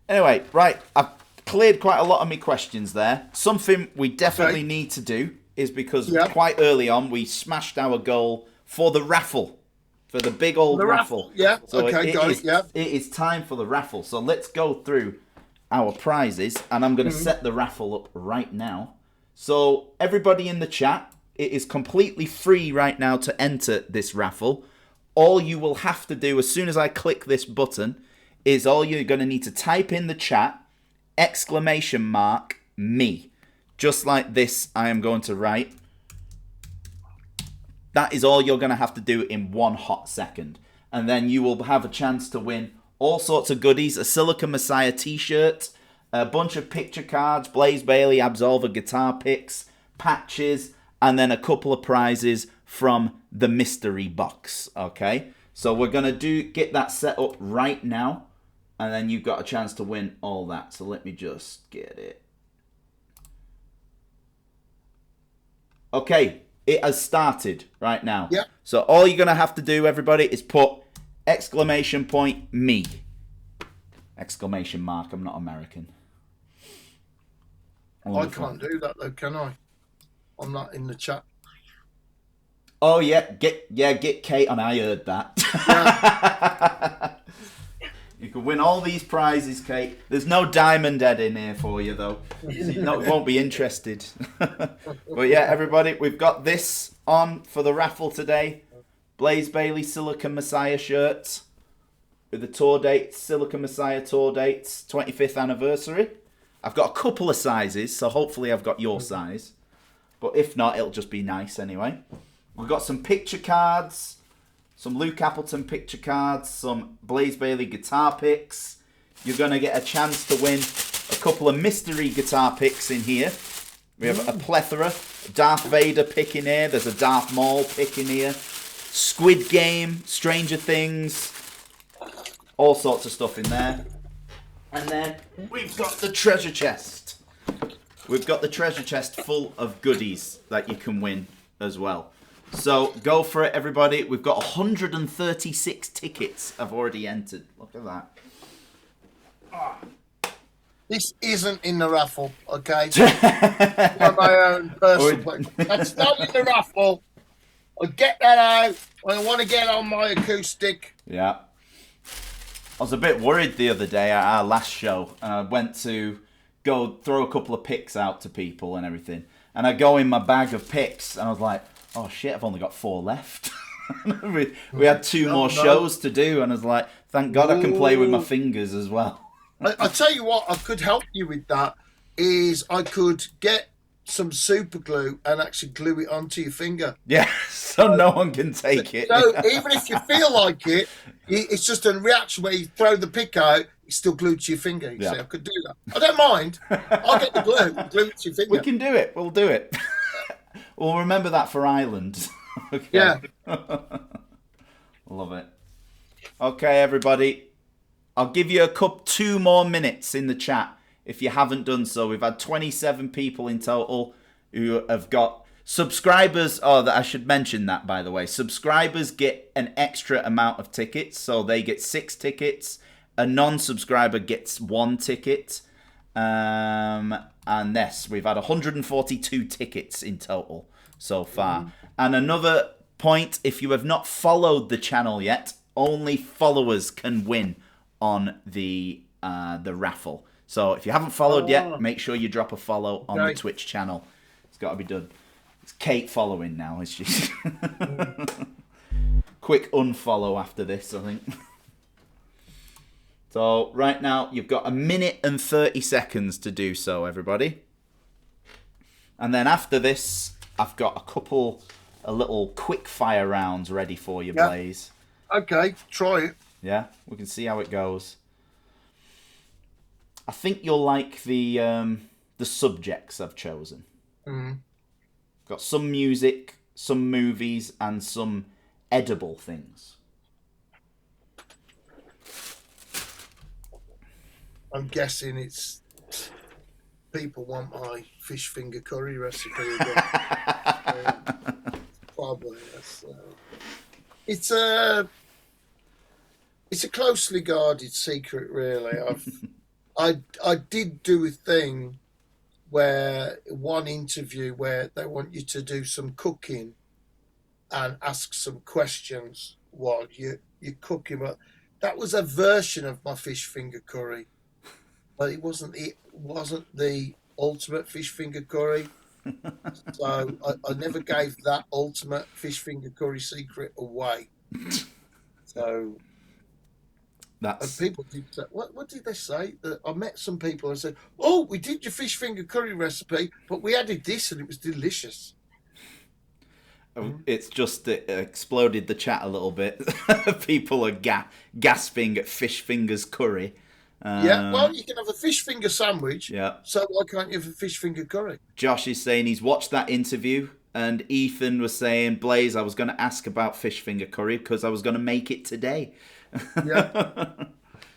Anyway, right, I've cleared quite a lot of my questions there. Something we definitely need to do is because quite early on we smashed our goal for the raffle, for the big old raffle. Yeah, so it is time for the raffle. So let's go through our prizes, and I'm going to set the raffle up right now. So everybody in the chat, it is completely free right now to enter this raffle. All you will have to do as soon as I click this button is all you're going to need to type in the chat, ! Me. Just like this, I am going to write. That is all you're going to have to do in one hot second. And then you will have a chance to win all sorts of goodies, a Silica Messiah t-shirt, a bunch of picture cards, Blaze Bayley Absolver guitar picks, patches, and then a couple of prizes from the mystery box, okay? So we're going to get that set up right now, and then you've got a chance to win all that. So let me just get it. Okay, it has started right now. Yeah. So all you're going to have to do, everybody, is put ! Me. ! I'm not American. I can't do that though, can I? I'm not in the chat. Oh yeah, get Kate on. I heard that. Yeah. You can win all these prizes, Kate. There's no diamond head in here for you though. No, won't be interested. But yeah, everybody, we've got this on for the raffle today. Blaze Bayley Silicon Messiah shirts with the tour dates, Silicon Messiah tour dates, 25th anniversary. I've got a couple of sizes, so hopefully I've got your size. But if not, it'll just be nice anyway. We've got some picture cards, some Luke Appleton picture cards, some Blaze Bayley guitar picks. You're going to get a chance to win a couple of mystery guitar picks in here. We have a plethora. Darth Vader pick in here. There's a Darth Maul pick in here. Squid Game, Stranger Things, all sorts of stuff in there. And then we've got the treasure chest. We've got the treasure chest full of goodies that you can win as well. So go for it, everybody. We've got 136 tickets I've already entered. Look at that. This isn't in the raffle, okay? For my own personal place. That's not in the raffle. I'll get that out. I want to get on my acoustic. Yeah. I was a bit worried the other day at our last show. And I went to go throw a couple of picks out to people and everything. And I go in my bag of picks and I was like, oh shit, I've only got 4 left. we had 2 more shows to do. And I was like, thank God I can play with my fingers as well. I tell you what, I could help you with that. Is I could get some super glue and actually glue it onto your finger. Yeah, so no one can take it. So even if you feel like it, it's just a reaction where you throw the pick out, it's still glued to your finger. You say, I could do that. I don't mind. I'll get the glue it to your finger. We can do it. We'll do it. We'll remember that for Ireland. Okay. Yeah. Love it. Okay, everybody. I'll give you 2 more minutes in the chat if you haven't done so. We've had 27 people in total who have got subscribers. Oh, I should mention that, by the way. Subscribers get an extra amount of tickets, so they get 6 tickets. A non-subscriber gets 1 ticket. And yes, we've had 142 tickets in total so far. And another point, if you have not followed the channel yet, only followers can win on the raffle. So if you haven't followed yet, make sure you drop a follow on the Twitch channel. It's got to be done. It's Kate following now. It's just quick unfollow after this, I think. So right now you've got 1 minute and 30 seconds to do so, everybody. And then after this, I've got a little quick fire rounds ready for you, Blaze. Okay, try it. Yeah, we can see how it goes. I think you'll like the subjects I've chosen. Got some music, some movies, and some edible things. I'm guessing it's people want my fish finger curry recipe again. Probably. It's a closely guarded secret, really. I did do a thing where one interview where they want you to do some cooking and ask some questions while you're cooking. But that was a version of my fish finger curry, but it wasn't the ultimate fish finger curry. So I never gave that ultimate fish finger curry secret away. So. And people did say, what did they say? I met some people and said, oh, we did your fish finger curry recipe, but we added this and it was delicious. It's just exploded the chat a little bit. People are gasping at fish fingers curry. Yeah, well, you can have a fish finger sandwich. Yeah. So why can't you have a fish finger curry? Josh is saying he's watched that interview, and Ethan was saying, Blaze, I was going to ask about fish finger curry because I was going to make it today. Yeah.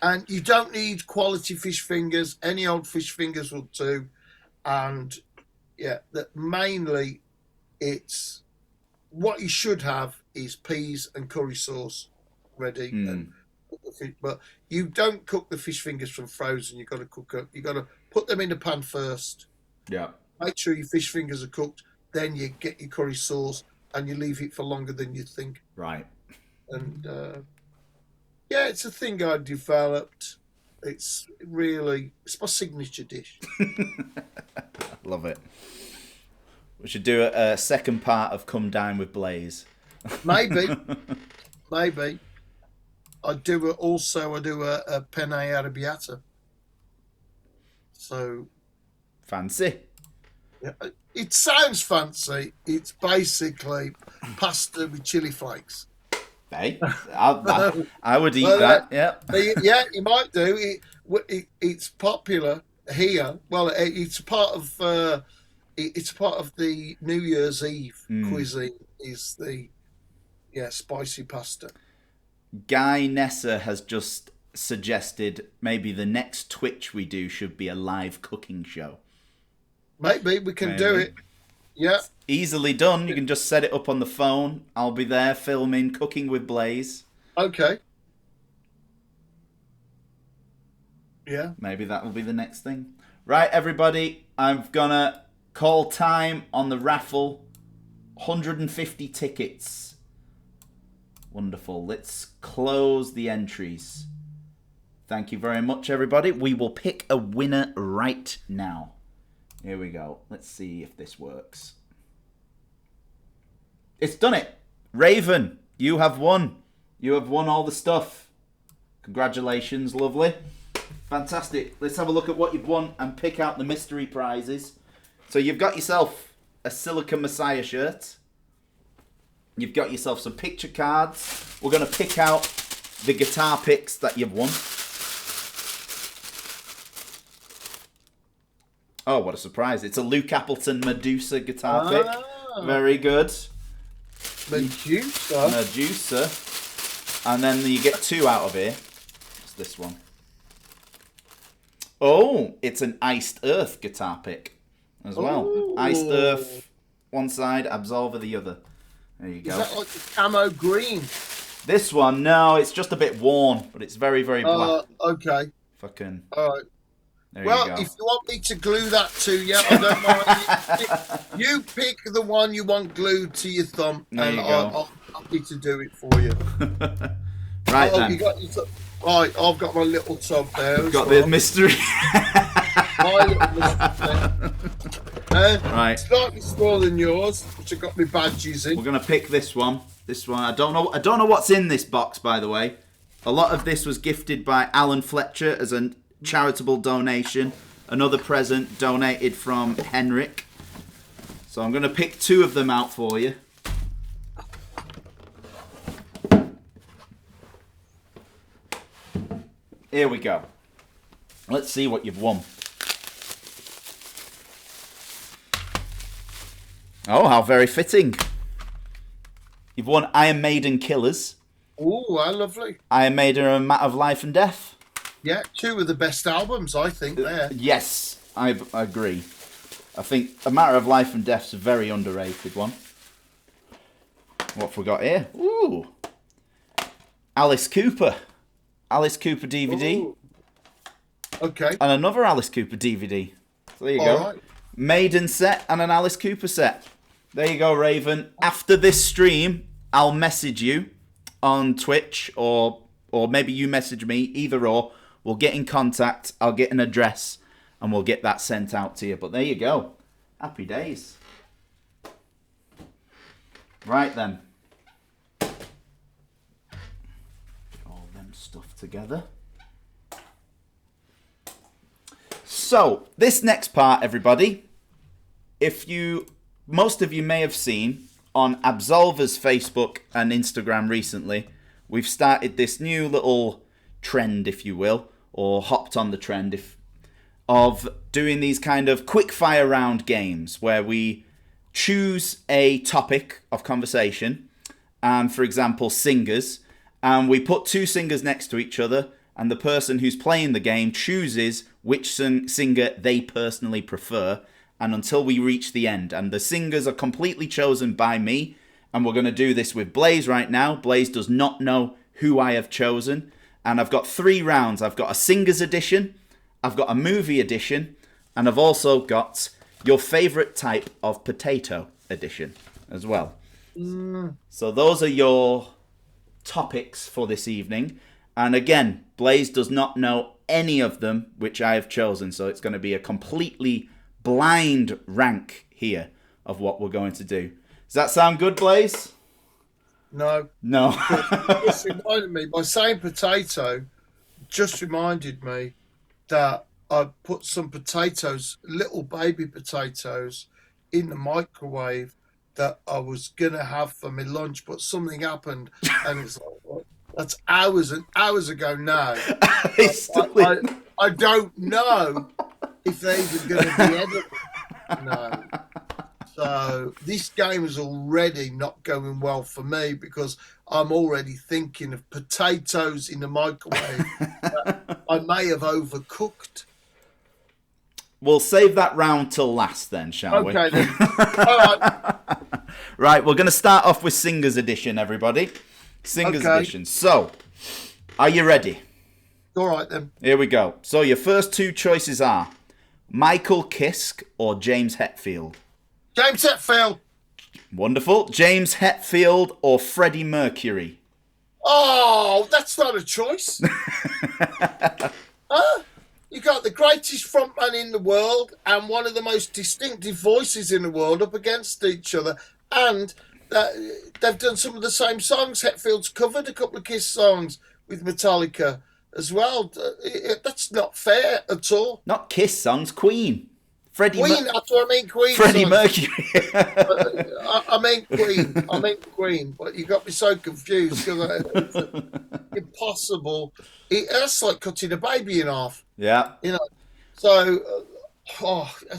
And you don't need quality fish fingers. Any old fish fingers will do. And yeah, that mainly it's what you should have is peas and curry sauce ready. But you don't cook the fish fingers from frozen. You've got to put them in the pan first. Yeah. Make sure your fish fingers are cooked. Then you get your curry sauce. and you leave it for longer than you think. Right. And yeah, it's a thing I developed. It's my signature dish. Love it. We should do a second part of Come Dine with Blaze. Maybe. I do a penne arrabbiata. So Fancy. yeah, it sounds fancy. It's basically pasta with chili flakes. Hey, I would eat that. Yeah. Yeah, you might do. It's popular here. Well, it's part of the New Year's Eve cuisine. Is the spicy pasta. Guy Nessa has just suggested maybe the next Twitch we do should be a live cooking show. Maybe we can do it. Yeah. Easily done. You can just set it up on the phone. I'll be there filming Cooking with Blaze. Okay. Yeah. Maybe that will be the next thing. Right, everybody. I'm going to call time on the raffle. 150 tickets. Wonderful. Let's close the entries. Thank you very much, everybody. We will pick a winner right now. Here we go. Let's see if this works. It's done it. Raven, you have won. You have won all the stuff. Congratulations, lovely. Fantastic. Let's have a look at what you've won and pick out the mystery prizes. So you've got yourself a Silica Messiah shirt. You've got yourself some picture cards. We're going to pick out the guitar picks that you've won. Oh, what a surprise. It's a Luke Appleton Medusa guitar pick. Very good. Medusa. And then you get two out of here. What's this one? Oh, it's an Iced Earth guitar pick as well. Ooh. Iced Earth one side, Absolver the other. There you go. Is that like the camo green? This one, no, it's just a bit worn, but it's very, very black. Okay. Fucking. All right. There well, you go. If you want me to glue that to you, I don't mind. You pick the one you want glued to your thumb, and I'm happy to do it for you. Right then. You got your right, I've got my little tub there. You've got the mystery. My little mystery there. Right. Slightly smaller than yours, which I've got my badges in. We're gonna pick this one. This one. I don't know what's in this box, by the way. A lot of this was gifted by Alan Fletcher as a charitable donation. Another present donated from Henrik. So I'm going to pick two of them out for you. Here we go. Let's see what you've won. Oh, how very fitting. You've won Iron Maiden Killers. Oh, how lovely. Iron Maiden, A Matter of Life and Death. Yeah, two of the best albums, I think, there. Yes, I agree. I think A Matter of Life and Death's a very underrated one. What have we got here? Ooh. Alice Cooper. Alice Cooper DVD. Ooh. Okay. And another Alice Cooper DVD. So there you go. Right. Maiden set and an Alice Cooper set. There you go, Raven. After this stream, I'll message you on Twitch or maybe you message me, either or. We'll get in contact, I'll get an address, and we'll get that sent out to you. But there you go. Happy days. Right then. Get all them stuff together. So, this next part, everybody, most of you may have seen on Absolver's Facebook and Instagram recently, we've started this new little trend, if you will, or hopped on the trend of doing these kind of quick fire round games where we choose a topic of conversation, and for example singers, and we put two singers next to each other, and the person who's playing the game chooses which singer they personally prefer, and until we reach the end. And the singers are completely chosen by me, and we're going to do this with Blaze right now. Blaze does not know who I have chosen. And I've got 3 rounds. I've got a singers edition, I've got a movie edition, and I've also got your favourite type of potato edition as well. So those are your topics for this evening. And again, Blaze does not know any of them, which I have chosen. So it's going to be a completely blind rank here of what we're going to do. Does that sound good, Blaze? No. No. Just reminded me, by saying potato, just reminded me that I put some potatoes, little baby potatoes, in the microwave that I was going to have for my lunch, but something happened. And it's like, what? That's hours and hours ago now. I don't know if they're even going to be edible. No. So this game is already not going well for me because I'm already thinking of potatoes in the microwave that I may have overcooked. We'll save that round till last then, shall we? Okay then. All right. Right, we're going to start off with Singers Edition, everybody. Singers Edition. So, are you ready? All right then. Here we go. So your first two choices are Michael Kiske or James Hetfield. James Hetfield. Wonderful. James Hetfield or Freddie Mercury. Oh, that's not a choice. Huh? You got the greatest frontman in the world and one of the most distinctive voices in the world up against each other, and they've done some of the same songs. Hetfield's covered a couple of Kiss songs with Metallica as well. That's not fair at all. Not Kiss songs, Queen. That's what I mean, Queen. Freddie Mercury. I mean Queen. But you got me so confused because it's impossible. That's like cutting a baby in half. Yeah. You know. So,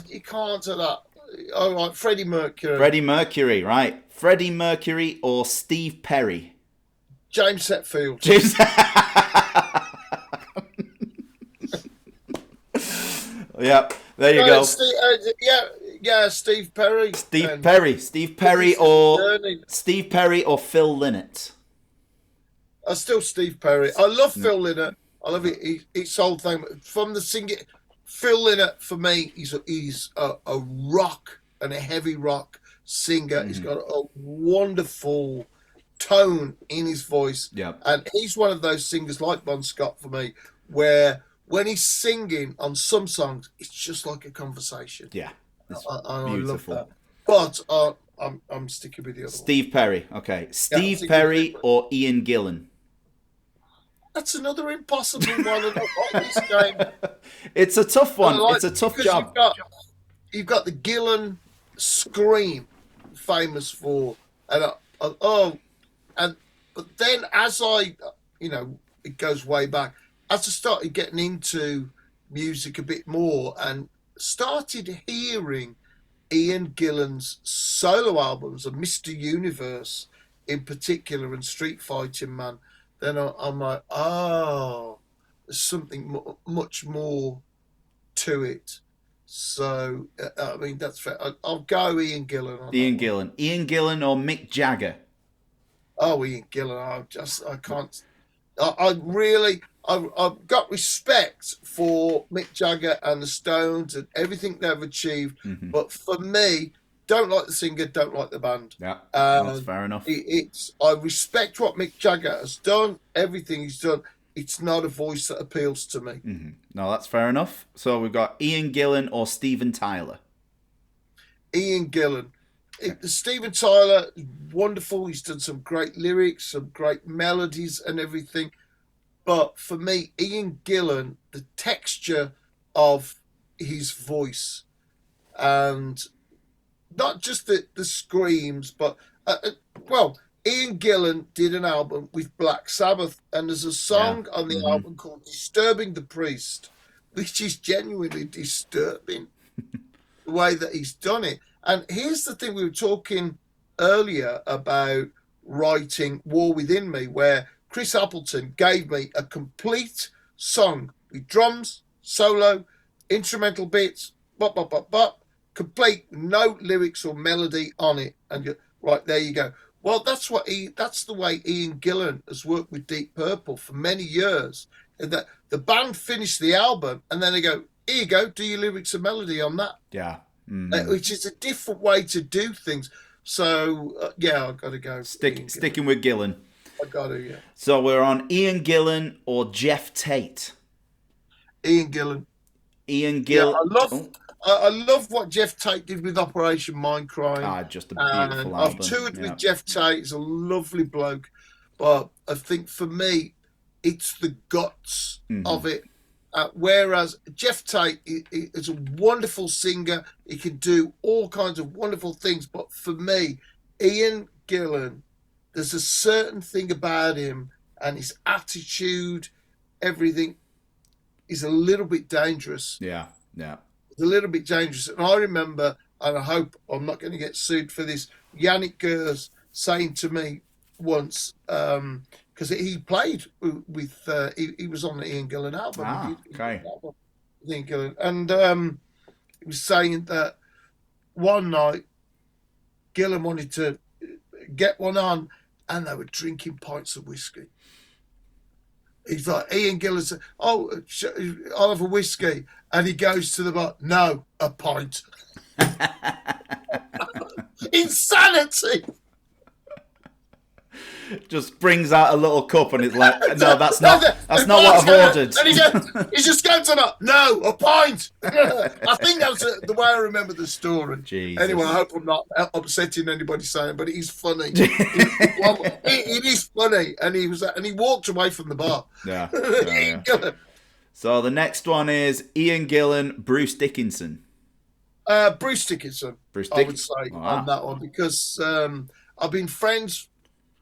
you can't do that. All right, Freddie Mercury. Freddie Mercury, right. Freddie Mercury or Steve Perry. James Hetfield. James. Yep. There you go. Steve Perry. Steve Perry or Phil Lynott. Still Steve Perry. I love Phil Lynott. I love it. It's old thing from the singing. Phil Lynott for me, he's a rock and a heavy rock singer. He's got a wonderful tone in his voice. Yeah, and he's one of those singers like Bon Scott for me, where when he's singing on some songs, it's just like a conversation. Yeah, I love that. But I'm sticking with the other Steve one. Perry. Okay, Steve Perry or Ian Gillan. That's another impossible one. I don't like this game. It's a tough one. It's a tough job. You've got the Gillan scream, famous for, but then as it goes way back. As I started getting into music a bit more and started hearing Ian Gillan's solo albums and Mr. Universe in particular and Street Fighting Man, then I'm like, there's something much more to it. So, I mean, that's fair. I'll go Ian Gillan. Ian Gillan or Mick Jagger? Oh, Ian Gillan. I can't. I've got respect for Mick Jagger and the Stones and everything they've achieved. Mm-hmm. But for me, don't like the singer, don't like the band. Yeah, that's fair enough. I respect what Mick Jagger has done, everything he's done. It's not a voice that appeals to me. Mm-hmm. No, that's fair enough. So we've got Ian Gillan or Steven Tyler. Ian Gillan. Steven Tyler, wonderful. He's done some great lyrics, some great melodies and everything. But for me, Ian Gillan, the texture of his voice, and not just the screams, but, Ian Gillan did an album with Black Sabbath, and there's a song on the album called Disturbing the Priest, which is genuinely disturbing, the way that he's done it. And here's the thing, we were talking earlier about writing War Within Me, where Chris Appleton gave me a complete song with drums, solo, instrumental bits, complete, no lyrics or melody on it. And right, there you go. Well, that's the way Ian Gillan has worked with Deep Purple for many years. That the band finished the album and then they go, here you go, do your lyrics and melody on that. Yeah. Which is a different way to do things. So yeah, I got to go. Sticking with Gillan. I got to, yeah. So we're on Ian Gillan or Jeff Tate. Ian Gillan. Ian Yeah, Gillan. I love what Jeff Tate did with Operation Mindcrime. Just a beautiful album. I've toured with Jeff Tate. He's a lovely bloke. But I think for me, it's the guts of it. Whereas Jeff Tate is a wonderful singer. He can do all kinds of wonderful things. But for me, Ian Gillan, there's a certain thing about him and his attitude, everything is a little bit dangerous. Yeah. It's a little bit dangerous. And I remember, and I hope I'm not going to get sued for this, Yannick Gers saying to me once, because he played with, he was on the Ian Gillan album. Okay. Ian Gillan. And he was saying that one night, Gillan wanted to get one on, and they were drinking pints of whiskey. He's like, Ian Gillan said, "Oh, I'll have a whiskey." And he goes to the bar, "No, a pint." Insanity. Just brings out a little cup and it's like, no, that's not what I've ordered. And he's just going to that, "No, a pint." I think that's the way I remember the story. Jesus. Anyway, I hope I'm not upsetting anybody saying, but it is funny. It is funny. And he walked away from the bar. Yeah. So the next one is Ian Gillan, Bruce Dickinson. Bruce Dickinson, I would say, on that one, because I've been friends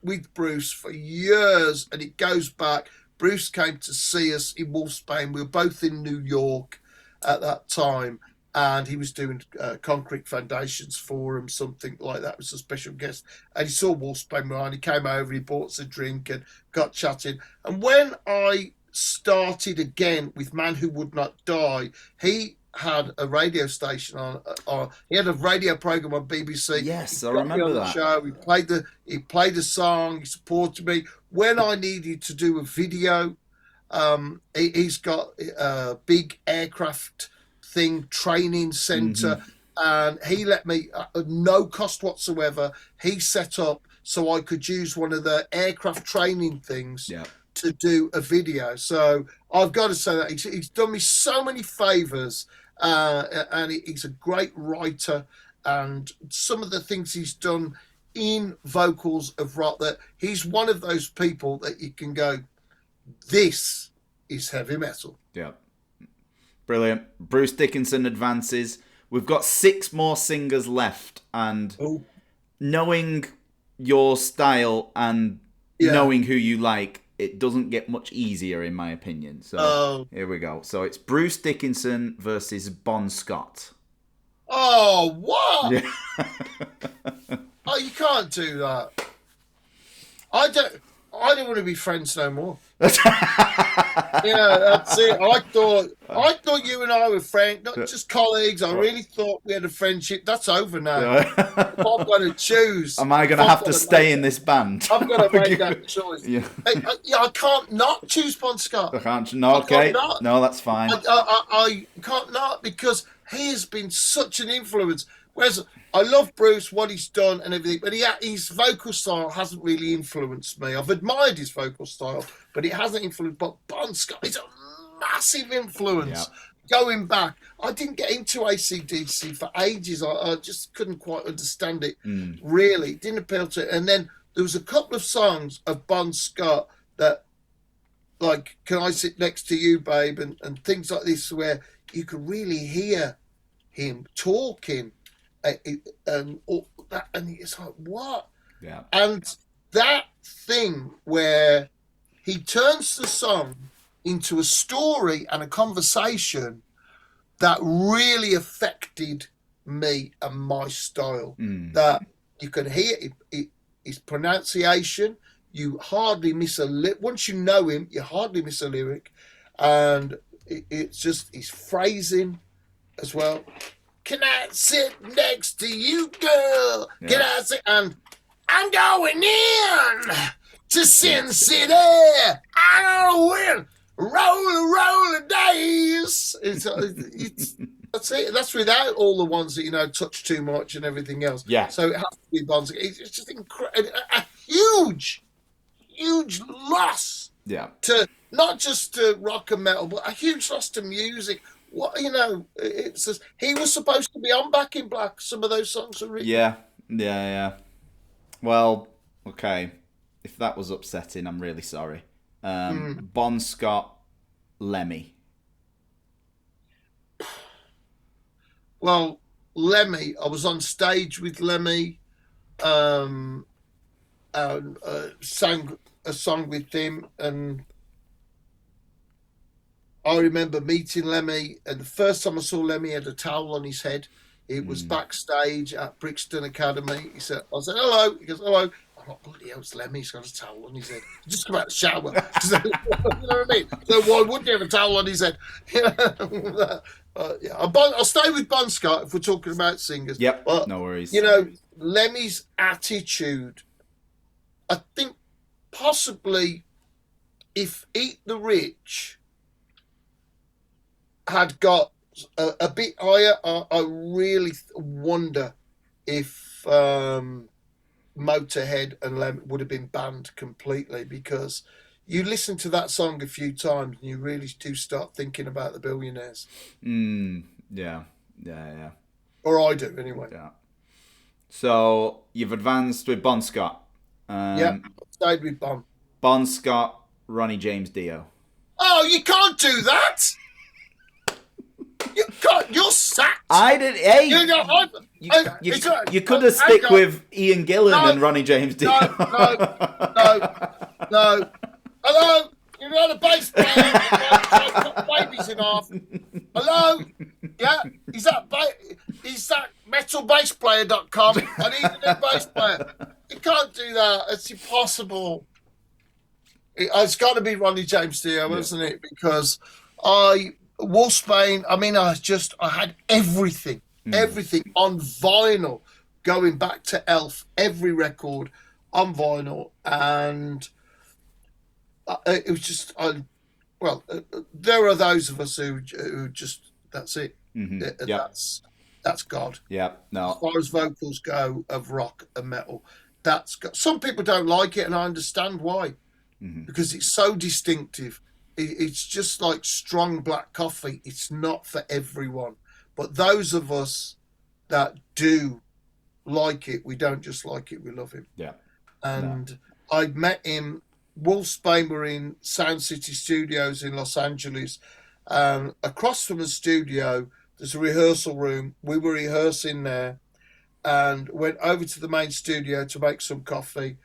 with Bruce for years, and it goes back. Bruce came to see us in Wolfsbane. We were both in New York at that time, and he was doing concrete foundations for him, something like that. It was a special guest, and he saw Wolfsbane, and he came over, he bought us a drink and got chatting. And when I started again with Man Who Would Not Die, he had a radio station on. He had a radio program on BBC. Yes, I remember that. Show. He played a song. He supported me when I needed to do a video. He's got a big aircraft training center, and he let me at no cost whatsoever. He set up so I could use one of the aircraft training things. Yeah. To do a video. So I've got to say that he's done me so many favors, and he's a great writer, and some of the things he's done in vocals of rock, that he's one of those people that you can go, this is heavy metal. Yeah. Brilliant. Bruce Dickinson advances. We've got 6 more singers left, and knowing your style and knowing who you like, it doesn't get much easier, in my opinion. So here we go. So it's Bruce Dickinson versus Bon Scott. Oh, what? Yeah. Oh, you can't do that. I don't want to be friends no more. Yeah, that's it. I thought you and I were friends, not just colleagues. I really thought we had a friendship. That's over now. I've got to choose. Am I going to have to stay in this band? I've got to make that choice. Yeah. I can't not choose Bon Scott. I can't. No, okay. No, that's fine. I can't not, because he has been such an influence. Whereas I love Bruce, what he's done and everything, but his vocal style hasn't really influenced me. I've admired his vocal style, but it hasn't influenced. But Bon Scott is a massive influence. Yeah. Going back, I didn't get into AC/DC for ages. I just couldn't quite understand it. Really, it didn't appeal to it. And then there was a couple of songs of Bon Scott that, like "Can I Sit Next to You, Babe," and things like this, where you could really hear him talking. And all that, and it's like, what? Yeah. And that thing where he turns the song into a story and a conversation that really affected me and my style. That you can hear his pronunciation. You hardly miss a lyric. Once you know him, you hardly miss a lyric, and it's just his phrasing as well. Can I sit next to you, girl? Yeah. Can I sit? And I'm going in to Sin City. I'm gonna win. Roll the days. It's That's it. That's without all the ones that touch too much and everything else. Yeah. So it has to be Bon Scott. It's just incredible. A huge, huge loss. Yeah. To not just to rock and metal, but a huge loss to music. What it's just, he was supposed to be on Back in Black. Some of those songs are written. Yeah. Well, okay. If that was upsetting, I'm really sorry. Bon Scott, Lemmy. Well, Lemmy, I was on stage with Lemmy, and sang a song with him, and I remember meeting Lemmy, and the first time I saw Lemmy, he had a towel on his head. It was backstage at Brixton Academy. I said, hello. He goes, hello. I'm like, bloody hell, it's Lemmy. He's got a towel on his head. He just come out of the shower. You know what I mean? So why wouldn't he have a towel on his head? I'll stay with Bon Scott if we're talking about singers. Yep, no worries. Lemmy's attitude, I think possibly if Eat the Rich had got a bit higher, I really wonder if Motorhead and Lemmy would have been banned completely, because you listen to that song a few times and you really do start thinking about the Billionaires. Yeah. Or I do, anyway. Yeah. So you've advanced with Bon Scott. Yeah, stayed with Bon. Bon Scott, Ronnie James Dio. Oh, you can't do that! You can't. You're sacked. I did. Hey, you could have stick with Ian Gillan and Ronnie James Dio. No. Hello, you're not a bass player. Cut babies in half. Hello, yeah. Is that metalbassplayer.com? I need a new bass player. You can't do that. It's impossible. It's got to be Ronnie James Dio, isn't it? Because Wolfsbane, I had everything on vinyl, going back to Elf, every record on vinyl, and it was just, there are those of us who just, that's it. That's God. Yeah, no. As far as vocals go of rock and metal, that's God. Some people don't like it, and I understand why, because it's so distinctive. It's just like strong black coffee. It's not for everyone. But those of us that do like it, we don't just like it, we love him. Yeah. And I met him, Wolfsbane were in Sound City Studios in Los Angeles. Across from the studio, there's a rehearsal room. We were rehearsing there and went over to the main studio to make some coffee.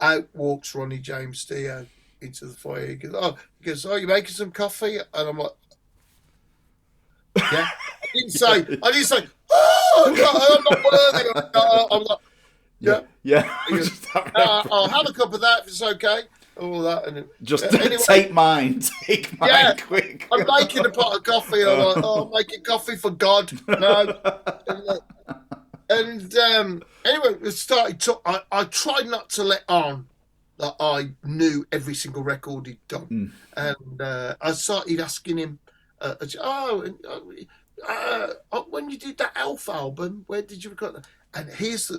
Out walks Ronnie James Dio into the foyer. He goes, oh, you making some coffee? And I'm like, yeah. I didn't say, oh, I'm not worthy. I'm like, yeah. I'll have a cup of that if it's okay. All that, and anyway, take mine quick. I'm making a pot of coffee. And I'm like, I'm making coffee for God. No. And anyway, it started. I tried not to let on that I knew every single record he'd done, and I started asking him, when you did that Elf album, where did you record that? And this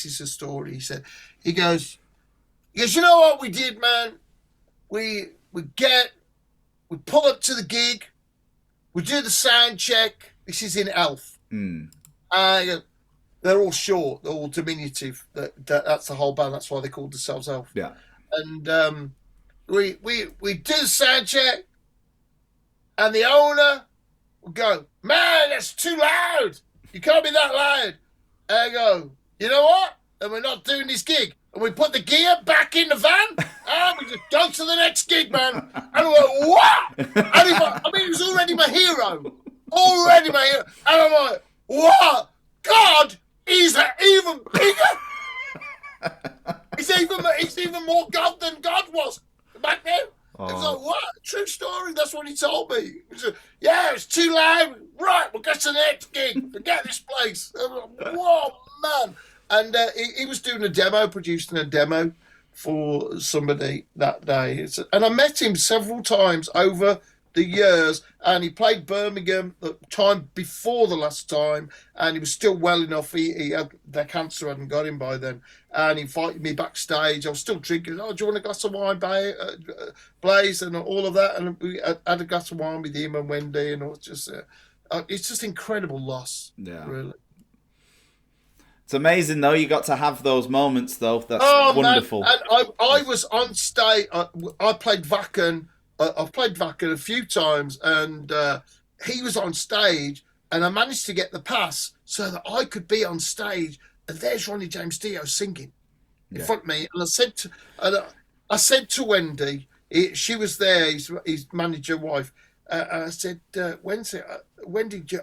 is the story. He goes, you know what we did, man? We pull up to the gig, we do the sound check. This is in Elf. They're all short, they're all diminutive. That's the whole band. That's why they called themselves Elf. Yeah. And we do the sound check, and the owner will go, man, that's too loud. You can't be that loud. And I go, you know what? And we're not doing this gig. And we put the gear back in the van, and we just go to the next gig, man. And I'm like, what? And he was already my hero. And I'm like, what? God, he's even bigger. He's even more God than God was back then. Oh. It was like, what? True story. That's what he told me. He said, yeah, it's too loud. Right, we'll get to the next gig. Forget this place. I'm like, whoa, man. And he was doing a demo, producing a demo for somebody that day. And I met him several times over the years, and he played Birmingham the time before the last time, and he was still well enough. He had, the cancer hadn't got him by then, and he invited me backstage. I was still drinking. Oh, do you want a glass of wine, Blaze, and all of that? And we had a glass of wine with him and Wendy, and it's just incredible loss. Yeah, really. It's amazing though. You got to have those moments though. That's wonderful. Man. And I was on stage. I played Vakken. I've played Vakken a few times, and he was on stage, and I managed to get the pass so that I could be on stage. And there's Ronnie James Dio singing in front of me, and I said to Wendy, she was there, his manager wife. I said, Wendy,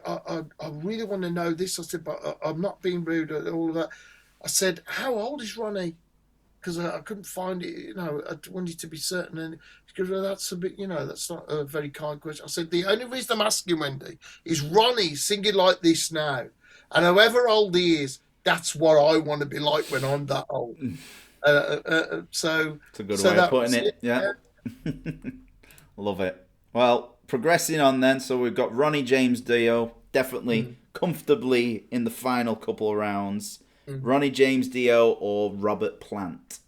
I really want to know this. I said, but I'm not being rude at all of that. I said, how old is Ronnie? Because I couldn't find it. I wanted to be certain. And she goes, well, that's a bit, that's not a very kind question. I said, the only reason I'm asking, Wendy, is Ronnie singing like this now. And however old he is, that's what I want to be like when I'm that old. So it's a good way of putting it. Yeah. Love it. Well, progressing on then, so we've got Ronnie James Dio, definitely comfortably in the final couple of rounds. Ronnie James Dio or Robert Plant?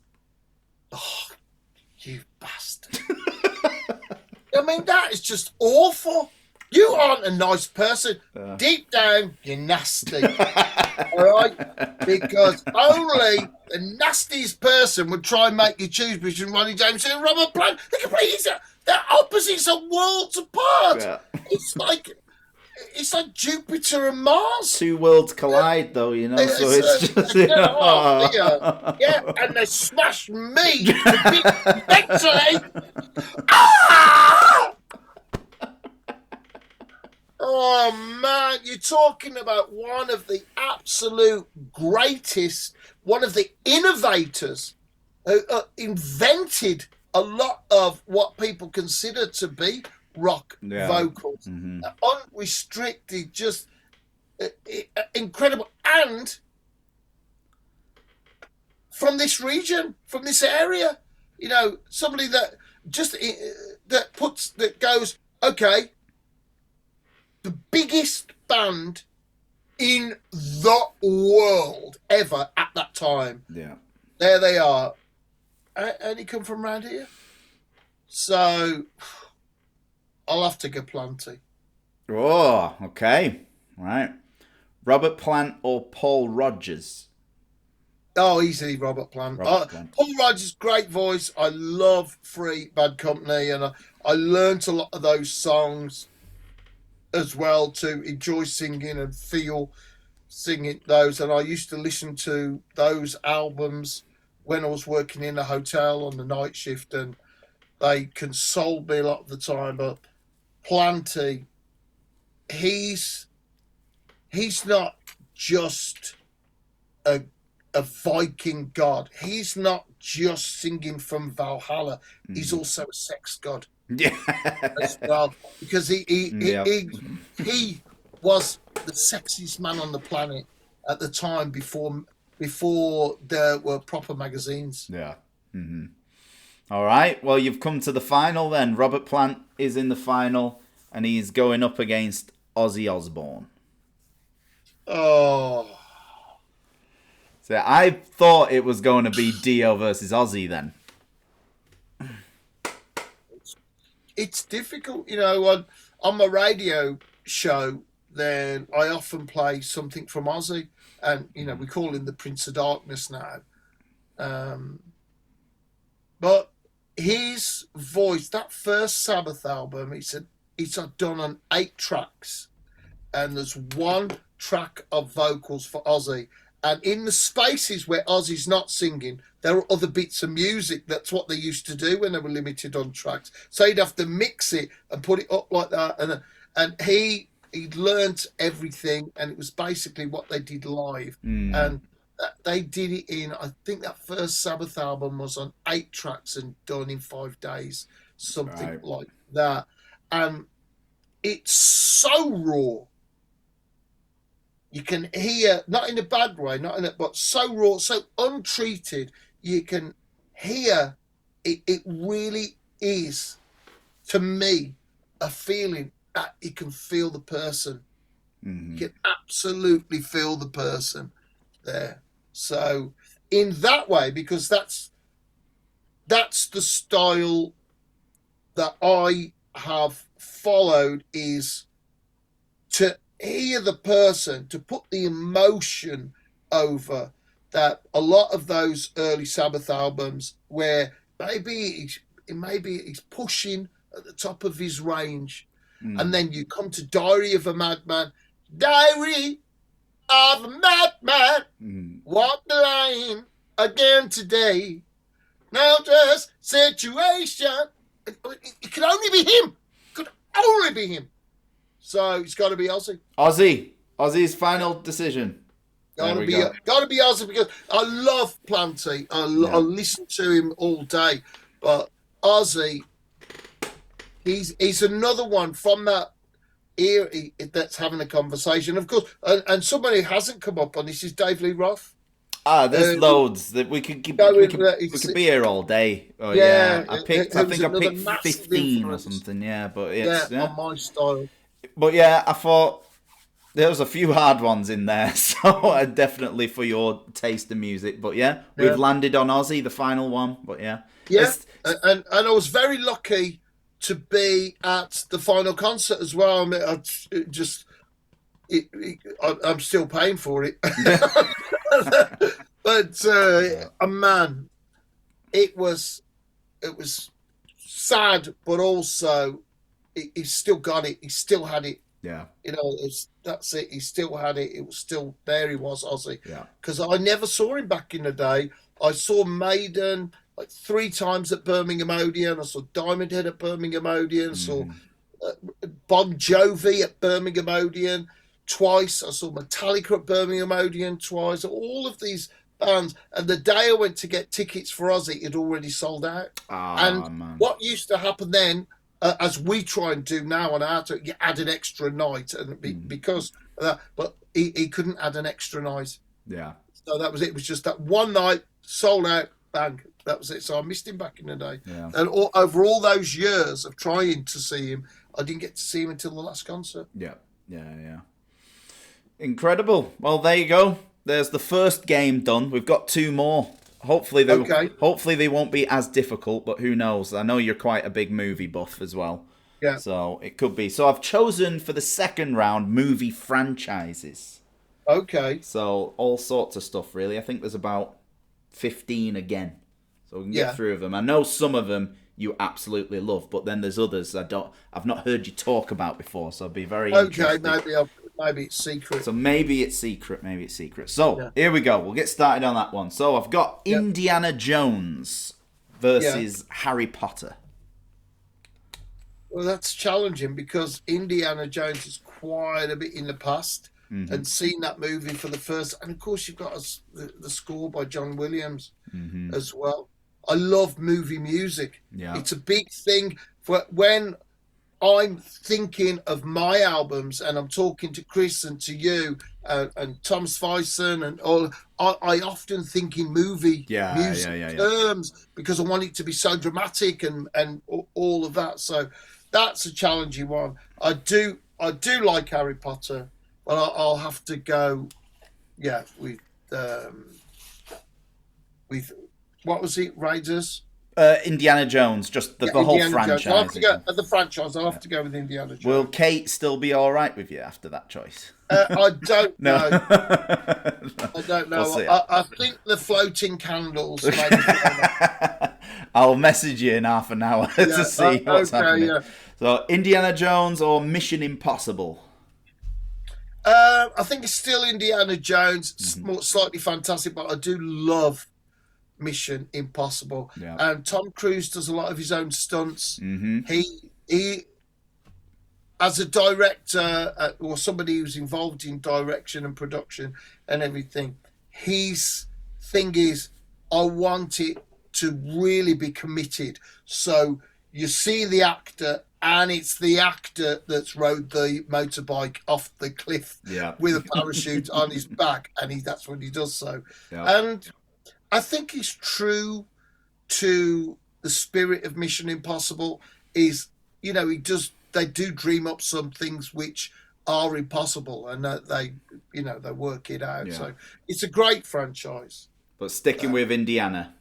Oh, you bastard. I mean, that is just awful. You aren't a nice person. Deep down, you're nasty. All right? Because only the nastiest person would try and make you choose between Ronnie James and Robert Plant. They're opposites are worlds apart. Yeah. It's like Jupiter and Mars. Two worlds collide, though, so it's just yeah, and they smashed me to victory. Ah! Oh man, you're talking about one of the absolute greatest, one of the innovators who invented a lot of what people consider to be rock vocals. Unrestricted, just incredible. And from this region, from this area, somebody that just that goes, okay, the biggest band in the world ever at that time. Yeah. There they are. And he come from around here. So I'll have to go Planty. Oh, okay. Right. Robert Plant or Paul Rodgers? Oh, easily Robert Plant. Paul Rodgers, great voice. I love Free Bad Company, and I learnt a lot of those songs as well to enjoy singing and feel singing those. And I used to listen to those albums when I was working in a hotel on the night shift, and they consoled me a lot of the time. But Planty, he's not just a Viking god. He's not just singing from Valhalla. He's also a sex god. Yeah. As well, because he was the sexiest man on the planet at the time before there were proper magazines. Yeah. Mm-hmm. All right. Well, you've come to the final then. Robert Plant is in the final, and he's going up against Ozzy Osbourne. Oh. So I thought it was going to be Dio versus Ozzy then. It's difficult, on my radio show, then I often play something from Ozzy, and, we call him the Prince of Darkness now. But his voice, that first Sabbath album, it's done on 8 tracks, and there's 1 track of vocals for Ozzy. And in the spaces where Ozzy's not singing, there are other bits of music. That's what they used to do when they were limited on tracks. So he'd have to mix it and put it up like that. And he'd learnt everything, and it was basically what they did live. And they did it in, I think that first Sabbath album was on 8 tracks and done in 5 days, something like that. And it's so raw. You can hear, not in a bad way, but so raw, so untreated, you can hear it really is, to me, a feeling that you can feel the person. Mm-hmm. You can absolutely feel the person there. So in that way, because that's the style that I have followed, is to hear the person, to put the emotion over that. A lot of those early Sabbath albums where maybe he's pushing at the top of his range, and then you come to Diary of a Madman. Diary of a Madman, walk the line again today. Now just situation. It can only be him. It could only be him. So it's got to be Ozzy. Ozzy's final decision. Got to be Ozzy, because I love Planty. I listen to him all day. But Ozzy, he's another one from that era that's having a conversation. Of course, and somebody who hasn't come up on this is Dave Lee Roth. There's loads that we could be here all day. Oh, yeah. I think I picked 15 or something. Yeah, but it's on my style. But yeah, I thought there was a few hard ones in there, so definitely for your taste in music. But yeah, we've landed on Ozzy, the final one. But yeah, and I was very lucky to be at the final concert as well. I mean, I'm still paying for it. But man, it was sad, but also he still got it. He still had it. Yeah. That's it. He still had it. It was still there. He was Ozzy. Yeah. Because I never saw him back in the day. I saw Maiden like 3 times at Birmingham Odeon. I saw Diamond Head at Birmingham Odeon. I saw Bon Jovi at Birmingham Odeon twice. I saw Metallica at Birmingham Odeon twice. All of these bands. And the day I went to get tickets for Ozzy, it already sold out. Man. What used to happen then, as we try and do now on our tour, you add an extra night, and because of that, but he couldn't add an extra night. Yeah. So that was it. It was just that one night, sold out, bang. That was it. So I missed him back in the day. Yeah. And over all those years of trying to see him, I didn't get to see him until the last concert. Yeah. Incredible. Well, there you go. There's the first game done. We've got 2 more. Hopefully they won't be as difficult, but who knows? I know you're quite a big movie buff as well. Yeah. So it could be. So I've chosen for the second round movie franchises. Okay. So all sorts of stuff, really. I think there's about 15 again. So we can get through them. I know some of them you absolutely love, but then there's others I've not heard you talk about before. So I'd be very interested. Maybe it's secret. So maybe it's secret. So here we go. We'll get started on that one. So I've got Indiana Jones versus Harry Potter. Well, that's challenging because Indiana Jones is quite a bit in the past, and seeing that movie for the first, and of course you've got the score by John Williams as well. I love movie music. Yeah. It's a big thing for when I'm thinking of my albums, and I'm talking to Chris and to you and Tom Svison and all. I often think in movie music terms because I want it to be so dramatic and all of that. So that's a challenging one. I do like Harry Potter, but I'll have to go. Yeah, with what was it? Raiders. Indiana Jones, just the whole franchise. I'll have to go the franchise. I'll have to go with Indiana Jones. Will Kate still be all right with you after that choice? I don't know. I don't know. We'll I think the floating candles. I'll message you in half an hour to see what's happening. Yeah. So, Indiana Jones or Mission Impossible? I think it's still Indiana Jones. It's more slightly fantastic, but I do love Mission Impossible. Yeah. And Tom Cruise does a lot of his own stunts. He as a director or somebody who's involved in direction and production and everything, his thing is, I want it to really be committed. So you see the actor, and it's the actor that's rode the motorbike off the cliff with a parachute on his back, and that's what he does. So, and I think he's true to the spirit of Mission Impossible. He does they do dream up some things which are impossible, and they work it out. Yeah. So it's a great franchise. But sticking with Indiana.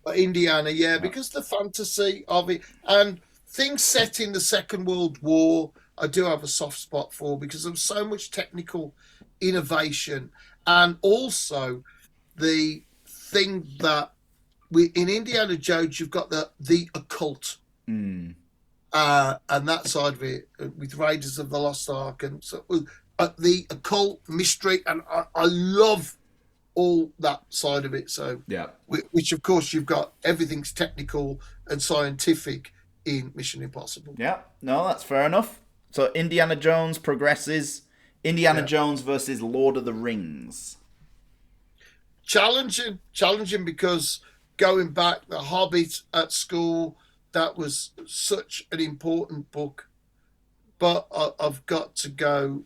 But Indiana, because the fantasy of it and things set in the Second World War, I do have a soft spot for, because there was so much technical innovation, and also the thing that in Indiana Jones you've got the occult, and that side of it with Raiders of the Lost Ark, and so the occult mystery, and I love all that side of it. So which of course you've got everything's technical and scientific in Mission Impossible. Yeah, no, that's fair enough. So Indiana Jones progresses. Indiana Jones versus Lord of the Rings. Challenging because going back, The Hobbit at school, that was such an important book. But I've got to go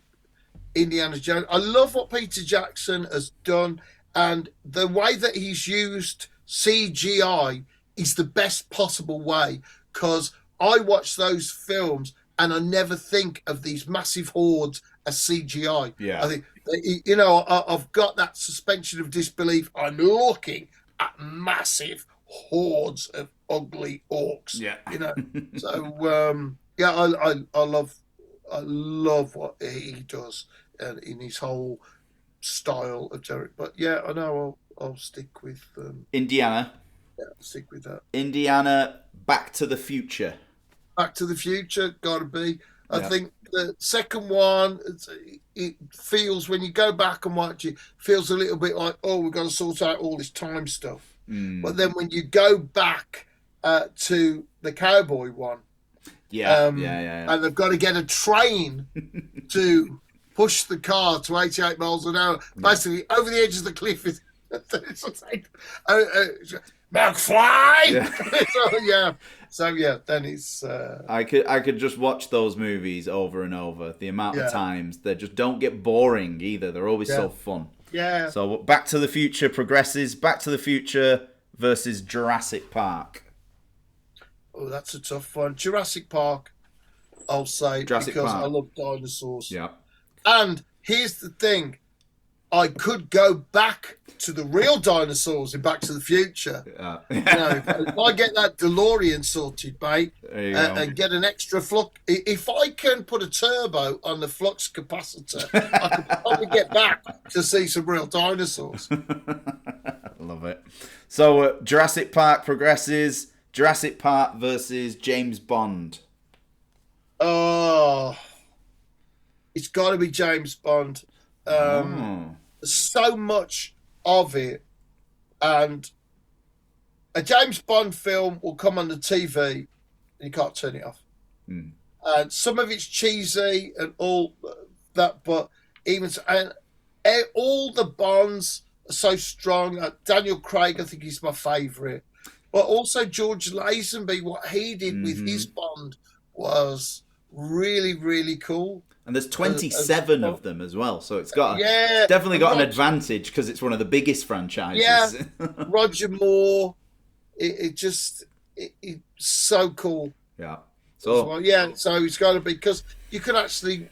Indiana Jones. I love what Peter Jackson has done, and the way that he's used CGI is the best possible way, because I watch those films and I never think of these massive hordes as CGI. Yeah. I think, I've got that suspension of disbelief. I'm looking at massive hordes of ugly orcs. Yeah. So I love what he does in his whole style of Derek. But I know I'll stick with Indiana. Yeah, I'll stick with that. Indiana, Back to the Future. Back to the Future, gotta be. I think the second one, it feels, when you go back and watch it, feels a little bit like, we've got to sort out all this time stuff. But then when you go back to the cowboy one, and they've got to get a train to push the car to 88 miles an hour, basically over the edge of the cliff. McFly! So then it's... I could just watch those movies over and over. The amount of times. They just don't get boring either. They're always so fun. Yeah. So Back to the Future progresses. Back to the Future versus Jurassic Park. Oh, that's a tough one. Jurassic Park, I'll say, because I love dinosaurs. Yeah. And here's the thing. I could go back to the real dinosaurs in Back to the Future. If I get that DeLorean sorted, mate, and get an extra flux. If I can put a turbo on the flux capacitor, I could probably get back to see some real dinosaurs. Love it. So Jurassic Park progresses. Jurassic Park versus James Bond. Oh, it's got to be James Bond. So much of it, and a James Bond film will come on the TV and you can't turn it off. And some of it's cheesy and all that, but all the Bonds are so strong. Daniel Craig, I think, he's my favourite. But also George Lazenby, what he did with his Bond was really, really cool. And there's 27 of them as well, so it's definitely got an advantage because it's one of the biggest franchises. Yeah, Roger Moore, it's so cool. Yeah. So it's got to be, because you could actually,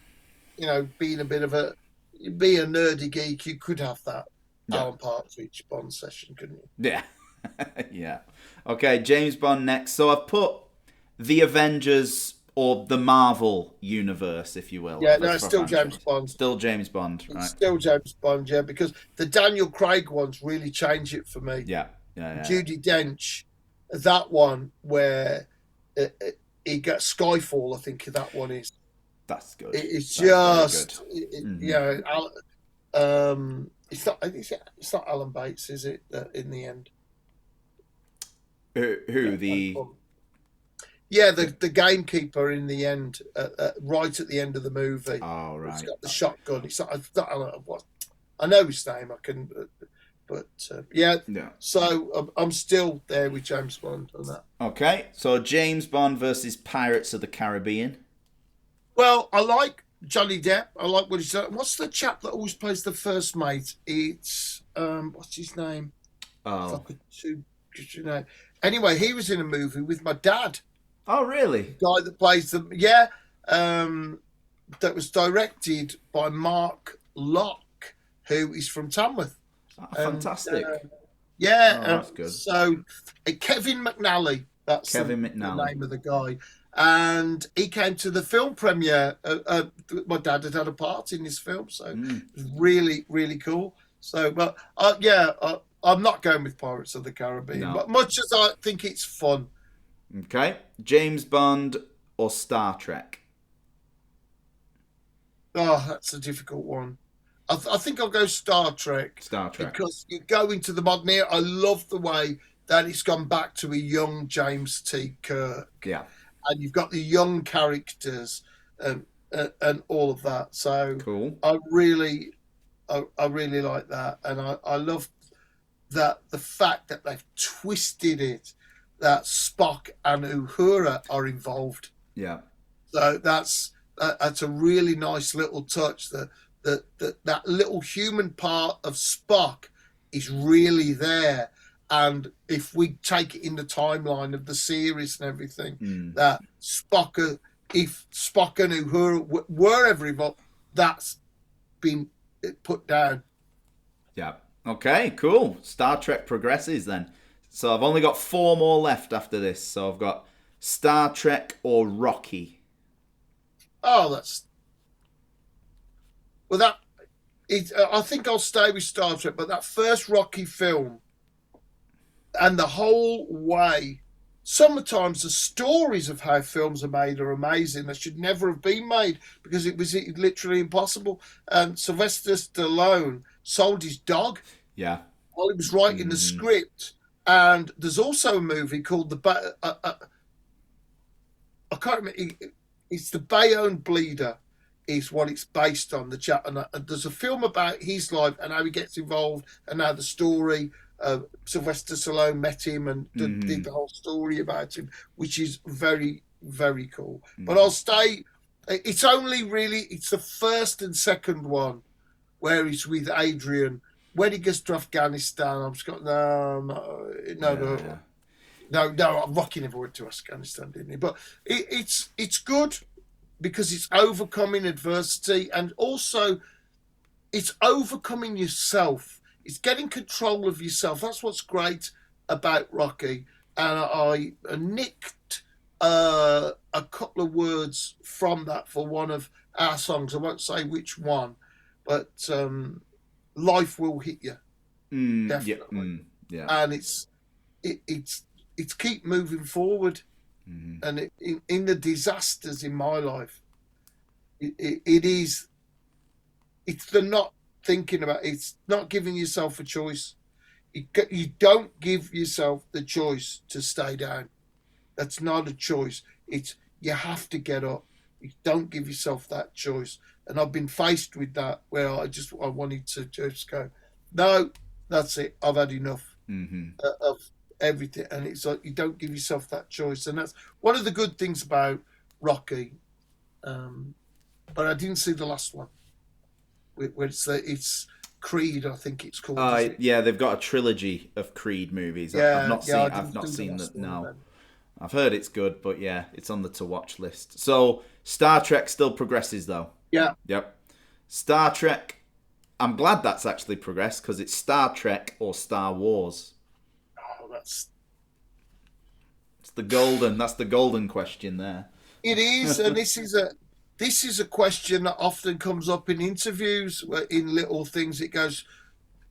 being a nerdy geek, you could have that Alan Partridge Bond session, couldn't you? Yeah. Yeah. Okay, James Bond next. So I've put the Avengers, or the Marvel universe, if you will. Yeah, no, it's still James Bond. Still James Bond, right? It's still James Bond, because the Daniel Craig ones really change it for me. Yeah. Judi Dench, that one where he gets Skyfall, I think that one is. That's good. It's just, it's not Alan Bates, is it, in the end? Who the... Yeah, the gamekeeper in the end, right at the end of the movie. Oh, right. He's got the shotgun. I know his name. I can, yeah. So I'm still there with James Bond on that. Okay, so James Bond versus Pirates of the Caribbean. Well, I like Johnny Depp. I like what he's done. What's the chap that always plays the first mate? It's what's his name? Oh. Anyway, he was in a movie with my dad. Oh, really? The guy that plays them, yeah. that was directed by Mark Locke, who is from Tamworth. Fantastic. Yeah, that's good. So Kevin McNally, that's Kevin the McNally. name of the guy. And he came to the film premiere. My dad had a part in this film, so it was really, really cool. So, but I'm not going with Pirates of the Caribbean, but much as I think it's fun. Okay, James Bond or Star Trek? Oh, that's a difficult one. I think I'll go Star Trek. Star Trek. Because you go into the modern era. I love the way that it's gone back to a young James T. Kirk. Yeah. And you've got the young characters and all of that. So cool. I really like that. And I love that the fact that they've twisted it, that Spock and Uhura are involved. Yeah. So that's a really nice little touch. That little human part of Spock is really there. And if we take it in the timeline of the series and everything, that if Spock and Uhura were ever involved, that's been put down. Yeah. Okay, cool. Star Trek progresses then. So I've only got 4 more left after this. So I've got Star Trek or Rocky. Oh, I think I'll stay with Star Trek, but that first Rocky film and the whole way, sometimes the stories of how films are made are amazing. They should never have been made because it was literally impossible. And Sylvester Stallone sold his dog. Yeah. While he was writing the script. And there's also a movie called I can't remember. It's the Bayonne Bleeder. Is what it's based on. And there's a film about his life and how he gets involved and how the story. Sylvester Stallone met him and did the whole story about him, which is very, very cool. But I'll stay. It's the first and second one where he's with Adrian. When he gets to Afghanistan, I'm just going, no. Rocky never went to Afghanistan, didn't he? But it's good because it's overcoming adversity and also it's overcoming yourself. It's getting control of yourself. That's what's great about Rocky. And I nicked a couple of words from that for one of our songs. I won't say which one, but life will hit you. Definitely. Yeah. And it's keep moving forward. And in the disasters in my life, it's the not thinking about it. It's not giving yourself a choice. You don't give yourself the choice to stay down. That's not a choice. It's you have to get up. You don't give yourself that choice. And I've been faced with that where I wanted to just go, no, that's it. I've had enough of everything. And it's like you don't give yourself that choice. And that's one of the good things about Rocky. But I didn't see the last one. Where it's Creed, I think it's called. Yeah, they've got a trilogy of Creed movies. I've not seen that. No, I've heard it's good, but yeah, it's on the to watch list. So Star Trek still progresses though. Yeah. Yep. Star Trek. I'm glad that's actually progressed because it's Star Trek or Star Wars. Oh, That's the golden question there. It is, and this is a question that often comes up in interviews, in little things. It goes,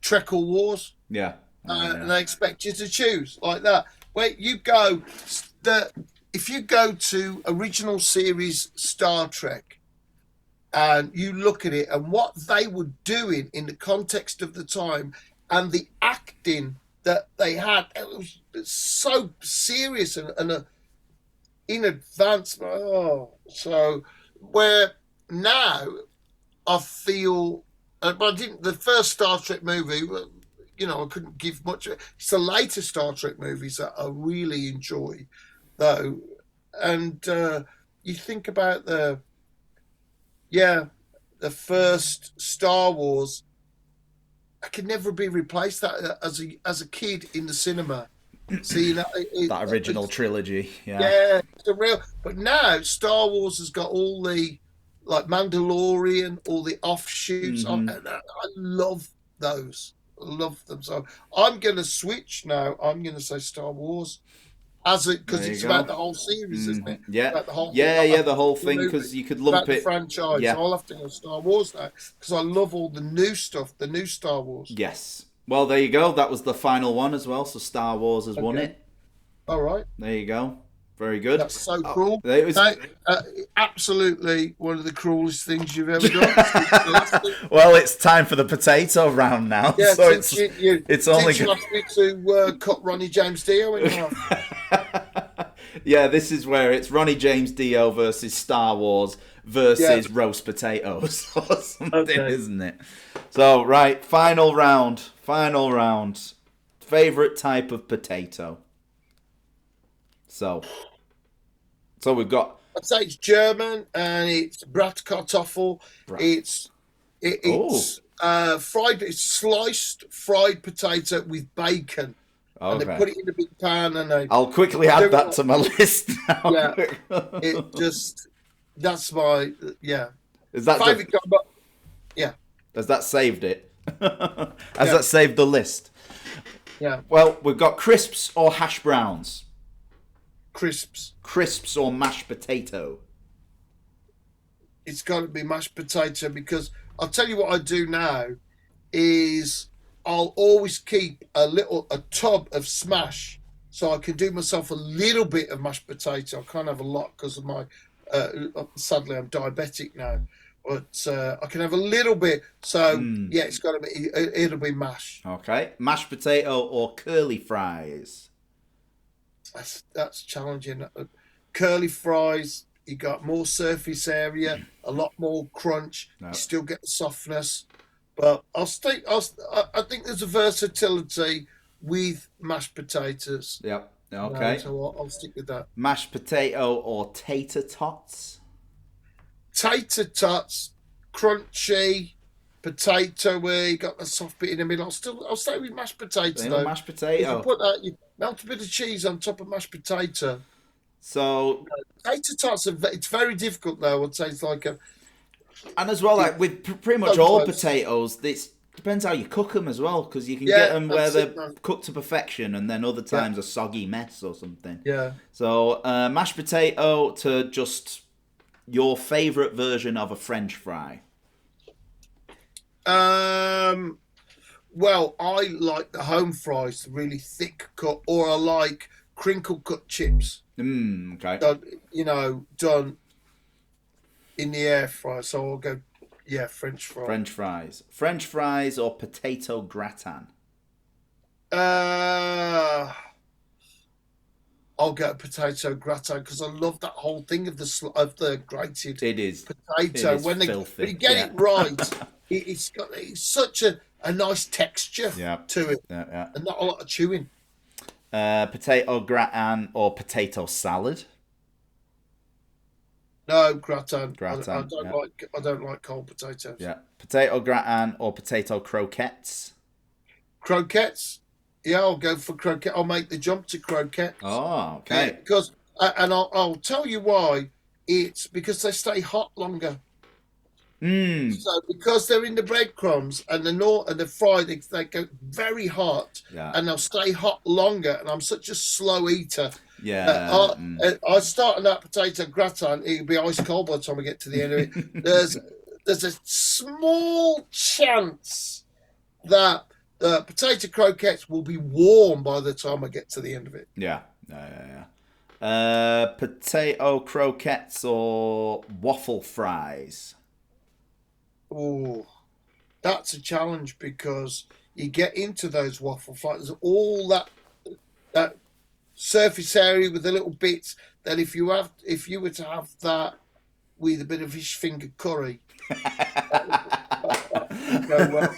Trek or Wars? Yeah. And they expect you to choose like that. Where you go, if you go to original series Star Trek and you look at it and what they were doing in the context of the time and the acting that they had, it was so serious and in advance. So where now I feel, but I didn't. The first Star Trek movie, I couldn't give much. It's the later Star Trek movies that I really enjoy, though. And you think about the first Star Wars. I could never be replaced that as a kid in the cinema. So you know, that original trilogy. Yeah, it's a real. But now Star Wars has got all the like Mandalorian, all the offshoots. And I love those. I love them. So I'm going to switch now. I'm going to say Star Wars because it's about the whole series, isn't it? Yeah, about the whole the whole thing, because you could lump about the it. franchise. Yeah. So I'll have to go Star Wars now because I love all the new stuff, the new Star Wars. Yes. Well, there you go. That was the final one as well. So Star Wars has won it. All right. There you go. Very good. That's so cruel. It was... absolutely one of the cruelest things you've ever done. Well, it's time for the potato round now. Yeah, so it's only. You asked me to cut Ronnie James Dio in half. Yeah, this is where it's Ronnie James Dio versus Star Wars versus roast potatoes or something, isn't it? So, right, final round. Favorite type of potato. So we've got. I'd say it's German and it's Bratkartoffel. It's fried. It's sliced fried potato with bacon. Okay. And they put it in a big pan and I'll quickly add that to my list now. Yeah, that's my Is that favorite? Has that saved it? Has that saved the list? Yeah. Well, we've got crisps or hash browns. Crisps or mashed potato. It's got to be mashed potato because I'll tell you what I do now is I'll always keep a tub of smash so I can do myself a little bit of mashed potato. I can't have a lot because of my sadly I'm diabetic now, but I can have a little bit. So it's got to be. It'll be mash. Okay, mashed potato or curly fries. That's challenging. Curly fries, you got more surface area, a lot more crunch. No. You still get the softness, but I think there's a versatility with mashed potatoes. Yep. Okay. So I'll stick with that. Mashed potato or tater tots. Tater tots, crunchy, potatoey, got the soft bit in the middle. I'll stay with mashed potato though. Mashed potato. If you put that, you melt a bit of cheese on top of mashed potato. So tater tots it's very difficult though. I'd say it's like a. And as well, like with pretty much all potatoes, it depends how you cook them as well, because you can get them where they're cooked to perfection, and then other times a soggy mess or something. Yeah. So mashed potato to just your favourite version of a French fry. Well, I like the home fries, really thick cut, or I like crinkle cut chips. Okay. Done in the air fryer. So I'll go, French fries. French fries or potato gratin. I'll go potato gratin because I love that whole thing of the grated. It is potato. When you get it right, it's such a nice texture to it, and not a lot of chewing. Potato gratin or potato salad. No, gratin. I don't like cold potatoes. Yeah, potato gratin or potato croquettes. Croquettes. Yeah, I'll go for croquette. I'll make the jump to croquettes. Oh, okay. Because I'll tell you why. It's because they stay hot longer. So because they're in the breadcrumbs and the fried, they go very hot, and they'll stay hot longer. And I'm such a slow eater. Yeah. I start on that potato gratin. It'll be ice cold by the time I get to the end of it. There's a small chance that potato croquettes will be warm by the time I get to the end of it. Yeah. Potato croquettes or waffle fries. Oh, that's a challenge because you get into those waffle fries. There's all that surface area with the little bits that if you were to have that with a bit of fish finger curry, go well.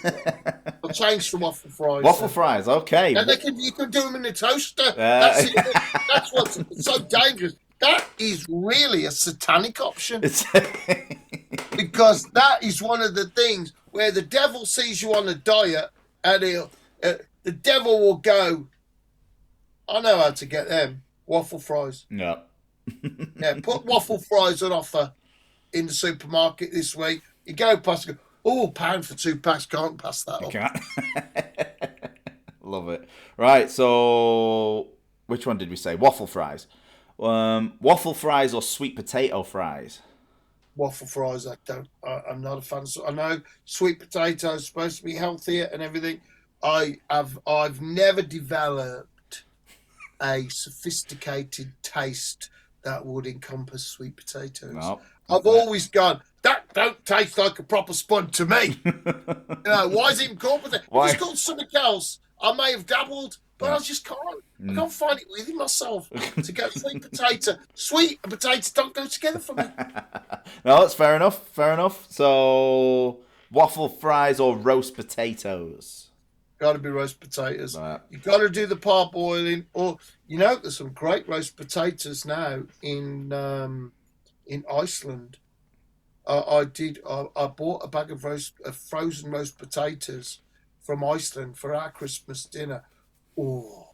I'll change to waffle fries. Waffle fries, okay. And you can do them in a toaster. That's what's so dangerous. That is really a satanic option. Because that is one of the things where the devil sees you on a diet and the devil will go, I know how to get them. Waffle fries. Yeah. Yeah, put waffle fries on offer in the supermarket this week. You go past, you go, oh, £1 for 2 packs. Can't pass that You up. can't. Love it. Right, so which one did we say? Waffle fries. Waffle fries or sweet potato fries? Waffle fries, I'm not a fan. I know sweet potatoes supposed to be healthier and everything. I've never developed a sophisticated taste that would encompass sweet potatoes. No. I've always gone, that don't taste like a proper spud to me. Why is it incorporated? Why? If it's called something else, I may have dabbled, but I just can't. I can't find it within myself to go sweet potato. Sweet and potato don't go together for me. No, that's fair enough. Fair enough. So, waffle fries or roast potatoes? Got to be roast potatoes. Right. You got to do the parboiling, or there's some great roast potatoes now in Iceland. I bought a bag of frozen roast potatoes from Iceland for our Christmas dinner. Oh,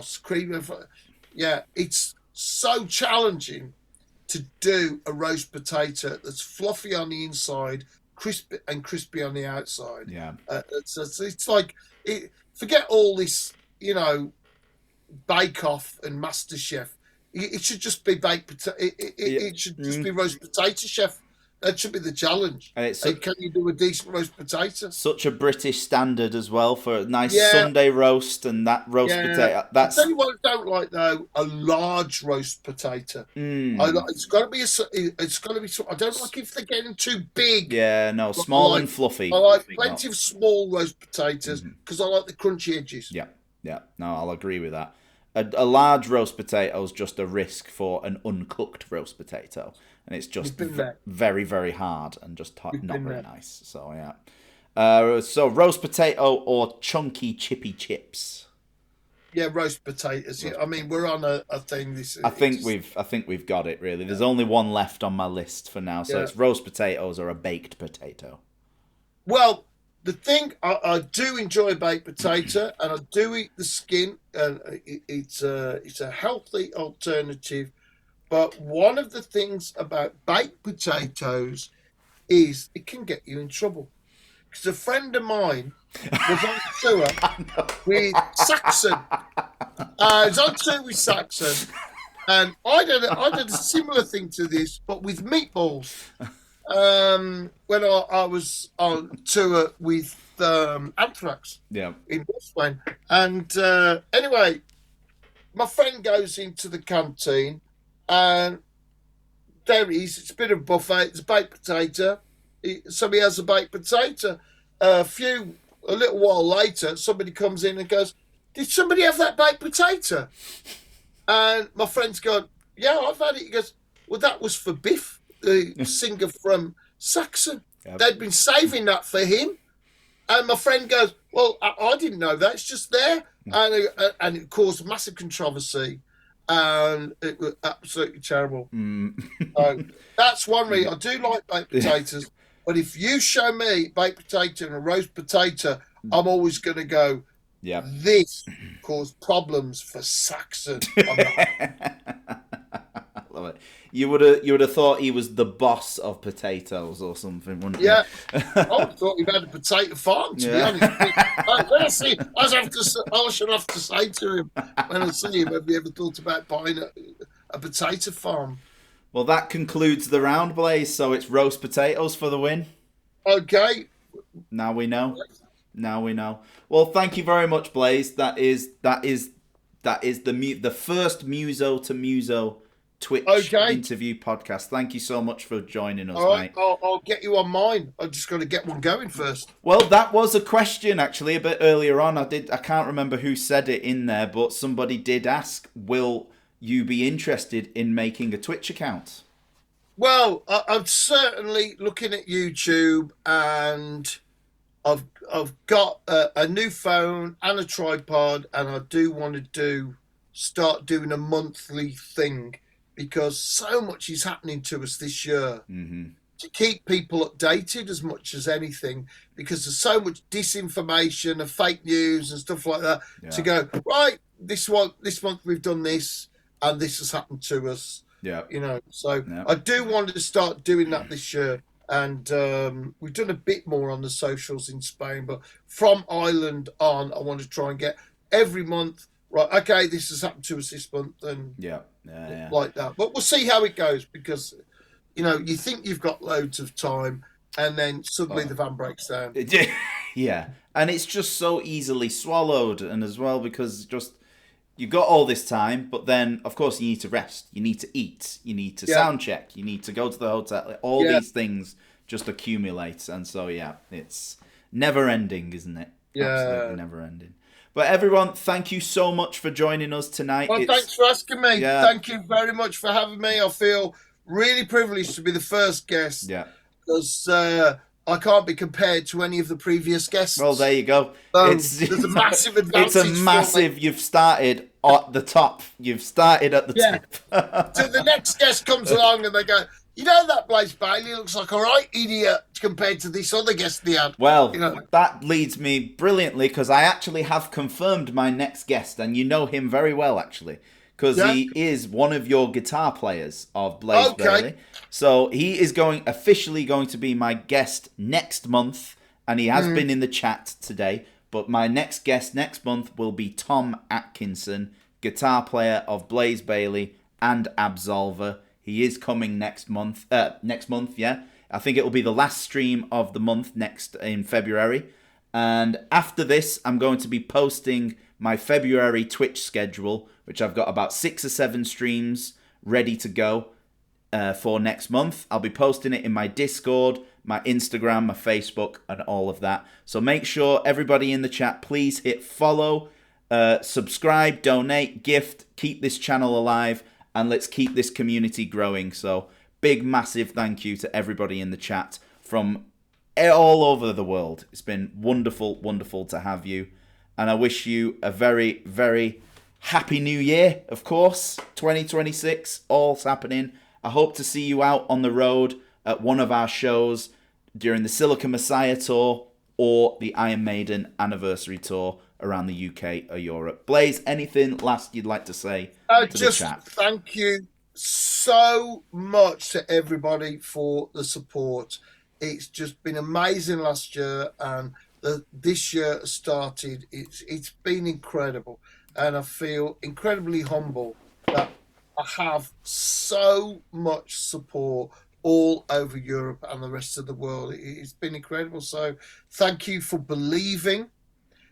screaming for, yeah, it's so challenging to do a roast potato that's fluffy on the inside, crispy on the outside. Yeah. It's like, forget all this, Bake Off and Master Chef. It should just be baked potato. It should just be roast potato, chef. That should be the challenge. And it's can you do a decent roast potato? such a British standard as well for a nice Sunday roast and that roast potato. That's I'll tell you what I don't like though: a large roast potato. It's got to be. I don't like if they're getting too big. yeah, no, small and fluffy. I like plenty of small roast potatoes because I like the crunchy edges. Yeah, no, I'll agree with that. A large roast potato is just a risk for an uncooked roast potato, and it's just very, very hard and just not very nice. So yeah. So roast potato or chunky chippy chips? Yeah, roast potatoes. I mean, we're on a thing. I think we've got it really. There's only one left on my list for now, so it's roast potatoes or a baked potato. Well, the thing I do enjoy baked potato, and I do eat the skin, and it's a healthy alternative. But one of the things about baked potatoes is it can get you in trouble. Because a friend of mine was on tour with Saxon. I was on tour with Saxon, and I did a similar thing to this, but with meatballs. When I was on tour with Anthrax in Brisbane. And anyway, my friend goes into the canteen and there he is. It's a bit of a buffet. It's a baked potato. Somebody has a baked potato. A little while later, somebody comes in and goes, "Did somebody have that baked potato?" And my friend's gone, "Yeah, I've had it." He goes, "Well, that was for Biff, the singer from Saxon." They'd been saving that for him. And my friend goes, "Well, I didn't know that. It's just there." And it caused massive controversy. And it was absolutely terrible. So that's one reason. I do like baked potatoes. But if you show me baked potato and a roast potato, I'm always going to go, this caused problems for Saxon. Love it. You would have thought he was the boss of potatoes or something, wouldn't you? Yeah, I thought he had a potato farm. To be honest, I should have to say to him when I see him, have you ever thought about buying a potato farm? Well, that concludes the round, Blaze. So it's roast potatoes for the win. Okay. Now we know. Well, thank you very much, Blaze. That is the first Muso to Muso Twitch interview podcast. Thank you so much for joining us, mate. I'll get you on mine. I just got to get one going first. Well, that was a question actually a bit earlier on. I can't remember who said it in there, but somebody did ask, will you be interested in making a Twitch account? Well, I'm certainly looking at YouTube, and I've got a new phone and a tripod, and I do want to start doing a monthly thing because so much is happening to us this year. to keep people updated as much as anything, because there's so much disinformation and fake news and stuff like that. Yeah. To go, right, this month we've done this, and this has happened to us. Yeah. So I do want to start doing that this year. And we've done a bit more on the socials in Spain, but from Ireland on, I want to try and get every month, right, okay, this has happened to us this month, and like that. But we'll see how it goes, because you think you've got loads of time, and then suddenly the van breaks down. Yeah, and it's just so easily swallowed, and as well because just you've got all this time, but then of course you need to rest, you need to eat, you need to sound check, you need to go to the hotel. All these things just accumulate, and so it's never ending, isn't it? Absolutely never ending. But everyone, thank you so much for joining us tonight. Well, thanks for asking me. Thank you very much for having me. I feel really privileged to be the first guest. Yeah. Because I can't be compared to any of the previous guests. Well, there you go. There's a massive advantage. It's a massive. You've started at the top. You've started at the top. So the next guest comes along and they go, that Blaze Bayley looks like a right idiot compared to this other guest they had. Well, that leads me brilliantly, because I actually have confirmed my next guest, and you know him very well, actually. Because he is one of your guitar players of Blaze Bayley. So he is officially going to be my guest next month, and he has been in the chat today. But my next guest next month will be Tom Atkinson, guitar player of Blaze Bayley and Absolver. He is coming next month, I think it will be the last stream of the month next in February. And after this, I'm going to be posting my February Twitch schedule, which I've got about 6 or 7 streams ready to go for next month. I'll be posting it in my Discord, my Instagram, my Facebook, and all of that. So make sure everybody in the chat, please hit follow, subscribe, donate, gift, keep this channel alive, and let's keep this community growing. So big, massive thank you to everybody in the chat from all over the world. It's been wonderful, wonderful to have you. And I wish you a very, very happy new year, of course. 2026, all's happening. I hope to see you out on the road at one of our shows during the Silica Messiah tour or the Iron Maiden anniversary tour around the UK or Europe. Blaze, anything last you'd like to say to the chat? Thank you so much to everybody for the support. It's just been amazing last year, and this year started. It's been incredible, and I feel incredibly humble that I have so much support all over Europe and the rest of the world. It's been incredible. So thank you for believing.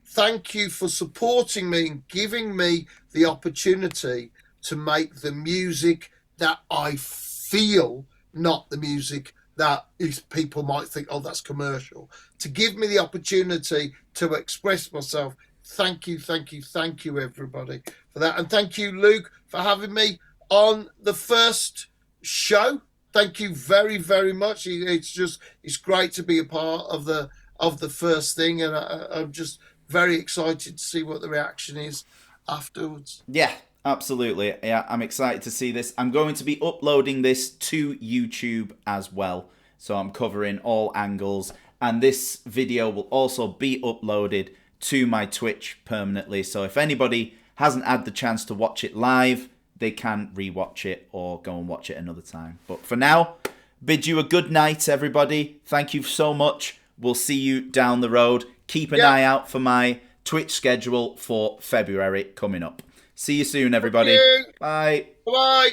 Thank you for supporting me and giving me the opportunity to make the music that I feel, not the music that is, people might think, oh, that's commercial. To give me the opportunity to express myself. Thank you, thank you, thank you, everybody, for that. And thank you, Luke, for having me on the first show. Thank you very, very much. It's great to be a part of the first thing, and I'm just very excited to see what the reaction is afterwards. Yeah, absolutely. Yeah, I'm excited to see this. I'm going to be uploading this to YouTube as well, so I'm covering all angles, and this video will also be uploaded to my Twitch permanently, so if anybody hasn't had the chance to watch it live, they can rewatch it or go and watch it another time. But for now, bid you a good night, everybody. Thank you so much. We'll see you down the road. Keep an eye out for my Twitch schedule for February coming up. See you soon, everybody. Thank you. Bye. Bye.